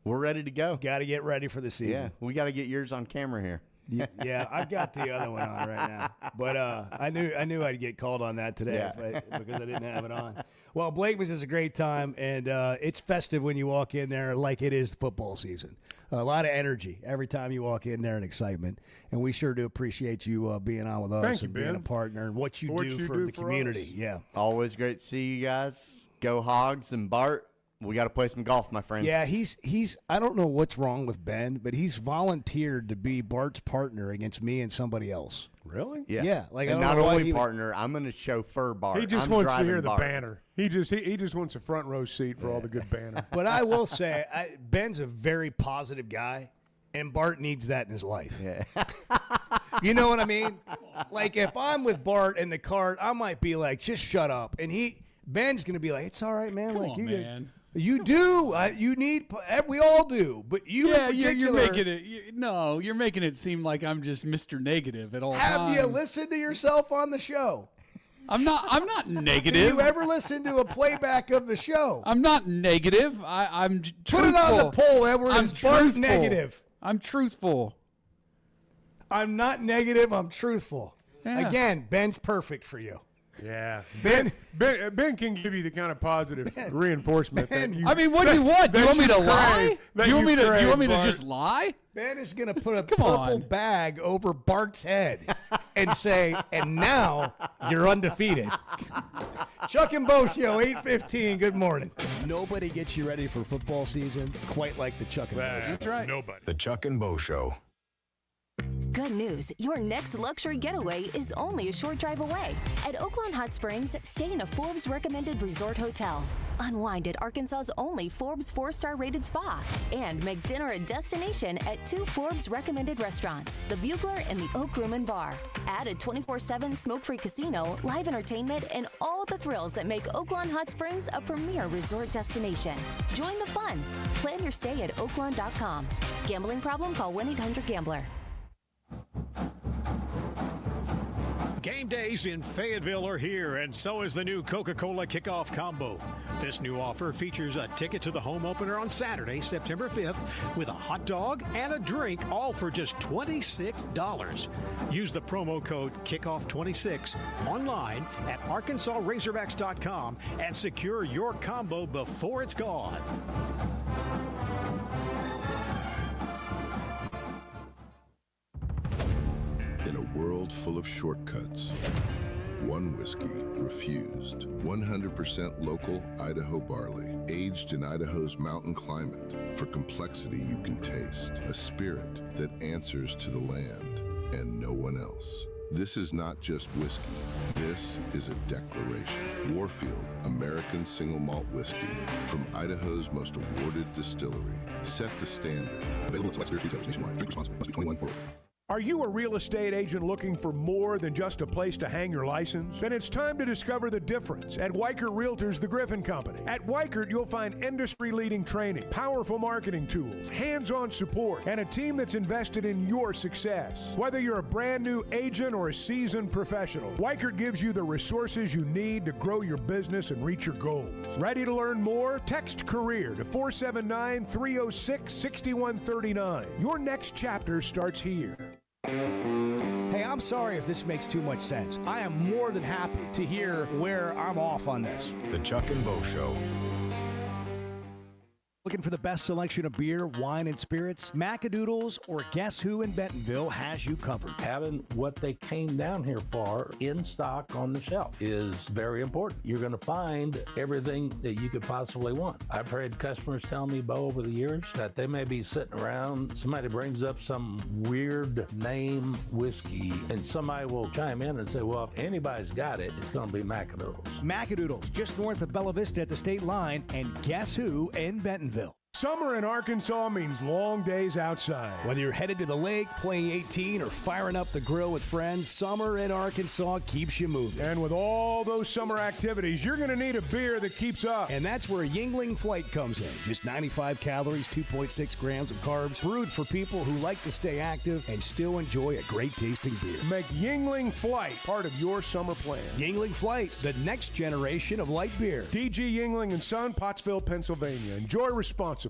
S17: We're ready to go.
S2: Got to get ready for the season.
S17: Yeah, we got to get yours on camera here.
S2: Yeah, I've got the other one on right now. But I knew I'd get called on that today because I didn't have it on. Well, Blakeman's is a great time, and it's festive when you walk in there like it is football season. A lot of energy every time you walk in there and excitement. And we sure do appreciate you being on with us and being a partner and what you do for the community.
S17: Us.
S2: Yeah.
S17: Always great to see you guys. Go Hogs and Bart. We got to play some golf, my friend.
S2: Yeah, he's. I don't know what's wrong with Ben, but he's volunteered to be Bart's partner against me and somebody else.
S5: Really?
S17: Yeah.
S2: Like,
S17: and not only partner, I'm going to chauffeur Bart.
S5: He just wants to hear the banner. He just wants a front row seat for all the good banner.
S2: But I will say, Ben's a very positive guy, and Bart needs that in his life.
S17: Yeah.
S2: You know what I mean? Like, if I'm with Bart in the cart, I might be like, just shut up. And Ben's going to be like, it's all right, man.
S14: Come
S2: like,
S14: on, man.
S2: You do. You need. We all do. But you, in particular,
S14: you're making it. You're making it seem like I'm just Mr. Negative at all times.
S2: Have you listened to yourself on the show?
S14: I'm not negative.
S2: Do you ever listen to a playback of the show?
S14: I'm not negative. I'm truthful.
S2: Put it on the poll, Edward. Is Bart negative?
S14: I'm truthful.
S2: I'm not negative. I'm truthful.
S14: Yeah.
S2: Again, Ben's perfect for you.
S5: Yeah, Ben can give you the kind of positive reinforcement that you.
S14: I mean, what do you want? Do you want me to lie?
S5: Do
S14: you want me to just lie?
S2: Ben is going to put a purple bag over Bart's head and say, "And now you're undefeated." Chuck and Bo Show, 8:15. Good morning. Nobody gets you ready for football season quite like the Chuck and Bo Show.
S14: That's right.
S5: Nobody.
S3: The Chuck and Bo Show.
S8: Good news, your next luxury getaway is only a short drive away. At Oaklawn Hot Springs, stay in a Forbes recommended resort hotel. Unwind at Arkansas's only Forbes 4-star rated spa. And make dinner a destination at 2 Forbes recommended restaurants, the Bugler and the Oak Room and Bar. Add a 24/7 smoke-free casino, live entertainment, and all the thrills that make Oaklawn Hot Springs a premier resort destination. Join the fun. Plan your stay at oaklawn.com. Gambling problem? Call 1-800-GAMBLER.
S22: Game days in Fayetteville are here, and so is the new Coca-Cola Kickoff Combo. This new offer features a ticket to the home opener on Saturday, September 5th, with a hot dog and a drink, all for just $26. Use the promo code KICKOFF26 online at ArkansasRazorbacks.com and secure your combo before it's gone.
S15: In a world full of shortcuts, one whiskey refused. 100% local Idaho barley, aged in Idaho's mountain climate. For complexity you can taste. A spirit that answers to the land and no one else. This is not just whiskey. This is a declaration. Warfield, American single malt whiskey from Idaho's most awarded distillery. Set the standard. Available at select spirits retailers nationwide. Drink responsibly. Must be 21 or older.
S5: Are you a real estate agent looking for more than just a place to hang your license? Then it's time to discover the difference at Weichert Realtors, the Griffin Company. At Weichert, you'll find industry-leading training, powerful marketing tools, hands-on support, and a team that's invested in your success. Whether you're a brand new agent or a seasoned professional, Weichert gives you the resources you need to grow your business and reach your goals. Ready to learn more? Text CAREER to 479-306-6139. Your next chapter starts here.
S19: Hey, I'm sorry if this makes too much sense. I am more than happy to hear where I'm off on this.
S3: The Chuck and Bo Show.
S19: Looking for the best selection of beer, wine, and spirits? Macadoodles or Guess Who in Bentonville has you covered.
S1: Having what they came down here for in stock on the shelf is very important. You're going to find everything that you could possibly want. I've heard customers tell me, Bo, over the years that they may be sitting around, somebody brings up some weird name whiskey, and somebody will chime in and say, well, if anybody's got it, it's going to be Macadoodles.
S19: Macadoodles, just north of Bella Vista at the state line, and Guess Who in Bentonville.
S5: Summer in Arkansas means long days outside.
S19: Whether you're headed to the lake, playing 18, or firing up the grill with friends, summer in Arkansas keeps you moving.
S5: And with all those summer activities, you're going to need a beer that keeps up.
S19: And that's where Yingling Flight comes in. Just 95 calories, 2.6 grams of carbs, brewed for people who like to stay active and still enjoy a great tasting beer.
S5: Make Yingling Flight part of your summer plan.
S19: Yingling Flight, the next generation of light beer.
S5: DG Yingling and Son, Pottsville, Pennsylvania. Enjoy responsibly.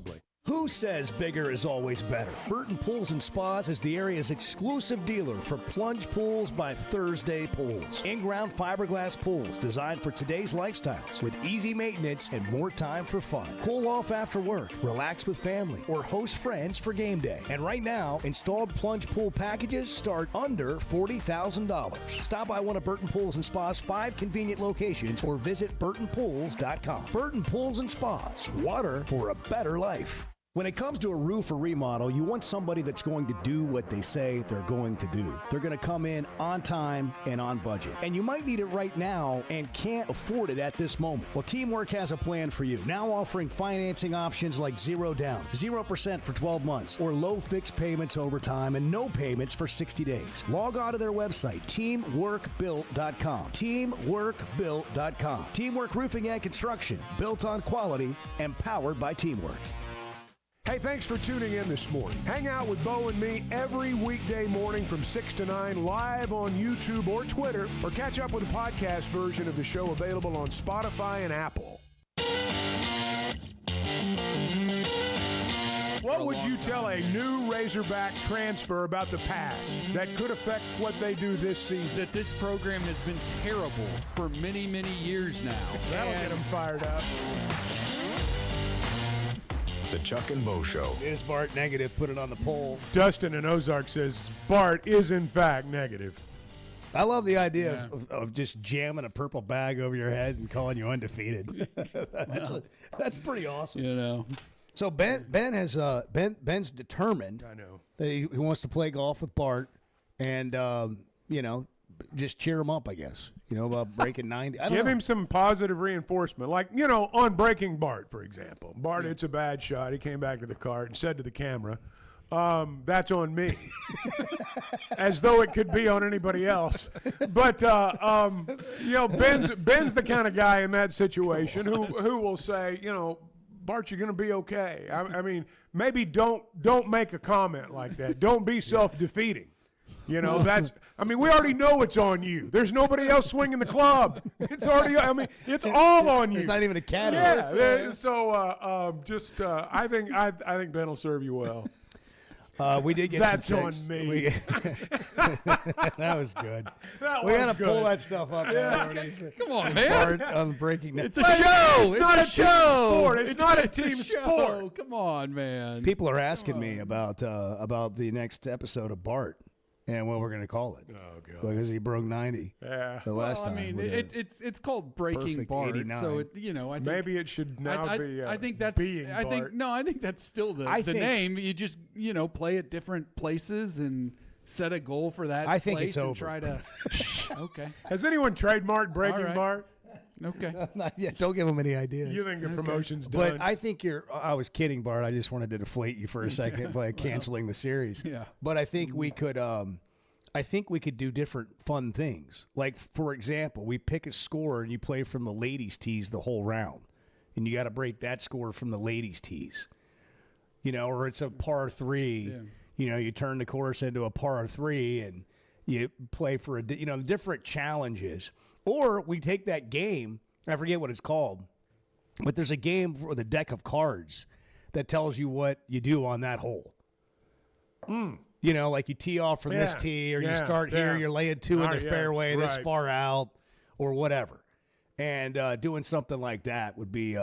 S19: Who says bigger is always better? Burton Pools and Spas is the area's exclusive dealer for plunge pools by Thursday Pools. In-ground fiberglass pools designed for today's lifestyles with easy maintenance and more time for fun. Cool off after work, relax with family, or host friends for game day. And right now, installed plunge pool packages start under $40,000. Stop by one of Burton Pools and Spas' 5 convenient locations or visit burtonpools.com. Burton Pools and Spas, water for a better life. When it comes to a roof or remodel, you want somebody that's going to do what they say they're going to do. They're going to come in on time and on budget. And you might need it right now and can't afford it at this moment. Well, Teamwork has a plan for you. Now offering financing options like 0 down, 0% for 12 months, or low fixed payments over time and no payments for 60 days. Log on to their website, teamworkbuilt.com. Teamworkbuilt.com. Teamwork Roofing and Construction, built on quality and powered by Teamwork.
S5: Hey, thanks for tuning in this morning. Hang out with Bo and me every weekday morning from 6 to 9 live on YouTube or Twitter, or catch up with the podcast version of the show available on Spotify and Apple. What would you tell a new Razorback transfer about the past that could affect what they do this season?
S14: That this program has been terrible for many, many years now.
S5: That'll get them fired up.
S3: The Chuck and Bo Show.
S2: Is Bart negative? Put it on the poll.
S5: Dustin in Ozark says Bart is in fact negative.
S2: I love the idea of just jamming a purple bag over your head and calling you undefeated. That's pretty awesome.
S14: You know.
S2: So Ben's determined.
S5: I know
S2: that he wants to play golf with Bart, and just cheer him up, I guess. About breaking 90.
S5: Give him some positive reinforcement. Like, on breaking Bart, for example. Bart hits a bad shot. He came back to the cart and said to the camera, that's on me. As though it could be on anybody else. But, Ben's the kind of guy in that situation who will say, Bart, you're going to be okay. I mean, maybe don't make a comment like that. Don't be self-defeating. We already know it's on you. There's nobody else swinging the club. It's already, it's all on you.
S2: It's not even a caddy.
S5: Yeah. So, I think Ben will serve you well.
S2: We did get
S5: That's
S2: some
S5: on
S2: texts.
S5: me.
S2: That was good.
S5: We
S2: got to pull that stuff up.
S14: Yeah. Come on, man.
S2: Bart on breaking.
S14: It's a show.
S5: It's not a team sport. It's not a team sport.
S14: Come on, man.
S2: People are asking me about the next episode of Bart. And what we're going to call it.
S5: Oh, God.
S2: Because he broke 90 the last time.
S14: It's called Breaking Bart.
S2: 89.
S14: So, I think.
S5: Maybe it should now be
S14: I think that's.
S5: Being
S14: I think that's still the name. You just, play at different places and set a goal for that
S2: I think
S14: place
S2: it's
S14: and
S2: over.
S14: try to. Okay.
S5: Has anyone trademarked Breaking Bart?
S14: Okay.
S2: Not yet. Don't give him any ideas.
S5: You think the promotion's done?
S2: But I think I was kidding, Bart. I just wanted to deflate you for a second by canceling the series.
S14: Yeah.
S2: But I think we could. I think we could do different fun things. Like, for example, we pick a score and you play from the ladies' tees the whole round, and you got to break that score from the ladies' tees. Or it's a par 3. Yeah. You turn the course into a par 3 and you play for different challenges. Or we take that game, I forget what it's called, but there's a game with a deck of cards that tells you what you do on that hole. Like you tee off from this tee, or you start here, you're laying 2 in the fairway this far out, or whatever. And doing something like that would be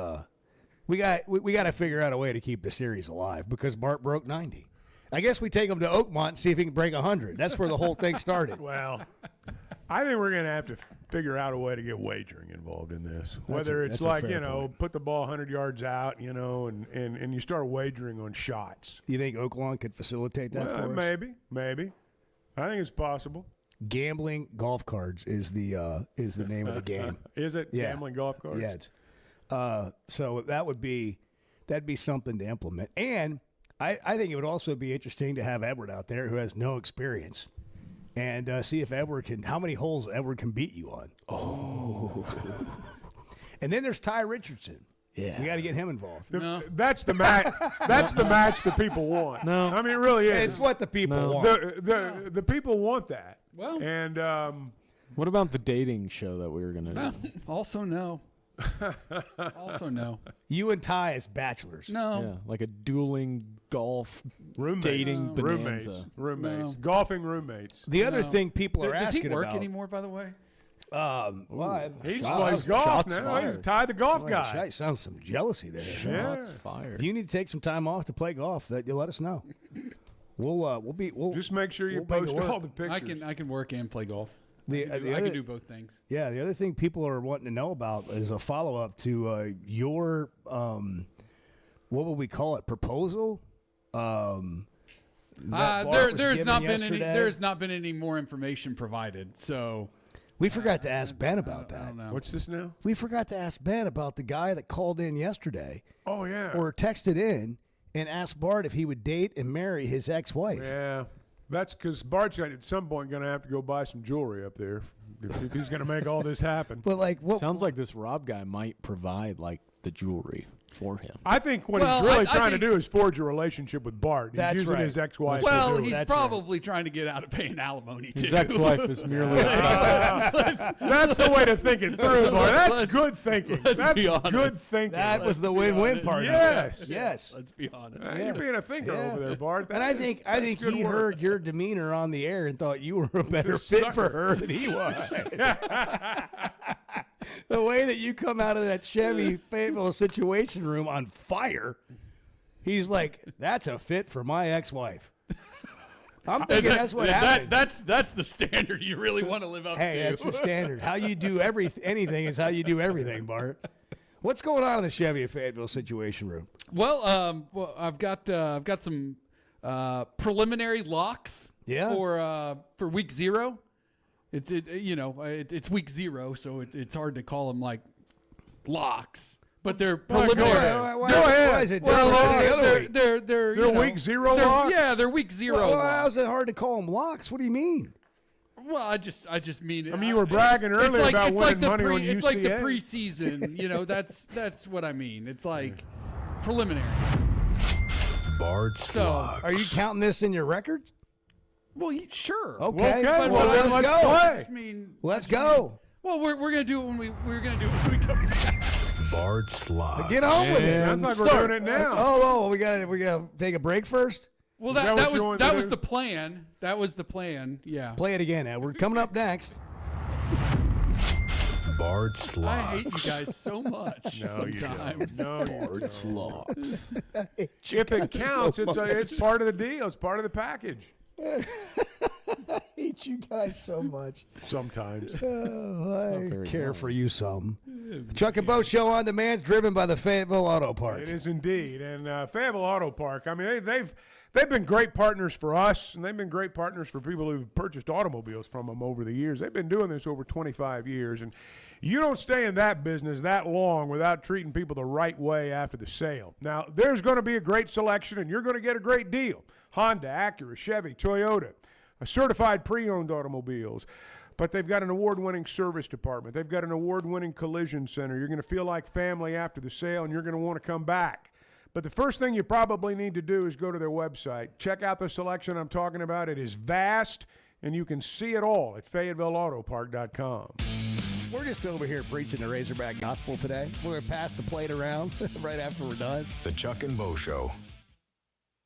S2: we got to figure out a way to keep the series alive because Bart broke 90. I guess we take him to Oakmont and see if he can break 100. That's where the whole thing started.
S5: Well, I think we're going to have to figure out a way to get wagering involved in this. Whether it's like, put the ball 100 yards out, and you start wagering on shots.
S2: You think Oaklawn could facilitate that for us?
S5: Maybe. I think it's possible.
S2: Gambling golf cards is the name of the game.
S5: Is it?
S2: Yeah.
S5: Gambling golf cards?
S2: Yeah. So that would be That'd be something to implement. And I think it would also be interesting to have Edward out there who has no experience and see if Edward can, how many holes Edward can beat you on.
S9: Oh.
S2: And then there's Ty Richardson.
S9: Yeah.
S2: We got to get him involved.
S5: That's the match. That's the match that people want.
S9: No.
S5: I mean, it really is.
S2: It's what the people want.
S5: The people want that.
S14: Well.
S5: And
S9: what about the dating show that we were going to do?
S14: Also no. Also no.
S2: You and Ty as bachelors.
S14: No.
S9: Yeah, like a dueling golf dating bonanza.
S5: Roommates. Golfing roommates.
S2: The other thing people are
S14: Does
S2: asking
S14: he work
S2: about.
S14: anymore, by the way?
S5: He just plays golf now. He's Ty the golf guy.
S2: Sounds some jealousy there.
S9: Shots fired.
S2: If you need to take some time off to play golf, that you let us know. We'll
S5: just make sure you post all the pictures.
S14: I can work and play golf.
S2: I
S14: can do both things.
S2: Yeah, the other thing people are wanting to know about is a follow up to your what would we call it? Proposal.
S14: There's not been any more information provided. So
S2: we forgot to ask Ben about that.
S5: What's this now?
S2: We forgot to ask Ben about the guy that called in yesterday.
S5: Oh yeah.
S2: Or texted in and asked Bart if he would date and marry his ex-wife.
S5: Yeah. That's because Bart's at some point going to have to go buy some jewelry up there if he's going to make all this happen.
S2: But
S9: sounds like this Rob guy might provide the jewelry for him.
S5: I think what he's really trying to do is forge a relationship with Bart. He's using his ex-wife.
S14: Well, he's probably trying to get out of paying alimony too.
S9: His ex-wife is merely.
S5: That's the way to think it through, Bart. That's good thinking. That's good thinking.
S2: That was the win-win part.
S5: Yes.
S2: Yes.
S14: Let's be honest.
S5: You're being a thinker over there, Bart.
S2: And I think he heard your demeanor on the air and thought you were a better fit for her than he was. The way that you come out of that Chevy Fayetteville Situation Room on fire, he's like, that's a fit for my ex-wife. I'm thinking that's what happened.
S14: That's the standard you really want to live up to.
S2: Hey, that's the standard. How you do anything is how you do everything, Bart. What's going on in the Chevy Fayetteville Situation Room?
S14: Well, I've got some preliminary locks.
S2: Yeah.
S14: For week 0. It's week 0, so it's hard to call them like locks, but they're preliminary.
S2: Why is it?
S14: They're
S5: week 0 locks.
S14: Yeah, they're week 0.
S2: Well, how's it hard to call them locks? What do you mean?
S14: Well, I just mean.
S5: I mean, you were bragging earlier about winning money on UCA.
S14: It's like the preseason. That's what I mean. It's like preliminary.
S3: Bart's Locks.
S2: Are you counting this in your record?
S14: Well, let's
S2: go.
S14: play.
S2: Let's go.
S14: Well, we're gonna do it when we're gonna do it when we come back.
S3: Bart's Locks.
S2: Get on with it.
S5: Sounds like we're doing it now.
S2: Oh, we gotta take a break first.
S14: Well, that was the plan. That was the plan. Yeah.
S2: Play it again, Edward. Coming up next.
S3: Bart's Locks.
S14: I hate you guys so much. Sometimes.
S3: Bart's Locks.
S5: If it counts, it's part of the deal. It's part of the package.
S2: I hate you guys so much.
S5: Sometimes.
S2: I care for you some. The Chuck and Bo Show on Demand's driven by the Fayetteville Auto Park.
S5: It is indeed. And Fayetteville Auto Park, I mean, they've been great partners for us, and they've been great partners for people who've purchased automobiles from them over the years. They've been doing this over 25 years, and you don't stay in that business that long without treating people the right way after the sale. Now, there's going to be a great selection, and you're going to get a great deal. Honda, Acura, Chevy, Toyota, certified pre-owned automobiles. But they've got an award-winning service department. They've got an award-winning collision center. You're going to feel like family after the sale, and you're going to want to come back. But the first thing you probably need to do is go to their website. Check out the selection I'm talking about. It is vast, and you can see it all at FayettevilleAutopark.com.
S2: We're just over here preaching the Razorback gospel today. We're going to pass the plate around right after we're done.
S3: The Chuck and Bo Show.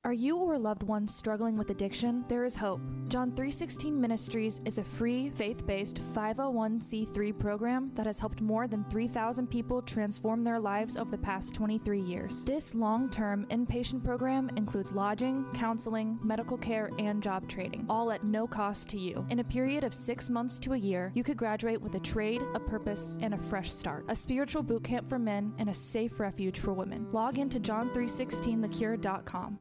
S7: Are you or a loved one struggling with addiction? There is hope. John 3:16 Ministries is a free, faith-based 501c3 program that has helped more than 3,000 people transform their lives over the past 23 years. This long-term inpatient program includes lodging, counseling, medical care, and job training, all at no cost to you. In a period of 6 months to a year, you could graduate with a trade, a purpose, and a fresh start. A spiritual boot camp for men and a safe refuge for women. Log into john316thecure.com.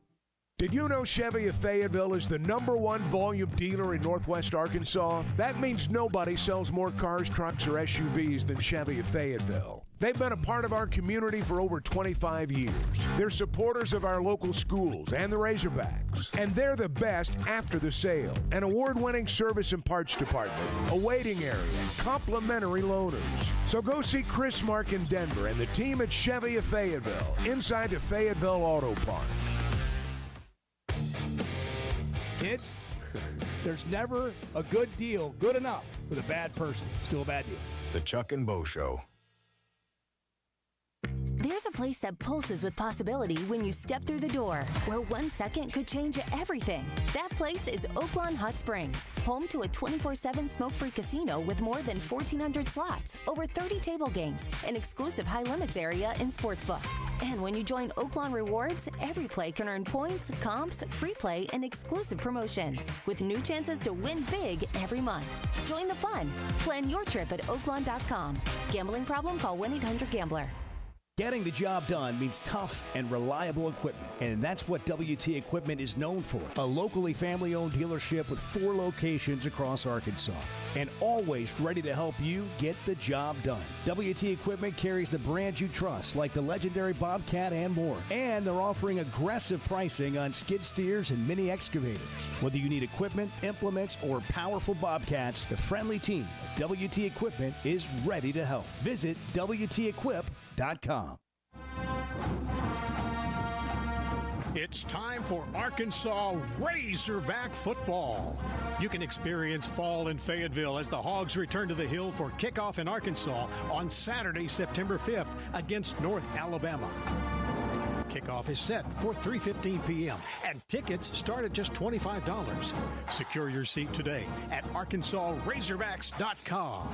S11: Did you know Chevy of Fayetteville is the #1 volume dealer in Northwest Arkansas? That means nobody sells more cars, trucks, or SUVs than Chevy of Fayetteville. They've been a part of our community for over 25 years. They're supporters of our local schools and the Razorbacks. And they're the best after the sale. An award-winning service and parts department, a waiting area, complimentary loaners. So go see Chris Mark in Denver and the team at Chevy of Fayetteville, inside the Fayetteville Auto Park.
S2: Kids, there's never a good deal good enough with a bad person. Still a bad deal.
S3: The Chuck and Bo Show.
S8: There's a place that pulses with possibility when you step through the door, where 1 second could change everything. That place is Oaklawn Hot Springs, home to a 24/7 smoke-free casino with more than 1,400 slots, over 30 table games, an exclusive high-limits area and sportsbook. And when you join Oaklawn Rewards, every play can earn points, comps, free play, and exclusive promotions, with new chances to win big every month. Join the fun. Plan your trip at Oaklawn.com. Gambling problem? Call 1-800-GAMBLER.
S19: Getting the job done means tough and reliable equipment, and that's what WT Equipment is known for. A locally family-owned dealership with 4 locations across Arkansas, and always ready to help you get the job done. WT Equipment carries the brands you trust, like the legendary Bobcat and more, and they're offering aggressive pricing on skid steers and mini excavators. Whether you need equipment, implements, or powerful Bobcats, the friendly team at WT Equipment is ready to help. Visit WTEquip.com.
S22: It's time for Arkansas Razorback football. You can experience fall in Fayetteville as the Hogs return to the Hill for kickoff in Arkansas on Saturday, September 5th against North Alabama. Kickoff is set for 3:15 p.m. and tickets start at just $25. Secure your seat today at ArkansasRazorbacks.com.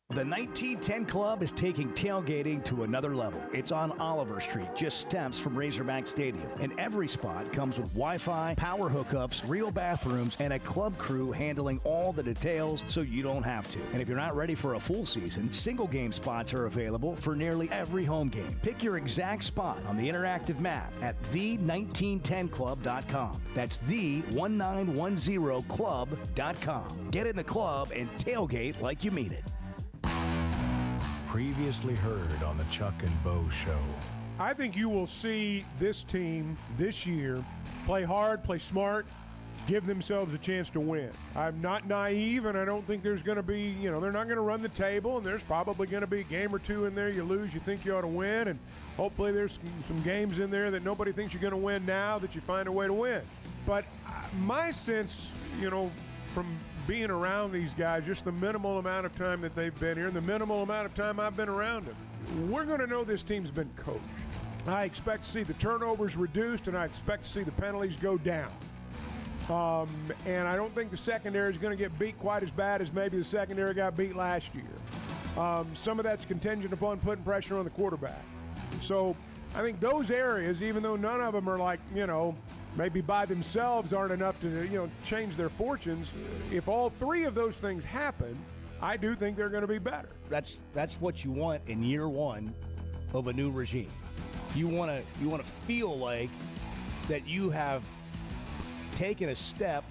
S19: The 1910 Club is taking tailgating to another level. It's on Oliver Street, just steps from Razorback Stadium. And every spot comes with Wi-Fi, power hookups, real bathrooms, and a club crew handling all the details so you don't have to. And if you're not ready for a full season, single game spots are available for nearly every home game. Pick your exact spot on the interactive map at the1910club.com. That's the1910club.com. Get in the club and tailgate like you mean it.
S3: Previously heard on the Chuck and Bo Show.
S5: I think you will see this team this year play hard, play smart, give themselves a chance to win. I'm not naive, and I don't think there's going to be, they're not going to run the table, and there's probably going to be a game or two in there you lose, you think you ought to win, and hopefully there's some games in there that nobody thinks you're going to win now that you find a way to win. But my sense, from being around these guys, just the minimal amount of time that they've been here and the minimal amount of time I've been around them, we're going to know this team's been coached. I expect to see the turnovers reduced, and I expect to see the penalties go down. And I don't think the secondary is going to get beat quite as bad as maybe the secondary got beat last year. Some of that's contingent upon putting pressure on the quarterback. So I think those areas, even though none of them are like, maybe by themselves aren't enough to, change their fortunes, if all 3 of those things happen, I do think they're going to be better.
S19: That's what you want in year 1 of a new regime. You want to feel like that you have taken a step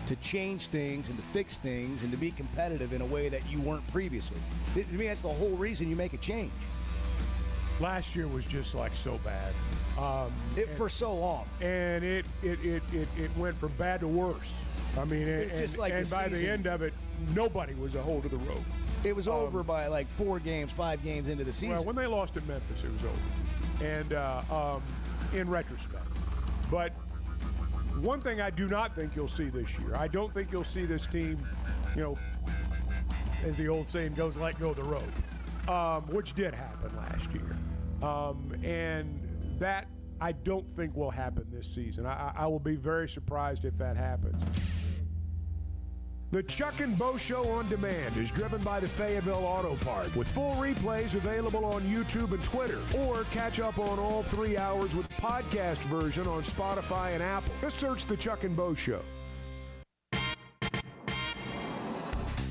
S19: to change things and to fix things and to be competitive in a way that you weren't previously. To me, that's the whole reason you make a change.
S5: Last year was just so bad.
S19: For so long.
S5: And it went from bad to worse. I mean,
S19: just like
S5: and by the end of it, nobody was a hold of the rope.
S19: It was over by 4 games, 5 games into the season.
S5: Well, when they lost at Memphis, it was over. And in retrospect. But one thing I do not think you'll see this year, I don't think you'll see this team, as the old saying goes, let go of the rope, which did happen last year. And that I don't think will happen this season. I will be very surprised if that happens.
S11: The Chuck and Bo Show on Demand is driven by the Fayetteville Auto Park, with full replays available on YouTube and Twitter, or catch up on all 3 hours with podcast version on Spotify and Apple. Just search the Chuck and Bo Show.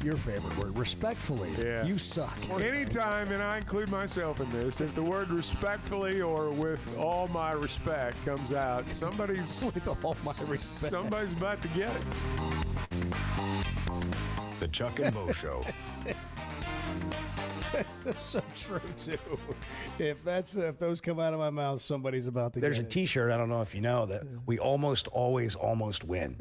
S2: Your favorite word, respectfully.
S5: Yeah.
S2: You suck.
S5: Anytime, and I include myself in this, if the word respectfully or with all my respect comes out, somebody's
S2: with all my respect.
S5: Somebody's about to get it.
S3: The Chuck and Mo Show.
S2: That's so true too. If those come out of my mouth, somebody's about to.
S19: There's a
S2: get it.
S19: T-shirt. I don't know if you know that we almost always win.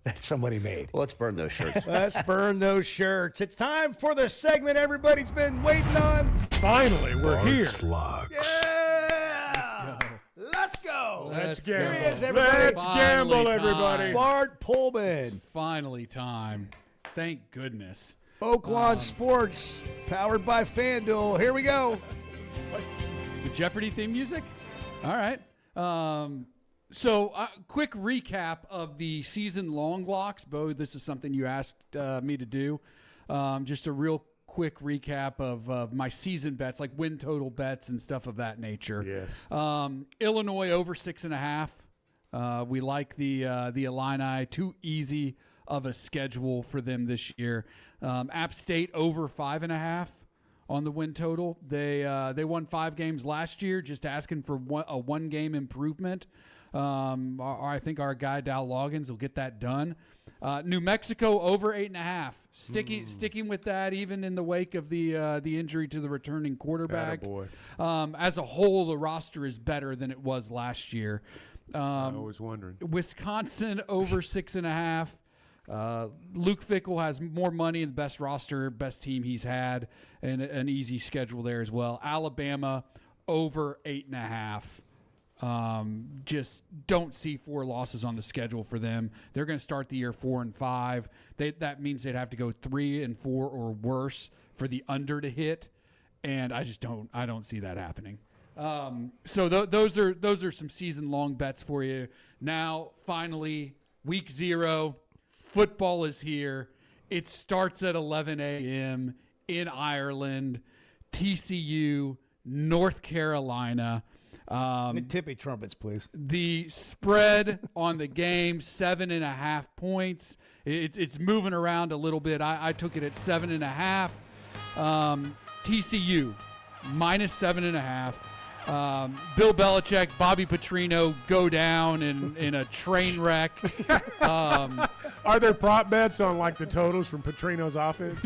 S19: That somebody made.
S16: Well, let's burn those shirts.
S2: Let's burn those shirts. It's time for the segment everybody's been waiting on.
S5: Finally, we're here.
S3: Slugs.
S2: Yeah! Let's go.
S5: Let's
S2: Here
S5: gamble.
S2: he is, everybody.
S5: Let's gamble, everybody.
S2: Bart Pullman.
S14: It's finally time. Thank goodness.
S2: Oaklawn Sports, powered by FanDuel. Here we go.
S14: The Jeopardy theme music? All right. So, quick recap of the season-long locks. Bo, this is something you asked me to do. Just a real quick recap of my season bets, like win total bets and stuff of that nature.
S5: Yes.
S14: Illinois over 6.5. We like the Illini. Too easy of a schedule for them this year. App State over 5.5 on the win total. They won 5 games last year, just asking for a 1-game improvement. I think our guy Dow Loggins will get that done. New Mexico over 8.5. Sticking with that, even in the wake of the injury to the returning quarterback. As a whole, the roster is better than it was last year.
S5: I was wondering.
S14: Wisconsin over 6.5. Luke Fickell has more money and the best roster, best team he's had, and an easy schedule there as well. Alabama over 8.5. Just don't see 4 losses on the schedule for them. They're going to start the year 4-5. That means they'd have to go 3-4 or worse for the under to hit, and I don't see that happening. So those are some season long bets for you. Now, finally, week 0. Football is here. It starts at 11 a.m. in Ireland. TCU, North Carolina.
S2: Tippy trumpets, please.
S14: The spread on the game, 7.5 points. It's moving around a little bit. I took it at 7.5. TCU, minus 7.5. Bill Belichick, Bobby Petrino go down in a train wreck.
S5: Are there prop bets on like the totals from Petrino's offense?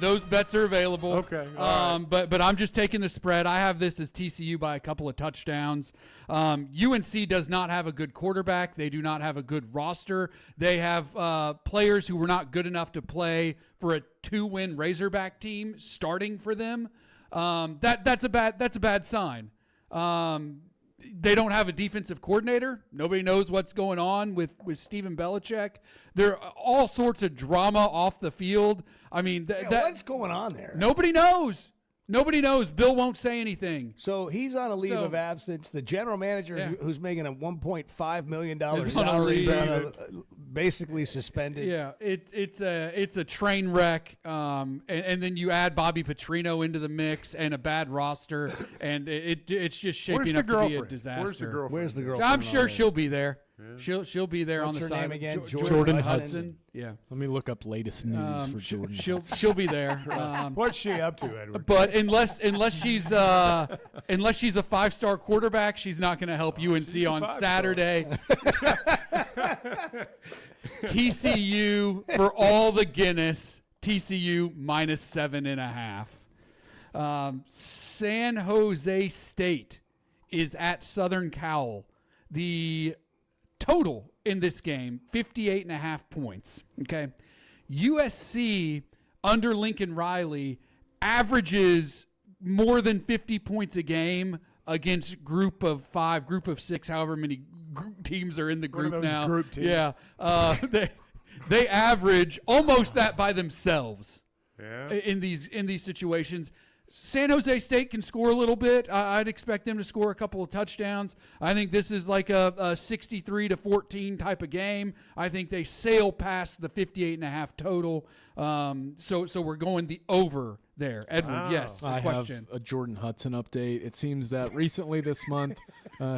S14: Those bets are available.
S5: Okay. All right.
S14: But I'm just taking the spread. I have this as TCU by a couple of touchdowns. UNC does not have a good quarterback. They do not have a good roster. They have players who were not good enough to play for a 2-win Razorback team starting for them. That's a bad sign. They don't have a defensive coordinator. Nobody knows what's going on with Stephen Belichick. There are all sorts of drama off the field. I mean,
S2: what's going on there?
S14: Nobody knows. Nobody knows. Bill won't say anything.
S2: So he's on a leave of absence. The general manager, who's making a $1.5 million salary, basically suspended.
S14: Yeah, it's a train wreck. And then you add Bobby Petrino into the mix and a bad roster, and it's just shaping up to be a disaster.
S2: Where's the girlfriend?
S14: I'm sure she'll be there. Yeah. She'll be there.
S2: What's
S14: on the
S2: her
S14: side.
S2: name again?
S9: Jordan Hudson.
S14: Yeah.
S9: Let me look up latest news for Jordan.
S14: She'll be there.
S5: What's she up to, Edward?
S14: But unless she's a 5-star quarterback, she's not going to help UNC on Saturday. TCU for all the Guinness. TCU minus 7.5. San Jose State is at Southern Cal. The total in this game, 58.5 points. Okay. USC under Lincoln Riley averages more than 50 points a game against group of 5, group of 6, however many teams are in the group now.
S5: Group teams.
S14: Yeah. They average almost that by themselves.
S5: Yeah.
S14: In these situations. San Jose State can score a little bit. I'd expect them to score a couple of touchdowns. I think this is like a 63-14 type of game. I think they sail past the 58.5 total. So we're going the over there. Edward, yes,
S9: I
S14: question.
S9: have a Jordan Hudson update. It seems that recently this month,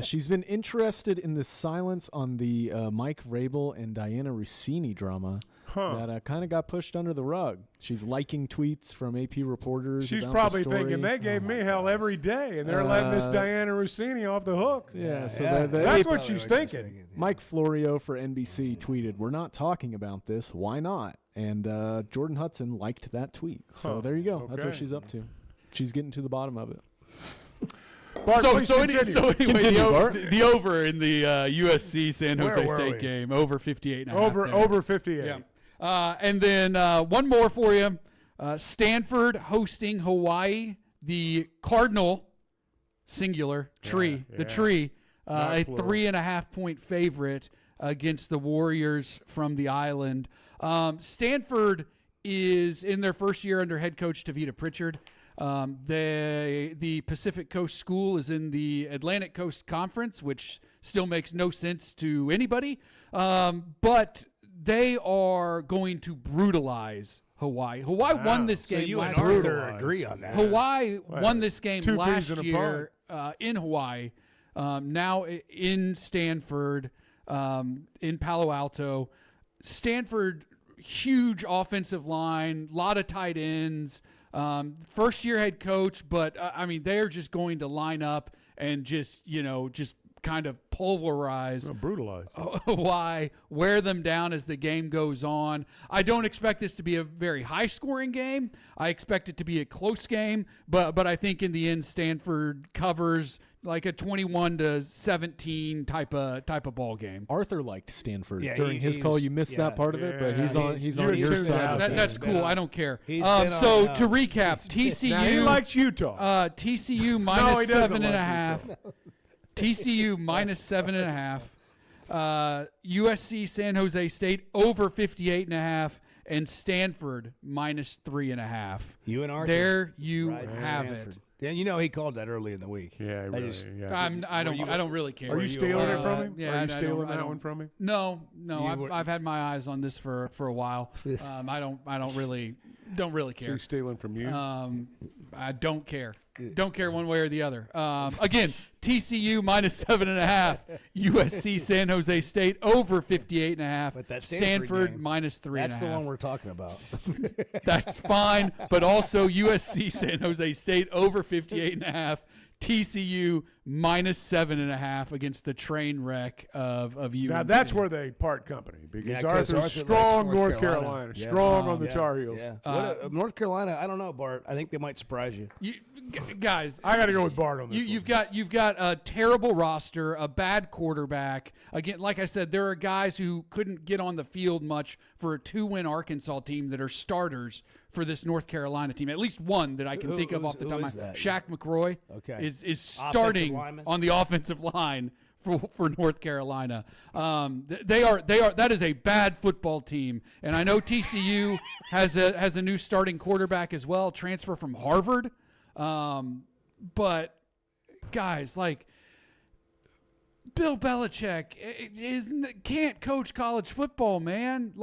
S9: she's been interested in the silence on the Mike Vrabel and Diana Rossini drama. that kind of got pushed under the rug. She's liking tweets from AP reporters.
S5: She's
S9: about
S5: probably
S9: the story.
S5: thinking they gave me hell every day, and they're letting Miss Diana Rossini off the hook.
S9: Yeah, so
S5: that's what she's thinking.
S9: Mike Florio for NBC tweeted, "We're not talking about this. Why not?" And Jordan Hudson liked that tweet. So there you go. That's what she's up to. She's getting to the bottom of it.
S5: Bart,
S14: So anyway, the over in the USC San Jose State game, over 58.5.
S5: Over 58.
S14: Yeah. And then one more for you. Stanford hosting Hawaii. The Cardinal, singular, tree. The tree, a 3.5-point favorite against the Warriors from the island. Stanford is in their first year under head coach Tavita Pritchard. The Pacific Coast School is in the Atlantic Coast Conference, which still makes no sense to anybody. But they are going to brutalize Hawaii. Hawaii won this game.
S2: So you and
S14: last
S2: Arthur
S14: year.
S2: agree on that.
S14: Hawaii won this game
S5: Two
S14: last
S5: peas in a
S14: year in Hawaii. Now in Stanford, in Palo Alto. Stanford, huge offensive line, lot of tight ends. First year head coach, but they're just going to line up and just kind of pulverize,
S5: brutalize
S14: Hawaii, wear them down as the game goes on. I don't expect this to be a very high scoring game. I expect it to be a close game, but I think in the end Stanford covers like a 21-17 type of ball game.
S9: Arthur liked Stanford
S14: during
S9: his call. You missed that part of it, but he's on your side.
S14: That's cool. I don't care.
S2: To
S14: recap, TCU.
S5: Now, he likes Utah.
S14: TCU minus 7.5. TCU minus 7.5. USC San Jose State over 58.5. And Stanford minus 3.5.
S2: You and Arthur.
S14: There you have it.
S2: Yeah, he called that early in the week.
S5: Yeah,
S14: I don't really care.
S5: Are you stealing it from him?
S14: Yeah,
S5: Are you stealing that one from him?
S14: No. I've had my eyes on this for a while. I don't really care.
S5: So he's stealing from you?
S14: I don't care. Don't care one way or the other. Again, TCU minus 7.5. USC San Jose State over 58.5.
S2: But that
S14: Stanford
S2: game,
S14: minus 3.5.
S2: That's the one we're talking about.
S14: That's fine. But also USC San Jose State over 58.5. TCU minus 7.5 against the train wreck of UNC.
S5: Now that's where they part company because Arthur's strong North Carolina. Strong on the Tar Heels.
S2: North Carolina, I don't know, Bart. I think they might surprise you.
S14: Guys,
S5: I got to go with Bart on this.
S14: You've got a terrible roster, a bad quarterback. Again, like I said, there are guys who couldn't get on the field much for a 2-win Arkansas team that are starters for this North Carolina team. At least one that I can think of off the top of my head. Shaq McCroy is starting on the offensive line for North Carolina. That is a bad football team. And I know TCU has a new starting quarterback as well, transfer from Harvard. But guys, like Bill Belichick can't coach college football, man.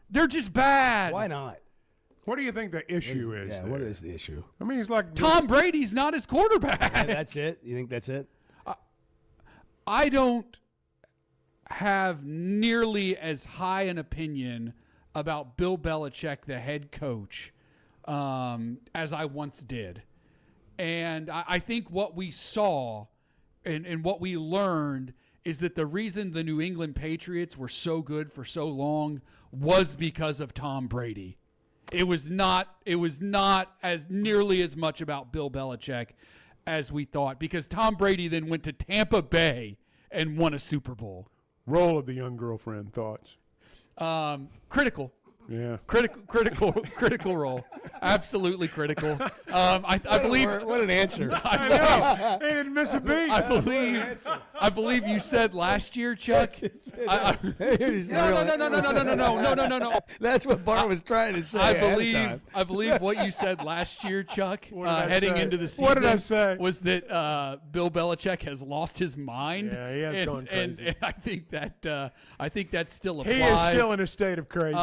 S14: They're just bad.
S2: Why not?
S5: What do you think the issue is?
S2: Yeah, what is the issue?
S5: I mean, he's like
S14: Tom Brady's not his quarterback.
S2: Yeah, that's it. You think that's it?
S14: I don't have nearly as high an opinion about Bill Belichick, the head coach, as I once did. And I think what we saw and what we learned is that the reason the New England Patriots were so good for so long was because of Tom Brady. It was not as nearly as much about Bill Belichick as we thought, because Tom Brady then went to Tampa Bay and won a Super Bowl.
S5: Role of the young girlfriend, thoughts?
S14: Critical.
S5: Yeah.
S14: Critical role. Absolutely critical. I believe.
S2: What an answer.
S5: I know. They didn't miss a beat.
S14: I believe you said last year, Chuck. No.
S2: That's what Bart was trying to say.
S14: I believe what you said last year, Chuck, heading into the season.
S5: What did I say?
S14: Was that Bill Belichick has lost his mind?
S5: Yeah, he has gone crazy.
S14: And I think that still applies.
S5: He is still in a state of crazy.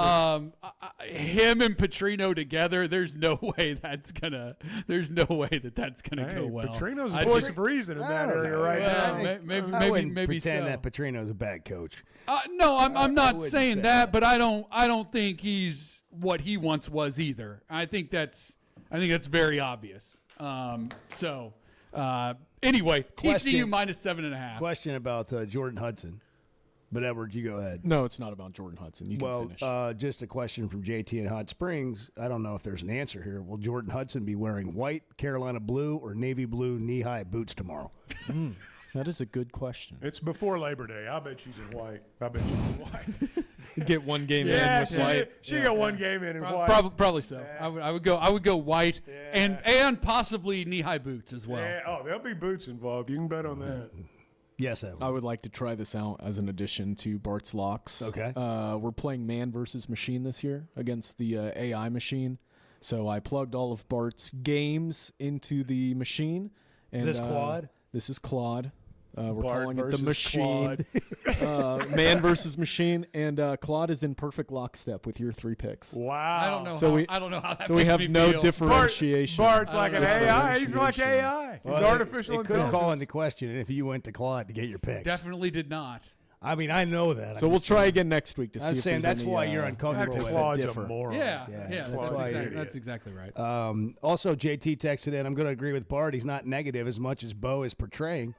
S14: him and Petrino together, there's no way that's gonna go well.
S5: Petrino's the voice of reason in that area right now.
S14: Maybe
S2: pretend
S14: so.
S2: that Petrino's a bad coach.
S14: No, I'm not saying
S2: say
S14: that, but I don't think he's what he once was either. I think that's very obvious. Anyway, TCU minus 7.5.
S2: Question about Jordan Hudson. But Edward, you go ahead.
S9: No, it's not about Jordan Hudson. You can finish.
S2: Just a question from JT in Hot Springs. I don't know if there's an answer here. Will Jordan Hudson be wearing white, Carolina blue, or navy blue knee-high boots tomorrow?
S9: That is a good question.
S5: It's before Labor Day. I bet she's in white.
S9: Get one game in with white.
S5: She got one game in white.
S14: Probably so. Yeah. I would go white and possibly knee-high boots as well.
S5: Yeah. Oh, there'll be boots involved. You can bet on that.
S2: Yes, Evan.
S9: I would like to try this out as an addition to Bart's Locks.
S2: Okay.
S9: We're playing man versus machine this year against the AI machine. So I plugged all of Bart's games into the machine. And,
S2: this Claude?
S9: This is Claude. We're
S5: Bart
S9: calling it the machine. Man versus machine, and Claude is in perfect lockstep with your 3 picks.
S5: Wow!
S14: I don't know. I don't know how that.
S9: So we have no differentiation.
S5: Bart's like an AI. He's like AI. He's artificial
S2: intelligence. It could call into question if you went to Claude to get your picks.
S14: Definitely did not.
S2: I mean, I know that.
S9: So we'll try again next week to see.
S2: I'm saying
S9: if there's
S2: that's
S9: any,
S2: why you're uncomfortable with
S5: Claude's
S2: it.
S5: a moron.
S14: Yeah,
S2: that's
S14: that's exactly right.
S2: Also, JT texted in, I'm going to agree with Bart. He's not negative as much as Bo is portraying.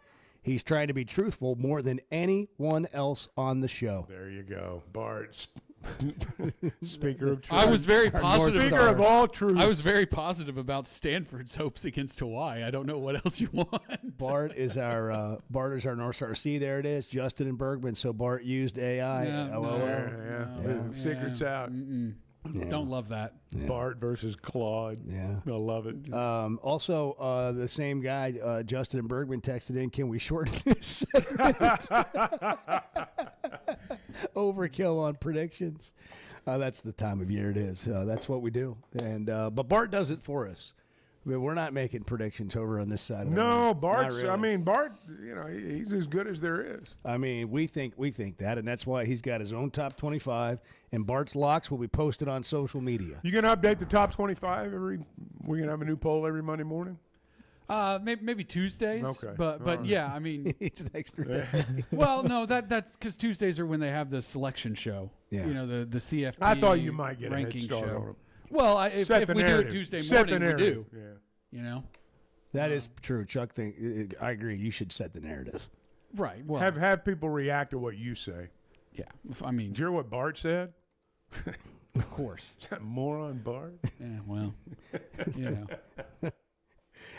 S2: He's trying to be truthful more than anyone else on the show.
S5: There you go, Bart. Speaker of truth.
S14: I was very positive.
S5: Speaker of all truth.
S14: I was very positive about Stanford's hopes against Hawaii. I don't know what else you want.
S2: Bart is our North Star. See, there it is, Justin and Bergman. So Bart used AI.
S14: Yeah,
S2: LOL.
S5: The secret's out.
S2: Yeah.
S14: Don't love that.
S2: Yeah.
S5: Bart versus Claude.
S2: Yeah.
S5: I love it.
S2: Also, the same guy, Justin and Bergman, texted in, can we shorten this segment? Overkill on predictions. That's the time of year it is. That's what we do. And but Bart does it for us. I mean, we're not making predictions over on this side of the room.
S5: Bart's.
S2: Really.
S5: I mean, Bart. He's as good as there is.
S2: I mean, we think that, and that's why he's got his own top 25. And Bart's Locks will be posted on social media.
S5: You gonna update the top 25 every? We're gonna have a new poll every Monday morning.
S14: Maybe Tuesdays.
S5: Okay.
S14: But yeah, I mean,
S2: it's an extra day.
S14: Well, no, that's because Tuesdays are when they have the selection show.
S2: Yeah.
S14: You know, the CFP.
S5: I thought you might get a head
S14: ranking
S5: start
S14: show.
S5: on it.
S14: Well, if we do it Tuesday morning, we do.
S5: Yeah.
S14: You know,
S2: that is true. Chuck, I agree. You should set the narrative.
S14: Right. Well,
S5: have people react to what you say.
S14: Yeah. I mean,
S5: did you hear what Bart said?
S14: Of course.
S5: That moron Bart.
S14: Yeah. Well, you know.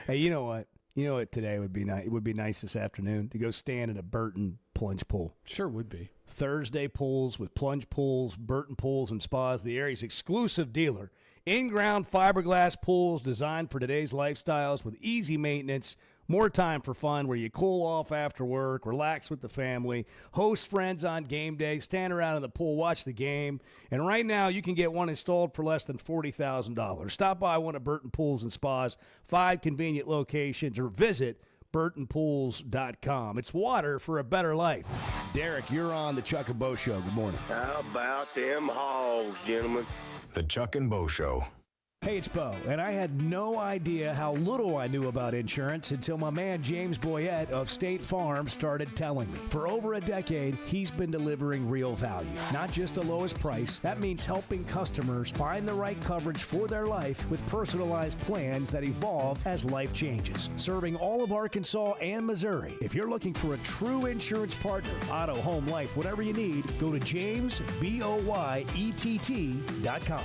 S2: Hey, you know what? You know what? Today would be nice. It would be nice this afternoon to go stand at a Burton plunge pool.
S14: Sure would be.
S2: Thursday pools with plunge pools, Burton Pools and Spas, the area's exclusive dealer. In-ground fiberglass pools designed for today's lifestyles with easy maintenance, more time for fun where you cool off after work, relax with the family, host friends on game day, stand around in the pool, watch the game. And right now you can get one installed for less than $40,000. Stop by one of Burton Pools and Spas, 5 convenient locations, or visit BurtonPools.com. It's water for a better life. Derek, you're on the Chuck and Bo Show. Good morning.
S10: How about them hogs, gentlemen?
S3: The Chuck and Bo Show.
S19: Hey, it's Bo, and I had no idea how little I knew about insurance until my man James Boyette of State Farm started telling me. For over a decade, he's been delivering real value, not just the lowest price. That means helping customers find the right coverage for their life with personalized plans that evolve as life changes. Serving all of Arkansas and Missouri. If you're looking for a true insurance partner, auto, home, life, whatever you need, go to JamesBoyett.com.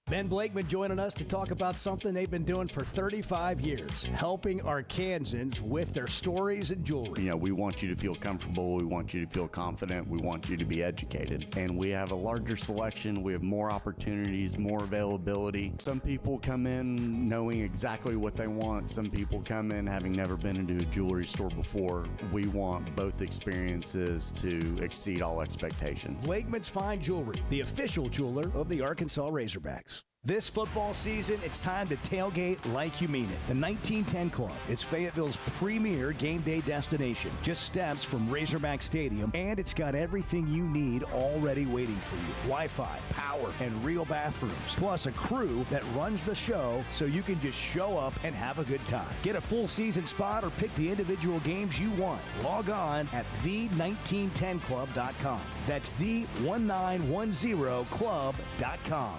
S19: Ben Blakeman joining us to talk about something they've been doing for 35 years, helping Arkansans with their stories and jewelry.
S17: You know, we want you to feel comfortable. We want you to feel confident. We want you to be educated. And we have a larger selection. We have more opportunities, more availability. Some people come in knowing exactly what they want. Some people come in having never been into a jewelry store before. We want both experiences to exceed all expectations.
S19: Blakeman's Fine Jewelry, the official jeweler of the Arkansas Razorbacks. This football season, it's time to tailgate like you mean it. The 1910 Club is Fayetteville's premier game day destination, just steps from Razorback Stadium, and it's got everything you need already waiting for you. Wi-Fi, power, and real bathrooms, plus a crew that runs the show so you can just show up and have a good time. Get a full season spot or pick the individual games you want. Log on at the1910club.com. That's the1910club.com.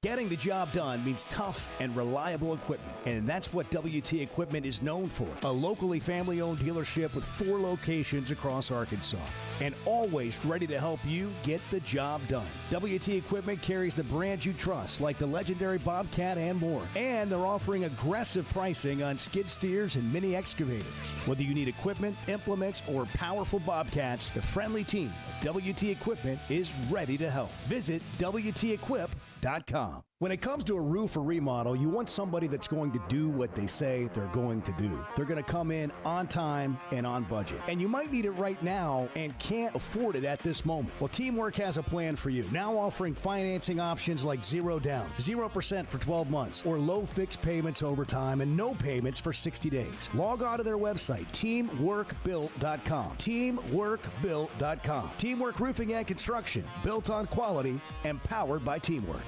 S19: Getting the job done means tough and reliable equipment, and that's what WT Equipment is known for. A locally family-owned dealership with 4 locations across Arkansas, and always ready to help you get the job done. WT Equipment carries the brands you trust, like the legendary Bobcat and more, and they're offering aggressive pricing on skid steers and mini excavators. Whether you need equipment, implements, or powerful Bobcats, the friendly team at WT Equipment is ready to help. Visit WTEquip.com. When it comes to a roof or remodel, you want somebody that's going to do what they say they're going to do. They're going to come in on time and on budget. And you might need it right now and can't afford it at this moment. Well, Teamwork has a plan for you. Now offering financing options like 0 down, 0% for 12 months, or low fixed payments over time and no payments for 60 days. Log on to their website, teamworkbuilt.com. Teamworkbuilt.com. Teamwork Roofing and Construction, built on quality and powered by Teamwork.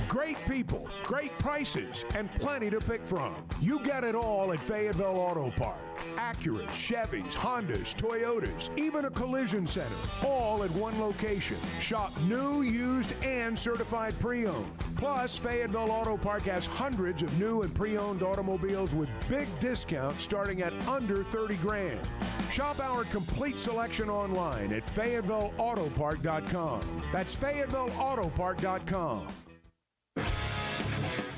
S11: Great people, great prices, and plenty to pick from. You get it all at Fayetteville Auto Park. Acuras, Chevys, Hondas, Toyotas, even a collision center, all at one location. Shop new, used, and certified pre-owned. Plus, Fayetteville Auto Park has hundreds of new and pre-owned automobiles with big discounts starting at under $30,000. Shop our complete selection online at FayettevilleAutopark.com. That's FayettevilleAutopark.com.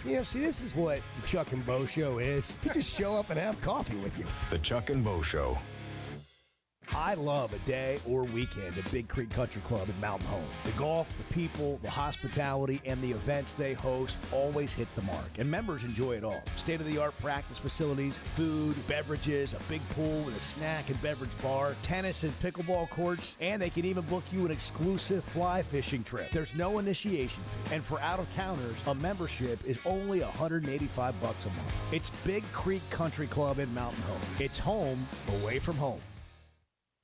S2: You know, see, this is what the Chuck and Bo Show is. You just show up and have coffee with you.
S3: The Chuck and Bo Show.
S2: I love a day or weekend at Big Creek Country Club in Mountain Home. The golf, the people, the hospitality, and the events they host always hit the mark, and members enjoy it all. State-of-the-art practice facilities, food, beverages, a big pool with a snack and beverage bar, tennis and pickleball courts, and they can even book you an exclusive fly fishing trip. There's no initiation fee, and for out-of-towners, a membership is only $185 a month. It's Big Creek Country Club in Mountain Home. It's home away from home.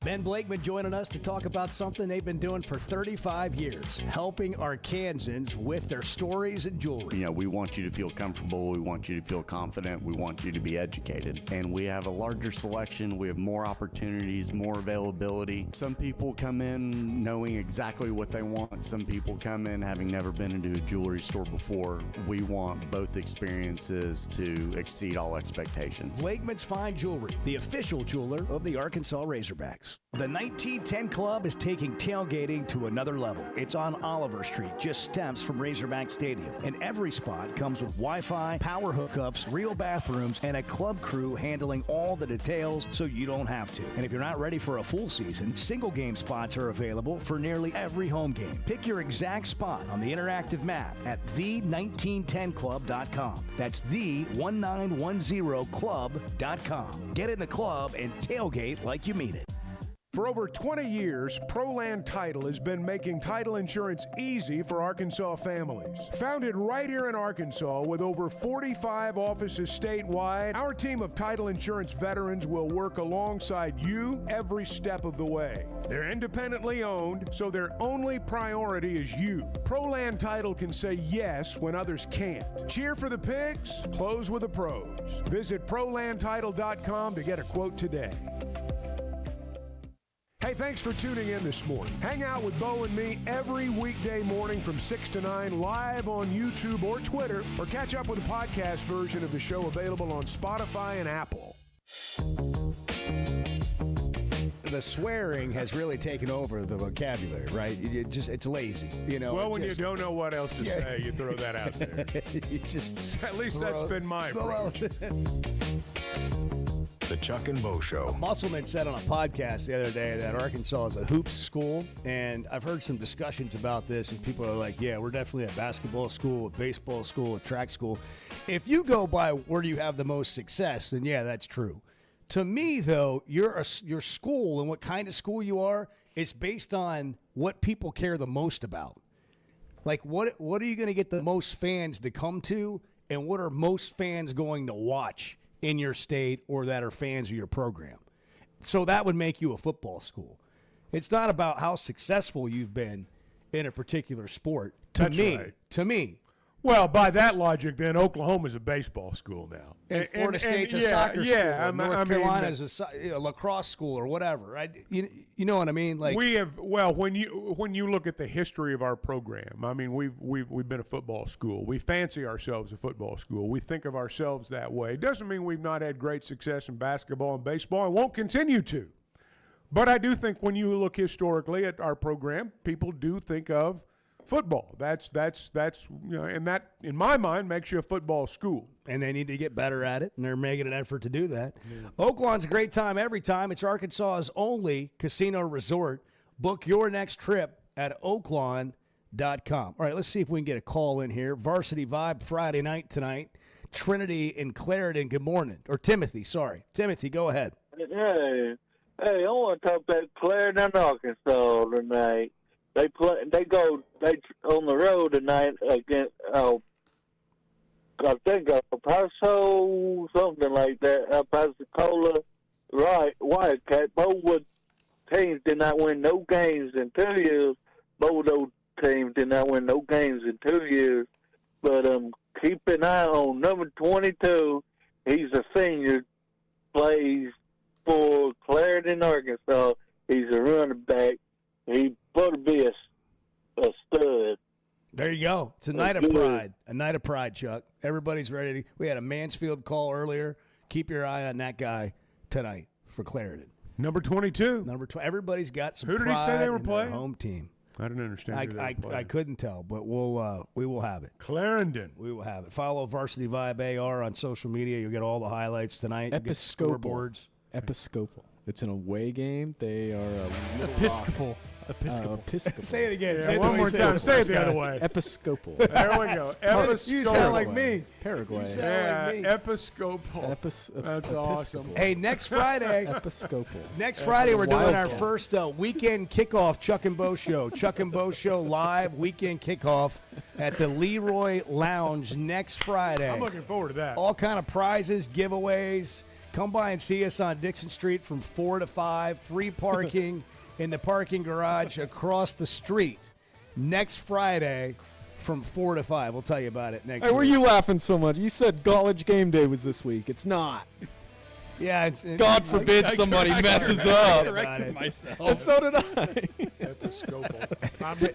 S2: Ben Blakeman joining us to talk about something they've been doing for 35 years, helping Arkansans with their stories and jewelry.
S17: You know, we want you to feel comfortable. We want you to feel confident. We want you to be educated. And we have a larger selection. We have more opportunities, more availability. Some people come in knowing exactly what they want. Some people come in having never been into a jewelry store before. We want both experiences to exceed all expectations.
S19: Blakeman's Fine Jewelry, the official jeweler of the Arkansas Razorbacks. The 1910 Club is taking tailgating to another level. It's on Oliver Street, just steps from Razorback Stadium. And every spot comes with Wi-Fi, power hookups, real bathrooms, and a club crew handling all the details so you don't have to. And if you're not ready for a full season, single game spots are available for nearly every home game. Pick your exact spot on the interactive map at the1910club.com. That's the1910club.com. Get in the club and tailgate like you mean it.
S11: For over 20 years, ProLand Title has been making title insurance easy for Arkansas families. Founded right here in Arkansas with over 45 offices statewide, our team of title insurance veterans will work alongside you every step of the way. They're independently owned, so their only priority is you. ProLand Title can say yes when others can't. Cheer for the pigs, close with the pros. Visit ProLandTitle.com to get a quote today. Hey, thanks for tuning in this morning. Hang out with Bo and me every weekday morning from 6 to 9 live on YouTube or Twitter, or catch up with the podcast version of the show available on Spotify and Apple.
S2: The swearing has really taken over the vocabulary, right? It's lazy, you know.
S5: Well, when you don't know what else to say, you throw that out there.
S2: You just
S5: at least that's been my approach.
S3: The Chuck and Bo Show.
S2: Musselman said on a podcast the other day that Arkansas is a hoops school, and I've heard some discussions about this, and people are like, yeah, we're definitely a basketball school, a baseball school, a track school. If you go by where you have the most success, then yeah, that's true. To me, though, your school and what kind of school you are is based on what people care the most about. Like, what are you going to get the most fans to come to, and what are most fans going to watch in your state or that are fans of your program? So that would make you a football school. It's not about how successful you've been in a particular sport.
S5: That's right.
S2: To me.
S5: Well, by that logic, then Oklahoma's a baseball school now,
S2: And Florida State's a soccer school. North Carolina's a lacrosse school or whatever. You know what I mean? Like
S5: we have. Well, when you look at the history of our program, I mean, we've been a football school. We fancy ourselves a football school. We think of ourselves that way. It doesn't mean we've not had great success in basketball and baseball and won't continue to. But I do think when you look historically at our program, people do think of football. That's and that in my mind makes you a football school.
S2: And they need to get better at it, and they're making an effort to do that. Oaklawn's a great time every time. It's Arkansas's only casino resort. Book your next trip at oaklawn.com. All right, let's see if we can get a call in here. Varsity Vibe Friday night tonight. Trinity and Clarendon, good morning. Or Timothy, sorry. Timothy, go ahead.
S12: Hey, I want to talk about Clarendon, Arkansas tonight. They on the road tonight against I think El Paso, something like that. El Paso, right? Wildcat. Both teams did not win no games in 2 years. Both those teams did not win no games in 2 years. But keep an eye on number 22. He's a senior. Plays for Clarendon, Arkansas. He's a running back. He better be a stud.
S2: There you go. It's a night of pride. A night of pride, Chuck. Everybody's ready. We had a Mansfield call earlier. Keep your eye on that guy tonight for Clarendon.
S5: Number 22.
S2: Number 20. Everybody's got some
S5: Who did he say they were
S2: in their
S5: playing?
S2: home team.
S5: I didn't understand who they were playing.
S2: I couldn't tell, but we will have it.
S5: Clarendon.
S2: We will have it. Follow Varsity Vibe AR on social media. You'll get all the highlights tonight. You get scoreboards.
S9: Episcopal. It's an away game. They are
S14: Episcopal.
S9: Episcopal.
S2: Say it again.
S5: Yeah, one more time. Say it the other way.
S9: Episcopal.
S5: There we go. Episcopal.
S2: You sound like me.
S9: Paraguay.
S2: You sound like me.
S5: Episcopal. That's awesome.
S2: Hey, next Friday.
S9: Episcopal.
S2: Next Friday, we're doing our
S9: Wildcat.
S2: first weekend kickoff Chuck and Bo show. Chuck and Bo show live weekend kickoff at the Leroy Lounge next Friday.
S5: I'm looking forward to that.
S2: All kind of prizes, giveaways. Come by and see us on Dixon Street from 4 to 5. Free parking in the parking garage across the street next Friday from 4 to 5. We'll tell you about it next
S9: Hey, were
S2: week.
S9: you laughing so much? You said College Game Day was this week. It's not.
S2: Yeah,
S9: God forbid somebody messes up.
S14: corrected myself.
S9: And so did I.
S5: Episcopal. I'm going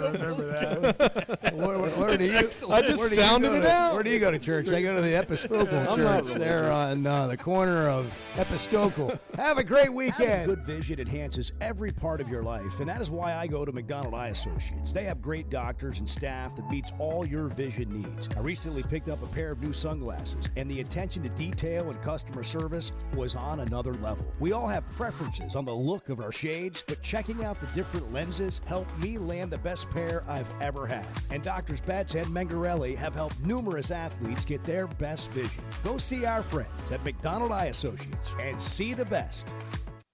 S5: to remember that.
S2: Where do you?
S9: I just
S2: where do you
S9: sounded
S2: go
S9: it
S2: to-
S9: out.
S2: Where do you go to church? I go to the Episcopal
S9: I'm not
S2: Church there on the corner of Episcopal. Have a great weekend.
S19: Having good vision enhances every part of your life, and that is why I go to McDonald Eye Associates. They have great doctors and staff that meets all your vision needs. I recently picked up a pair of new sunglasses, and the attention to detail and customer service was on another level. We all have preferences on the look of our shades, but checking out the different lenses helped me land the best pair I've ever had. And Doctors Betts and Mengarelli have helped numerous athletes get their best vision. Go see our friends at McDonald Eye Associates and see the best.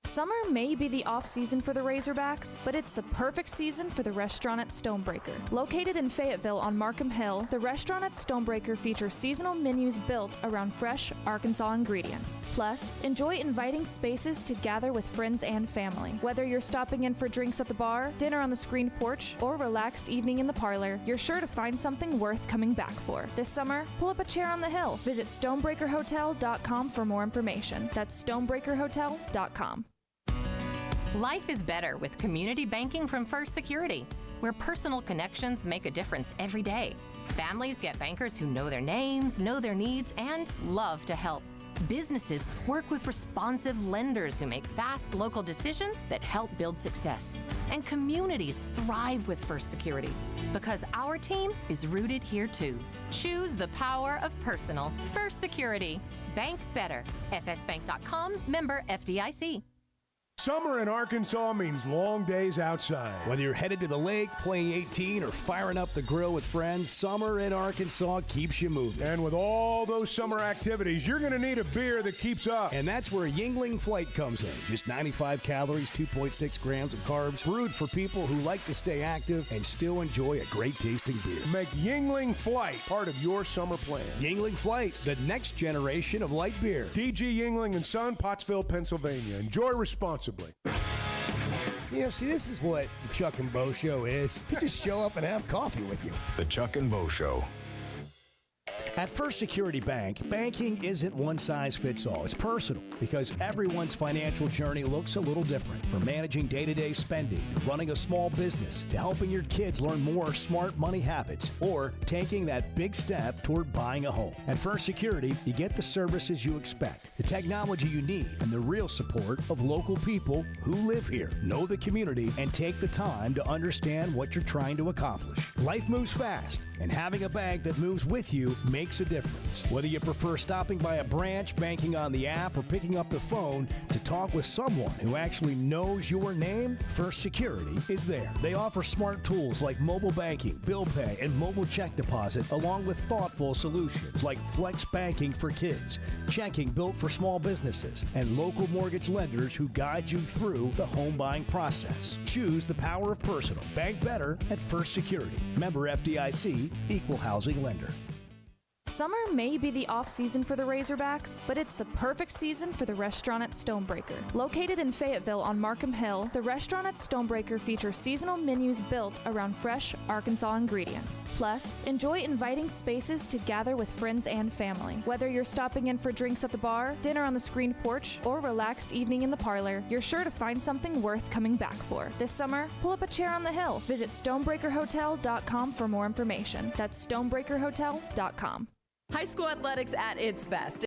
S7: Summer may be the off-season for the Razorbacks, but it's the perfect season for the restaurant at Stonebreaker. Located in Fayetteville on Markham Hill, the restaurant at Stonebreaker features seasonal menus built around fresh Arkansas ingredients. Plus, enjoy inviting spaces to gather with friends and family. Whether you're stopping in for drinks at the bar, dinner on the screened porch, or relaxed evening in the parlor, you're sure to find something worth coming back for. This summer, pull up a chair on the hill. Visit stonebreakerhotel.com for more information. That's stonebreakerhotel.com.
S13: Life is better with community banking from First Security, where personal connections make a difference every day. Families get bankers who know their names, know their needs, and love to help. Businesses work with responsive lenders who make fast local decisions that help build success. And communities thrive with First Security because our team is rooted here too. Choose the power of personal. First Security. Bank better. FSbank.com, member FDIC.
S11: Summer in Arkansas means long days outside.
S2: Whether you're headed to the lake, playing 18, or firing up the grill with friends, summer in Arkansas keeps you moving.
S11: And with all those summer activities, you're going to need a beer that keeps up.
S2: And that's where Yuengling Flight comes in. Just 95 calories, 2.6 grams of carbs, brewed for people who like to stay active and still enjoy a great tasting beer.
S11: Make Yuengling Flight part of your summer plan.
S2: Yuengling Flight, the next generation of light beer.
S11: DG Yuengling and Son, Pottsville, Pennsylvania. Enjoy responsibly.
S2: You know, see, this is what the Chuck and Bo Show is. You just show up and have coffee with you.
S3: The Chuck and Bo Show.
S19: At First Security Bank, banking isn't one size fits all. It's personal because everyone's financial journey looks a little different. From managing day-to-day spending, to running a small business, to helping your kids learn more smart money habits, or taking that big step toward buying a home. At First Security, you get the services you expect, the technology you need, and the real support of local people who live here, know the community, and take the time to understand what you're trying to accomplish. Life moves fast, and having a bank that moves with you makes a difference. Whether you prefer stopping by a branch, banking on the app, or picking up the phone to talk with someone who actually knows your name, First Security is there. They offer smart tools like mobile banking, bill pay, and mobile check deposit, along with thoughtful solutions like flex banking for kids, checking built for small businesses, and local mortgage lenders who guide you through the home buying process. Choose the power of personal. Bank better at First Security. Member FDIC, equal housing lender.
S7: Summer may be the off-season for the Razorbacks, but it's the perfect season for the restaurant at Stonebreaker. Located in Fayetteville on Markham Hill, the restaurant at Stonebreaker features seasonal menus built around fresh Arkansas ingredients. Plus, enjoy inviting spaces to gather with friends and family. Whether you're stopping in for drinks at the bar, dinner on the screened porch, or relaxed evening in the parlor, you're sure to find something worth coming back for. This summer, pull up a chair on the hill. Visit StonebreakerHotel.com for more information. That's StonebreakerHotel.com.
S18: High school athletics at its best.